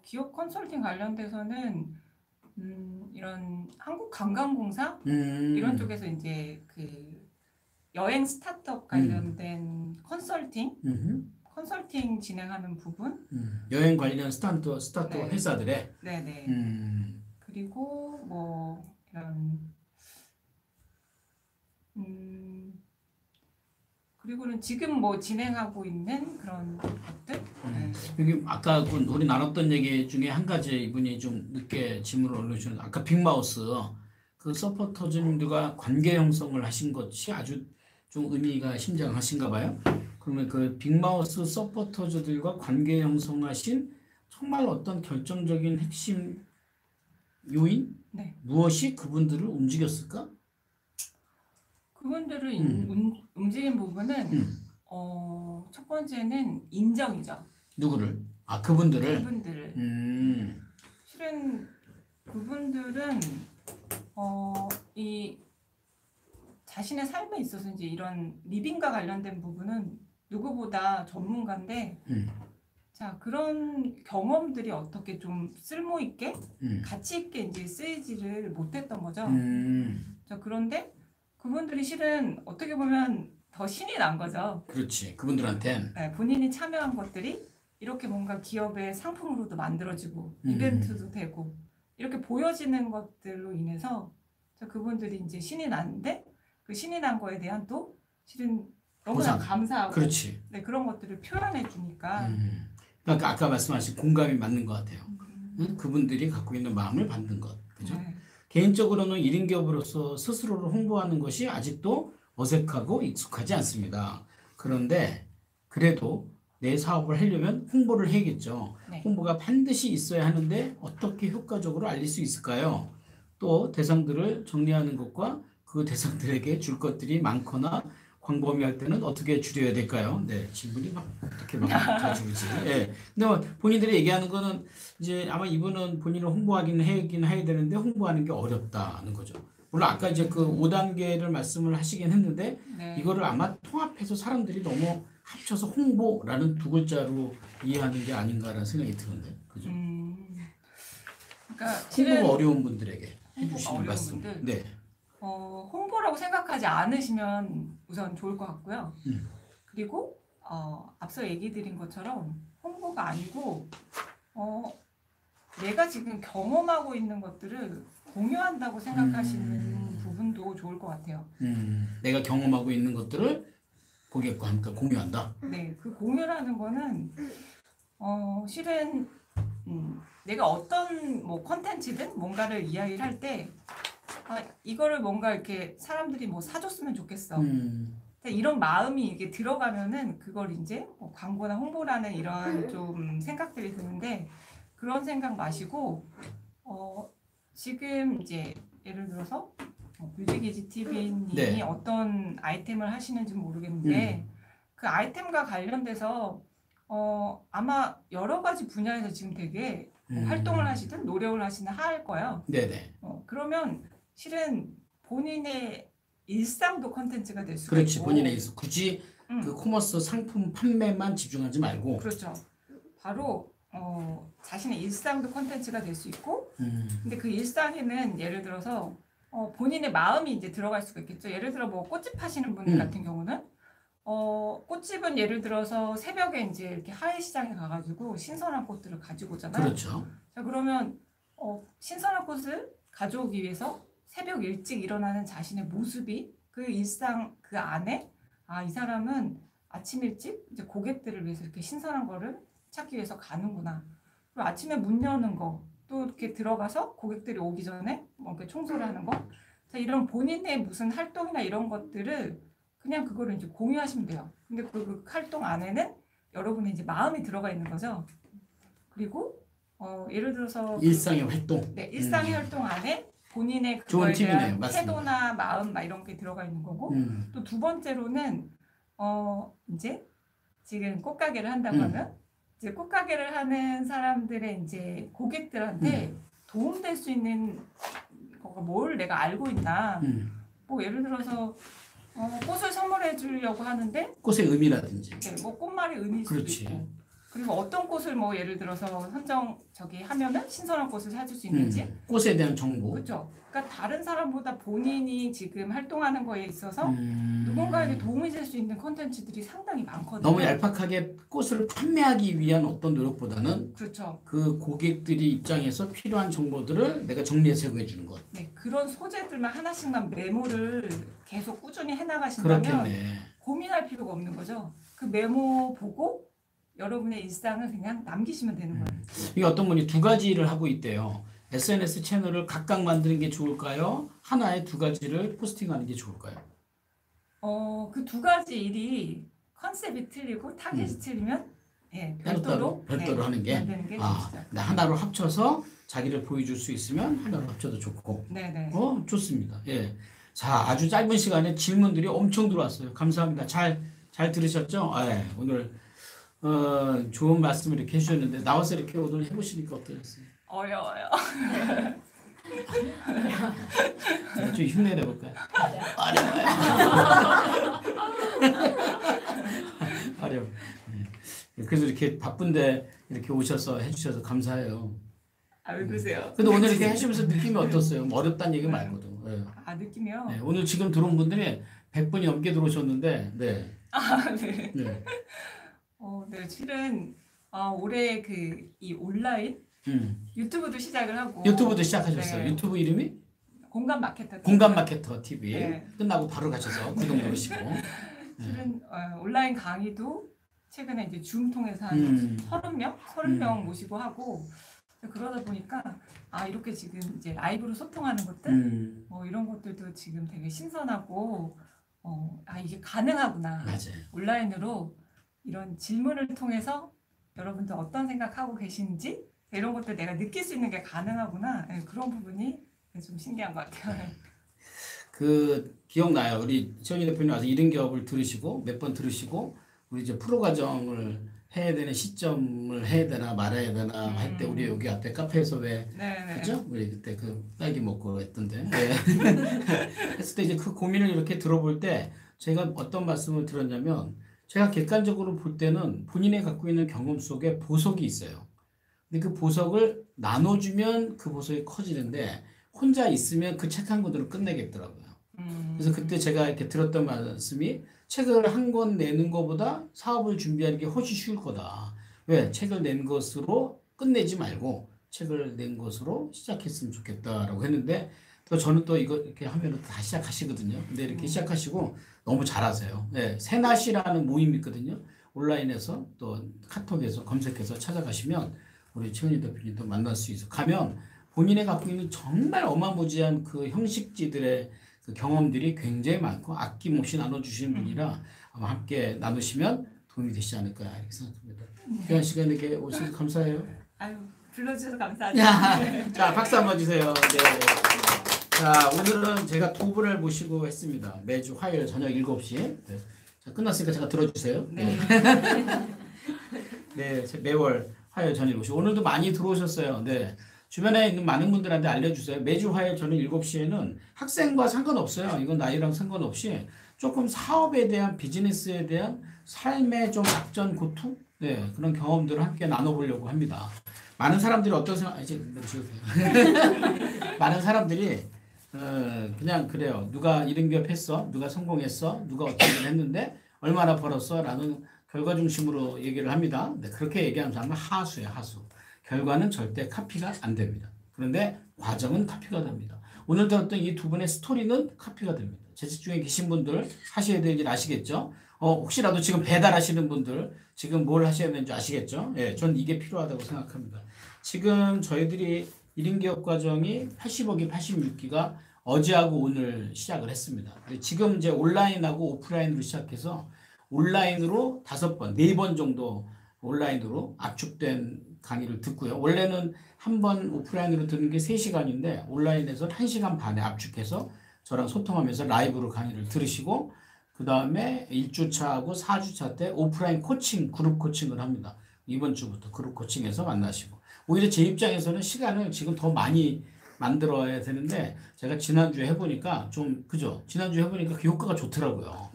기업 컨설팅 관련돼서는 이런 한국관광공사 이런 쪽에서 이제 그 여행 스타트업 관련된 컨설팅 진행하는 부분. 여행 관련 스타트업 네. 회사들의. 네네. 그리고 이런 그리고는 지금 진행하고 있는 그런 것들. 네. 여기 아까 우리 나눴던 얘기 중에 한 가지 이분이 좀 늦게 질문을 올려주셨는데 아까 빅마우스 그 서포터즈님들과 관계 형성을 하신 것이 아주 좀 의미가 심장하신가 봐요. 그러면 그 빅마우스 서포터즈들과 관계 형성하신 정말 어떤 결정적인 핵심 요인? 네. 무엇이 그분들을 움직였을까? 그분들을 움직인 부분은 첫 번째는 인정이죠. 누구를? 그분들을. 그분들을. 실은 그분들은 이 자신의 삶에 있어서 이제 이런 리빙과 관련된 부분은 누구보다 전문가인데 자, 그런 경험들이 어떻게 좀 쓸모 있게 가치 있게 이제 쓰이지를 못했던 거죠. 자, 그런데 그분들이 실은 어떻게 보면 더 신이 난 거죠. 그렇지. 그분들한텐. 네, 본인이 참여한 것들이 이렇게 뭔가 기업의 상품으로도 만들어지고 이벤트도 되고 이렇게 보여지는 것들로 인해서 그분들이 이제 신이 났는데 그 신이 난 거에 대한 또 실은 너무나 보상. 감사하고 그렇지. 네, 그런 것들을 표현해 주니까 그러니까 아까 말씀하신 공감이 맞는 것 같아요. 응? 그분들이 갖고 있는 마음을 받는 것. 그죠? 네. 개인적으로는 1인 기업으로서 스스로를 홍보하는 것이 아직도 어색하고 익숙하지 않습니다. 그런데 그래도 내 사업을 하려면 홍보를 해야겠죠. 네. 홍보가 반드시 있어야 하는데 어떻게 효과적으로 알릴 수 있을까요? 또 대상들을 정리하는 것과 그 대상들에게 줄 것들이 많거나 광범위할 때는 어떻게 줄여야 될까요? 네, 질문이 막 어떻게 막 가지고지. 예. 근데 본인들이 얘기하는 거는 이제 아마 이분은 본인을 홍보하긴 해야 되는데 홍보하는 게 어렵다는 거죠. 물론 아까 이제 그 5단계를 말씀을 하시긴 했는데 네. 이거를 아마 통합해서 사람들이 너무 합쳐서 홍보라는 두 글자로 이해하는 게 아닌가라는 생각이 드는데, 그죠? 그러니까 홍보가 실은 어려운 분들에게 홍보가 해주시는 어려운 말씀. 분들? 네. 홍보라고 생각하지 않으시면 우선 좋을 것 같고요. 그리고 앞서 얘기 드린 것처럼 홍보가 아니고 내가 지금 경험하고 있는 것들을 공유한다고 생각하시는 부분도 좋을 것 같아요. 내가 경험하고 있는 것들을 고객과 함께 공유한다. 네, 그 공유라는 거는 실은 내가 어떤 뭐 컨텐츠든 뭔가를 이야기를 할 때 이거를 뭔가 이렇게 사람들이 뭐 사줬으면 좋겠어. 이런 마음이 이게 들어가면은 그걸 이제 뭐 광고나 홍보라는 이런 좀 생각들이 드는데 그런 생각 마시고 지금 이제 예를 들어서 뮤직이지 TV님이 네. 어떤 아이템을 하시는지 모르겠는데 그 아이템과 관련돼서 아마 여러 가지 분야에서 지금 되게 활동을 하시든 노력을 하시든 할 거예요. 네네. 그러면 실은 본인의 일상도 컨텐츠가 될 수가 그렇지. 있고 본인의 일수. 굳이 그 코머스 상품 판매만 집중하지 말고. 그렇죠. 바로 자신의 일상도 컨텐츠가 될 수 있고 근데 그 일상에는 예를 들어서 본인의 마음이 이제 들어갈 수가 있겠죠. 예를 들어 뭐 꽃집 하시는 분들 같은 경우는 꽃집은 예를 들어서 새벽에 이제 이렇게 하회시장에 가가지고 신선한 꽃들을 가지고 오잖아요. 그렇죠. 자 그러면 신선한 꽃을 가져오기 위해서 새벽 일찍 일어나는 자신의 모습이 그 일상 그 안에 이 사람은 아침 일찍 이제 고객들을 위해서 이렇게 신선한 거를 찾기 위해서 가는구나. 그리고 아침에 문 여는 거, 또 이렇게 들어가서 고객들이 오기 전에 뭐 이렇게 청소를 하는 거. 자, 이런 본인의 무슨 활동이나 이런 것들을 그냥 그거를 이제 공유하시면 돼요. 근데 그 활동 안에는 여러분의 이제 마음이 들어가 있는 거죠. 그리고 예를 들어서 일상의 활동. 네, 일상의 활동 안에 본인의 좋은 그거에 팁이네요. 대한 맞습니다. 태도나 마음 막 이런 게 들어가 있는 거고 또 두 번째로는 이제 지금 꽃가게를 한다고 하면 이제 꽃가게를 하는 사람들의 이제 고객들한테 도움될 수 있는 거가 뭘 내가 알고 있나. 뭐 예를 들어서 꽃을 선물해 주려고 하는데 꽃의 의미라든지. 네, 뭐 꽃말이 의미일 수도 그렇지. 있고 그리고 어떤 꽃을 뭐 예를 들어서 선정 하면은 신선한 꽃을 사줄 수 있는지 꽃에 대한 정보. 그렇죠. 그러니까 다른 사람보다 본인이 지금 활동하는 거에 있어서 누군가에게 도움이 될 수 있는 컨텐츠들이 상당히 많거든요. 너무 얄팍하게 꽃을 판매하기 위한 어떤 노력보다는 그렇죠. 그 고객들이 입장에서 필요한 정보들을 내가 정리해서 제공해 주는 것. 네, 그런 소재들만 하나씩만 메모를 계속 꾸준히 해나가신다면 그렇겠네. 고민할 필요가 없는 거죠. 그 메모 보고 여러분의 일상을 그냥 남기시면 되는 거예요. 이게 어떤 분이 두 가지를 하고 있대요. SNS 채널을 각각 만드는 게 좋을까요? 하나에 두 가지를 포스팅하는 게 좋을까요? 그 두 가지 일이 컨셉이 틀리고 타겟이 틀리면 별도로 하는 게. 만드는 게 좋죠. 하나로 합쳐서 자기를 보여줄 수 있으면 하나로 합쳐도 좋고. 네네. 좋습니다. 예. 자, 아주 짧은 시간에 질문들이 엄청 들어왔어요. 감사합니다. 잘 들으셨죠? 오늘 좋은 말씀을 이렇게 해주셨는데 나와서 이렇게 오늘 해보시니까 어떠셨어요? 어려워요. 제가 좀 흉내내 볼까요? 어려워. 그래서 이렇게 바쁜데 이렇게 오셔서 해주셔서 감사해요. 왜 그러세요? 근데 오늘 이렇게 하시면서 느낌이 어떻어요? 어렵다는 얘기 말고도. 예. 느낌이요? 오늘 지금 들어온 분들이 100분이 넘게 들어오셨는데, 네. 아, 네. 네. 네, 실은 올해 이 온라인 유튜브도 시작을 하고 유튜브도 시작하셨어요. 네. 유튜브 이름이? 공감 마케터 공감 마케터 TV. 네. 끝나고 바로 가셔서 구독 누르시고. 실은 온라인 강의도 최근에 이제 줌 통해서 한 30명 모시고 하고 그러다 보니까 이렇게 지금 이제 라이브로 소통하는 것들 이런 것들도 지금 되게 신선하고 이게 가능하구나. 맞아요. 온라인으로 이런 질문을 통해서 여러분들 어떤 생각하고 계신지 이런 것들 내가 느낄 수 있는 게 가능하구나. 네, 그런 부분이 좀 신기한 것 같아요. 기억나요. 우리 최원희 대표님 와서 이른 기업을 들으시고 몇 번 들으시고 우리 이제 프로 과정을 해야 되는 시점을 해야 되나 말아야 되나 할 때 우리 여기 앞에 카페에서 왜 그죠? 우리 그때 딸기 먹고 했던데. 네. 했을 때 이제 그 고민을 이렇게 들어볼 때 제가 어떤 말씀을 들었냐면 제가 객관적으로 볼 때는 본인이 갖고 있는 경험 속에 보석이 있어요. 근데 그 보석을 나눠주면 그 보석이 커지는데 혼자 있으면 그 책 한 권으로 끝내겠더라고요. 그래서 그때 제가 이렇게 들었던 말씀이 책을 한 권 내는 것보다 사업을 준비하는 게 훨씬 쉬울 거다. 왜? 책을 낸 것으로 끝내지 말고 책을 낸 것으로 시작했으면 좋겠다라고 했는데 또 저는 또 이거 이렇게 하면 다 시작하시거든요. 근데 이렇게 시작하시고 너무 잘하세요. 네, 새낫이라는 모임이 있거든요. 온라인에서 또 카톡에서 검색해서 찾아가시면 우리 최은희 대표님도 만날 수 있어. 가면 본인이 갖고 있는 정말 어마무지한 그 형식지들의 그 경험들이 굉장히 많고 아낌없이 나눠주시는 분이라 아마 함께 나누시면 도움이 되시지 않을까 이렇게 생각합니다. 귀한 시간에 이렇게 오셔서 감사해요. 아유, 불러주셔서 감사합니다. 자, 박수 한번 주세요. 네. 자, 오늘은 제가 두 분을 모시고 했습니다. 매주 화요일 저녁 7시. 네. 자, 끝났으니까 제가 들어주세요. 네. 네, 매월 화요일 저녁 7시. 오늘도 많이 들어오셨어요. 네. 주변에 있는 많은 분들한테 알려주세요. 매주 화요일 저녁 7시에는 학생과 상관없어요. 이건 나이랑 상관없이 조금 사업에 대한 비즈니스에 대한 삶의 좀 악전 고투? 네, 그런 경험들을 함께 나눠보려고 합니다. 많은 사람들이 어떤 생각, 이제 많은 사람들이 그냥 그래요. 누가 이런 기업 했어? 누가 성공했어? 누가 어떤 일 했는데 얼마나 벌었어? 라는 결과 중심으로 얘기를 합니다. 네, 그렇게 얘기하는 사람은 하수예요, 하수. 결과는 절대 카피가 안 됩니다. 그런데 과정은 카피가 됩니다. 오늘 들었던 이 두 분의 스토리는 카피가 됩니다. 재직 중에 계신 분들 하셔야 될 일 아시겠죠? 혹시라도 지금 배달하시는 분들 지금 뭘 하셔야 되는지 아시겠죠? 예, 전 이게 필요하다고 생각합니다. 지금 저희들이 1인 기업 과정이 80억이 86기가 어제하고 오늘 시작을 했습니다. 지금 이제 온라인하고 오프라인으로 시작해서 온라인으로 5번, 4번 정도 온라인으로 압축된 강의를 듣고요. 원래는 한 번 오프라인으로 듣는 게 3시간인데 온라인에서는 1시간 반에 압축해서 저랑 소통하면서 라이브로 강의를 들으시고 그 다음에 1주차하고 4주차 때 오프라인 코칭, 그룹 코칭을 합니다. 이번 주부터 그룹 코칭에서 만나시고 오히려 제 입장에서는 시간을 지금 더 많이 만들어야 되는데 제가 지난주에 해보니까 좀 그죠? 지난주에 해보니까 그 효과가 좋더라고요.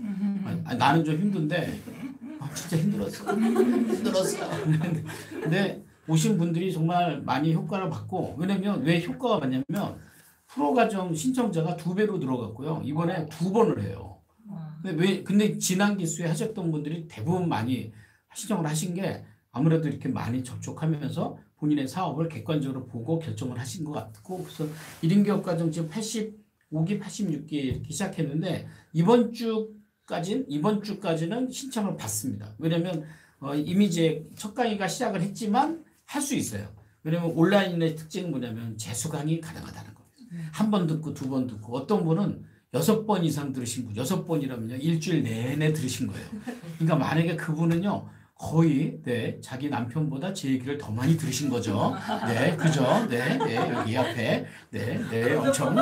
나는 좀 힘든데 진짜 힘들었어. 근데 오신 분들이 정말 많이 효과를 받고 왜냐면 왜 효과가 받냐면 프로과정 신청자가 2배로 늘어갔고요. 이번에 2번을 해요. 근데 지난 기수에 하셨던 분들이 대부분 많이 신청을 하신 게 아무래도 이렇게 많이 접촉하면서 본인의 사업을 객관적으로 보고 결정을 하신 것 같고 그래서 1인 기업 과정 지금 85기, 86기 이렇게 시작했는데 이번 주까지는 신청을 받습니다. 왜냐면 이미 이제 첫 강의가 시작을 했지만 할 수 있어요. 왜냐면 온라인의 특징은 뭐냐면 재수 강의 가능하다는 거예요. 한 번 듣고 2번 듣고 어떤 분은 6번 이상 들으신 분, 6번이라면요 일주일 내내 들으신 거예요. 그러니까 만약에 그분은요 거의 자기 남편보다 제 얘기를 더 많이 들으신 거죠. 네, 그죠? 네, 여기 앞에 엄청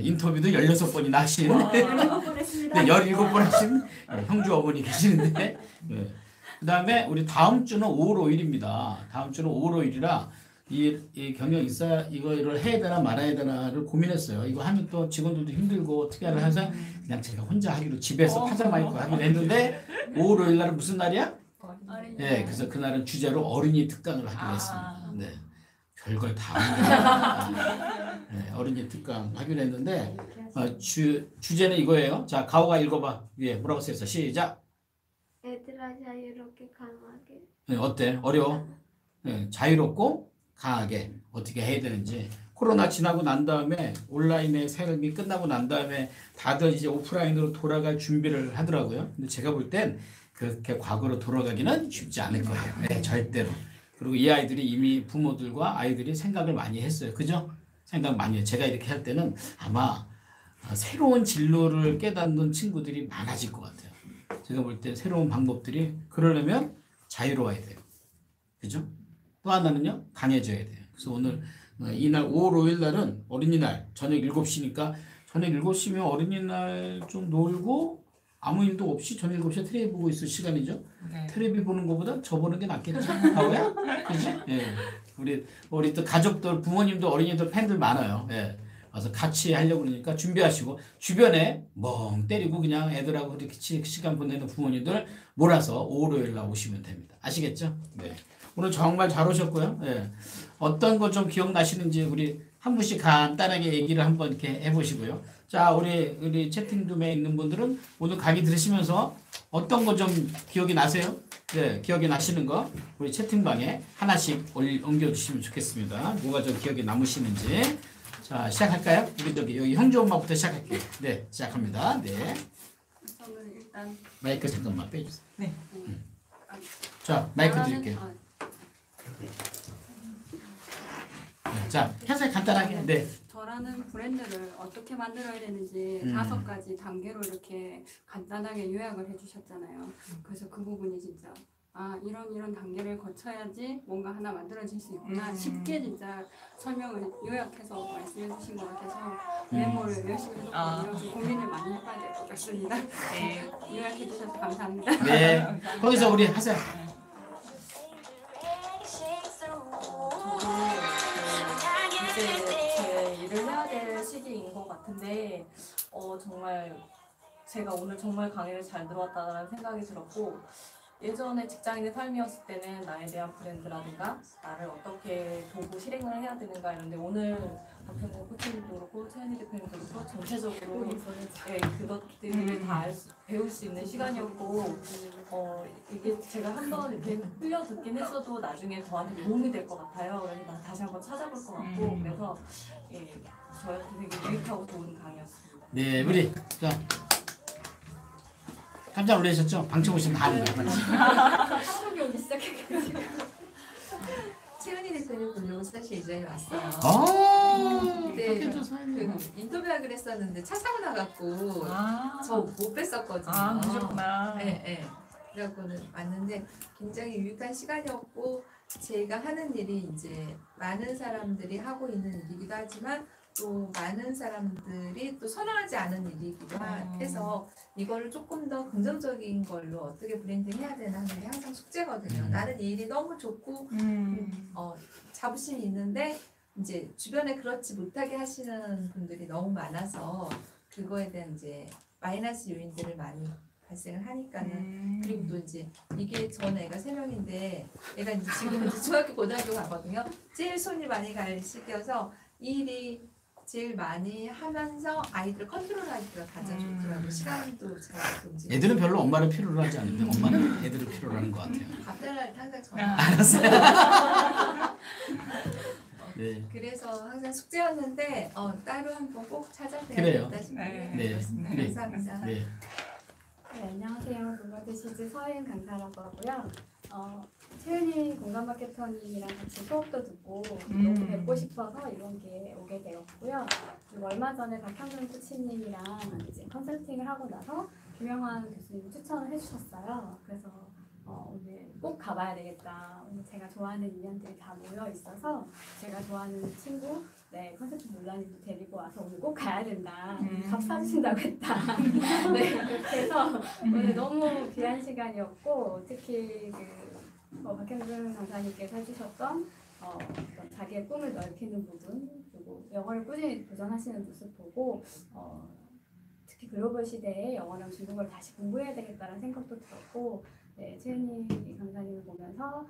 인터뷰도 16번이나 하신 17번 하신 형주 어머니 계시는데 그 다음에 우리 다음 주는 5월 5일입니다. 다음 주는 5월 5일이라 이 경영 인사 이거를 해야 되나 말아야 되나를 고민했어요. 이거 하면 또 직원들도 힘들고 어떻게 하나 해서 그냥 제가 혼자 하기로 집에서 파자마 입고 하기로 했는데 5월 5일 날은 무슨 날이야? 네, 그래서 그날은 주제로 어린이 특강을 하기로 했습니다. 네, 별걸 다 합니다. 네, 어린이 특강 하기로 했는데 주제는 이거예요. 자, 가오가 읽어봐. 위에 뭐라고 써있어? 시작. 얘들아 자유롭게 강하게. 네, 어때? 어려워? 네, 자유롭고 강하게 어떻게 해야 되는지. 코로나 지나고 난 다음에 온라인의 삶이 끝나고 난 다음에 다들 이제 오프라인으로 돌아갈 준비를 하더라고요. 근데 제가 볼 땐 그렇게 과거로 돌아가기는 쉽지 않을 거예요. 네, 절대로. 그리고 이 아이들이 이미 부모들과 아이들이 생각을 많이 했어요. 그죠? 생각 많이 해요. 제가 이렇게 할 때는 아마 새로운 진로를 깨닫는 친구들이 많아질 것 같아요. 제가 볼 때 새로운 방법들이 그러려면 자유로워야 돼요. 그죠? 또 하나는요, 강해져야 돼요. 그래서 오늘 이날 5월 5일 날은 어린이날 저녁 7시니까 저녁 7시면 어린이날 좀 놀고 아무 일도 없이 저녁 7시에 텔레비 보고 있을 시간이죠. 네. 텔레비 보는 것보다 저 보는 게 낫겠죠. 가오야? 그지? 예. 우리 또 가족들, 부모님도 어린이들 팬들 많아요. 예. 와서 같이 하려고 그러니까 준비하시고 주변에 멍 때리고 그냥 애들하고 이렇게 시간 보내는 부모님들 몰아서 5월 5일 날 오시면 됩니다. 아시겠죠? 네. 오늘 정말 잘 오셨고요. 예. 어떤 거 좀 기억나시는지 우리 한 분씩 간단하게 얘기를 한번 이렇게 해보시고요. 자, 우리 채팅룸에 있는 분들은 오늘 강의 들으시면서 어떤 거 좀 기억이 나세요? 네, 기억이 나시는 거 우리 채팅방에 하나씩 옮겨주시면 좋겠습니다. 뭐가 좀 기억에 남으시는지. 자, 시작할까요? 우리 여기 형제 엄마부터 시작할게요. 네, 시작합니다. 네. 저는 일단 마이크 잠깐만 빼주세요. 네. 자, 마이크 저라는- 드릴게요. 아, 네, 자, 현재 간단하게. 네. 저라는 브랜드를 어떻게 만들어야 되는지 5가지 단계로 이렇게 간단하게 요약을 해주셨잖아요. 그래서 그 부분이 진짜 이런 단계를 거쳐야지 뭔가 하나 만들어질 수 있구나 쉽게 진짜 설명을 요약해서 말씀해 주신 것 같아서 메모를 열심히 해놓고 좀 고민을 많이 해봐야 될 것 같습니다. 네. 요약해 주셔서 감사합니다. 네. 거기서 우리 하세요. 이제 제 일을 해야 될 시기인 것 같은데 정말 제가 오늘 정말 강의를 잘 들어왔다는 생각이 들었고 예전에 직장인의 삶이었을 때는 나에 대한 브랜드라든가 나를 어떻게 보고 실행을 해야 되는가 이런데 오늘 박현우 코치님도 그렇고 최현희 대표님도 그렇고 전체적으로 그것들을 다 배울 수 있는 시간이었고 이게 제가 한번 이렇게 흘려 듣긴 했어도 나중에 저한테 도움이 될 것 같아요. 그래서 난 다시 한번 찾아볼 것 같고 그래서 저한테 되게 유익하고 좋은 강의였습니다. 네, 우리 자 깜짝 놀라셨죠? 방청 오시면 다 하는 거야. 한국이 오기 시작해가지고. 최은희 대표님 보려고 사실 이 자리에 왔어요. 네. 그 인터뷰하기로 했었는데 차 사고 나갖고 저 못 뵀었거든요. 그러셨구나. 네, 네. 그래갖고는 왔는데 굉장히 유익한 시간이었고 제가 하는 일이 이제 많은 사람들이 하고 있는 일이기도 하지만 또 많은 사람들이 또 선호하지 않은 일이기도 해서 이거를 조금 더 긍정적인 걸로 어떻게 브랜딩 해야 되나 하는 게 항상 숙제거든요. 나는 이 일이 너무 좋고 자부심이 있는데 이제 주변에 그렇지 못하게 하시는 분들이 너무 많아서 그거에 대한 이제 마이너스 요인들을 많이 발생을 하니까는 그리고 또 이제 이게 전 애가 3명인데 애가 이제 지금 이제 중학교 고등학교 가거든요. 제일 손이 많이 갈 시기여서 이 일이 제일 많이 하면서 아이들 컨트롤하기가 가장 좋더라고요. 시간도 잘 움직이고. 애들은 별로 엄마를 필요로 하지 않는데 엄마는 애들을 필요로 하는 것 같아요. 밥달날 때 항상 전화. 알았어요. 네. 그래서 항상 숙제였는데 따로 한번 꼭 그래요. 찾아뵈야겠다 싶어요. 네. 네. 감사합니다. 네. 네, 안녕하세요. 로버드시즈 서혜은 강사라고 하고요. 최은희 공감 마케터님이랑 같이 수업도 듣고 너무 뵙고 싶어서 이번 기회에 오게 되었고요. 그리고 얼마 전에 박형준 코치님이랑 이제 컨설팅을 하고 나서 김영환 교수님 추천을 해주셨어요. 그래서 오늘 꼭 가봐야 되겠다. 오늘 제가 좋아하는 인연들이 다 모여 있어서 제가 좋아하는 친구, 컨설팅 논란님도 데리고 와서 오늘 꼭 가야 된다. 밥 사주신다고 했다. 네, 그렇게 해서 오늘 너무 귀한 시간이었고 특히 박현준 강사님께서 해주셨던 어떤 자기의 꿈을 넓히는 부분 그리고 영어를 꾸준히 도전하시는 모습 보고 특히 글로벌 시대에 영어랑 중국어를 다시 공부해야 되겠다는 생각도 들었고 최은희 강사님을 보면서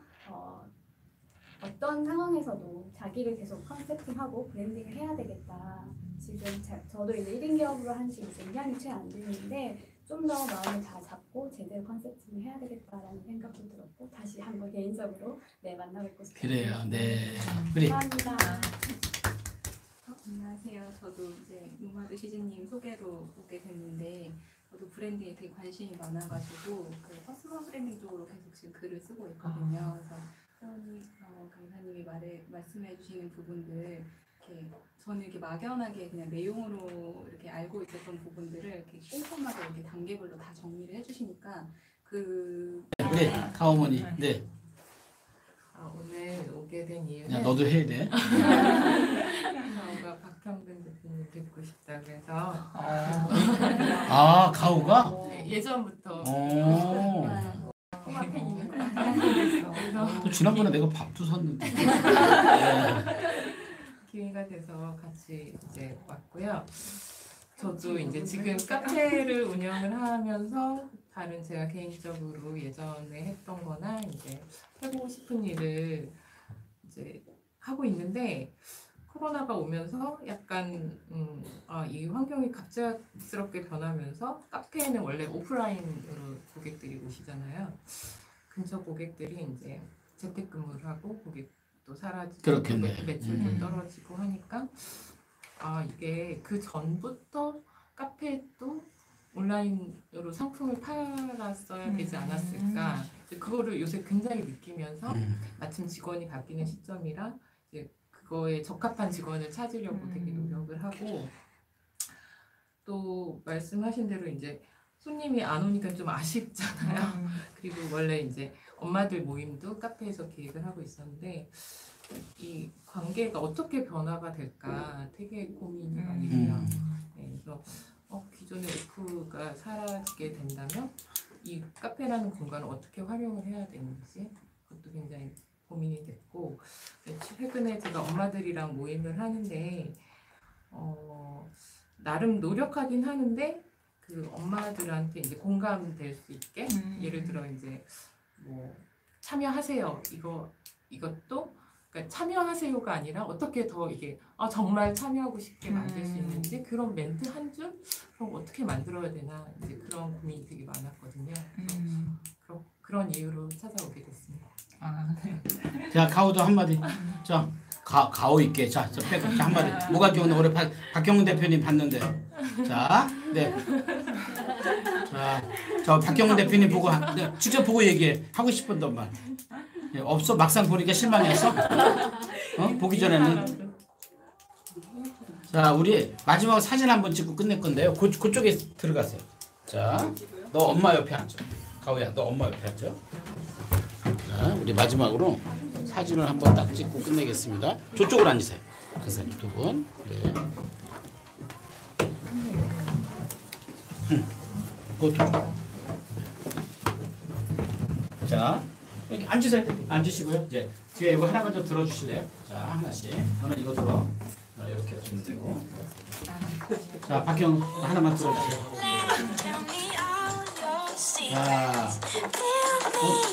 어떤 상황에서도 자기를 계속 컨셉팅하고 브랜딩을 해야 되겠다 지금 저도 이제 1인 기업으로 한 지 이제 2년이 채 안 됐는데 좀 더 마음을 다 잡고 제대로 컨설팅을 해야 되겠다라는 생각도 들었고 다시 한번 개인적으로 네 만나 뵙고 싶습니다. 그래요. 네. 우리 감사합니다. 안녕하세요. 저도 이제 노마드 시즈님 소개로 오게 됐는데 저도 브랜딩에 되게 관심이 많아가지고 그 퍼스널 브랜딩 쪽으로 계속 지금 글을 쓰고 있거든요. 그래서 강사님이 말씀해 주시는 부분들 이렇게 저는 이렇게 막연하게 그냥 내용으로 이렇게 알고 있었던 부분들을 이렇게 꼼꼼하게 이렇게 단계별로 다 정리를 해주시니까 우리 가어머니. 네. 오늘 오게 된 이유는 야, 너도 해야 돼. 가오가 박형근 대표님 뵙고 싶다 그래서 아, 가오가? 예전부터 오. 또 지난번에 내가 밥도 샀는데. 기회가 돼서 같이 이제 왔고요. 저도 이제 지금 카페를 운영을 하면서 다른 제가 개인적으로 예전에 했던 거나 이제 해보고 싶은 일을 이제 하고 있는데 코로나가 오면서 약간 이 환경이 갑작스럽게 변하면서 카페에는 원래 오프라인으로 고객들이 오시잖아요. 근처 고객들이 이제 재택근무를 하고 고객도 사라지고 그렇겠네. 매출도 떨어지고 하니까 이게 그 전부터 카페도 온라인으로 상품을 팔았어야 되지 않았을까. 그거를 요새 굉장히 느끼면서 마침 직원이 바뀌는 시점이라 이제 그거에 적합한 직원을 찾으려고 되게 노력을 하고 또 말씀하신 대로 이제 손님이 안 오니까 좀 아쉽잖아요. 그리고 원래 이제 엄마들 모임도 카페에서 기획을 하고 있었는데 이 관계가 어떻게 변화가 될까 되게 고민이 많이 돼요. 네, 그래서 기존의 오프가 사라지게 된다면 이 카페라는 공간을 어떻게 활용을 해야 되는지 그것도 굉장히 고민이 됐고 최근에 제가 엄마들이랑 모임을 하는데 나름 노력하긴 하는데 그 엄마들한테 이제 공감될 수 있게 예를 들어 이제 뭐 참여하세요 이것도 그러니까 참여하세요가 아니라 어떻게 더 이게 정말 참여하고 싶게 만들 수 있는지 그런 멘트 한 줄 그럼 어떻게 만들어야 되나 이제 그런 고민이 되게 많았거든요. 그런 이유로 찾아오게 됐습니다. 자, 가오도 한마디. 자, 가오 있게. 자, 빼고 한마디. 뭐가 좋은데 올해 박경훈 대표님 봤는데. 자, 네. 자, 저 박경훈 대표님 보고 직접 보고 얘기해. 하고 싶은 말. 없어? 막상 보니까 실망했어? 보기 전에는. 자, 우리 마지막 사진 한번 찍고 끝낼 건데요. 그쪽에 들어가세요. 자, 너 엄마 옆에 앉아. 가오야, 너 엄마 옆에 앉아. 자, 우리 마지막으로 사진을 한번 딱 찍고 끝내겠습니다. 저쪽으로 앉으세요. 선생님 두 분. 네. 자, 이렇게 앉으세요. 앉으시고요. 이제 뒤에 이거 하나만 좀 들어주실래요? 자, 하나씩. 너는 이거 들어. 이렇게 주면 되고. 자, 박경 하나만 들어주세요. 자,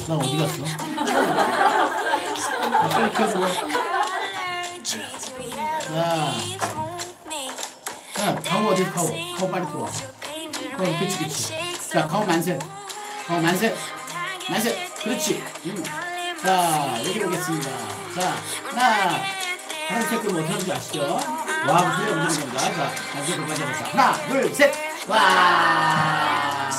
나 어디 갔어? 빨리 켜줘. 자, 가오 어디 가오? 가오 빨리 들어와. 가오 그치. 자, 가오 만세. 가오 만세. 만세. 그렇지. 자, 여기 오겠습니다. 자, 하나, 셋, 어떻게 하는지 아시죠? 와, 무슨 겁니다. 자, 만세 그까지 해보자. 하나, 둘, 셋. 와.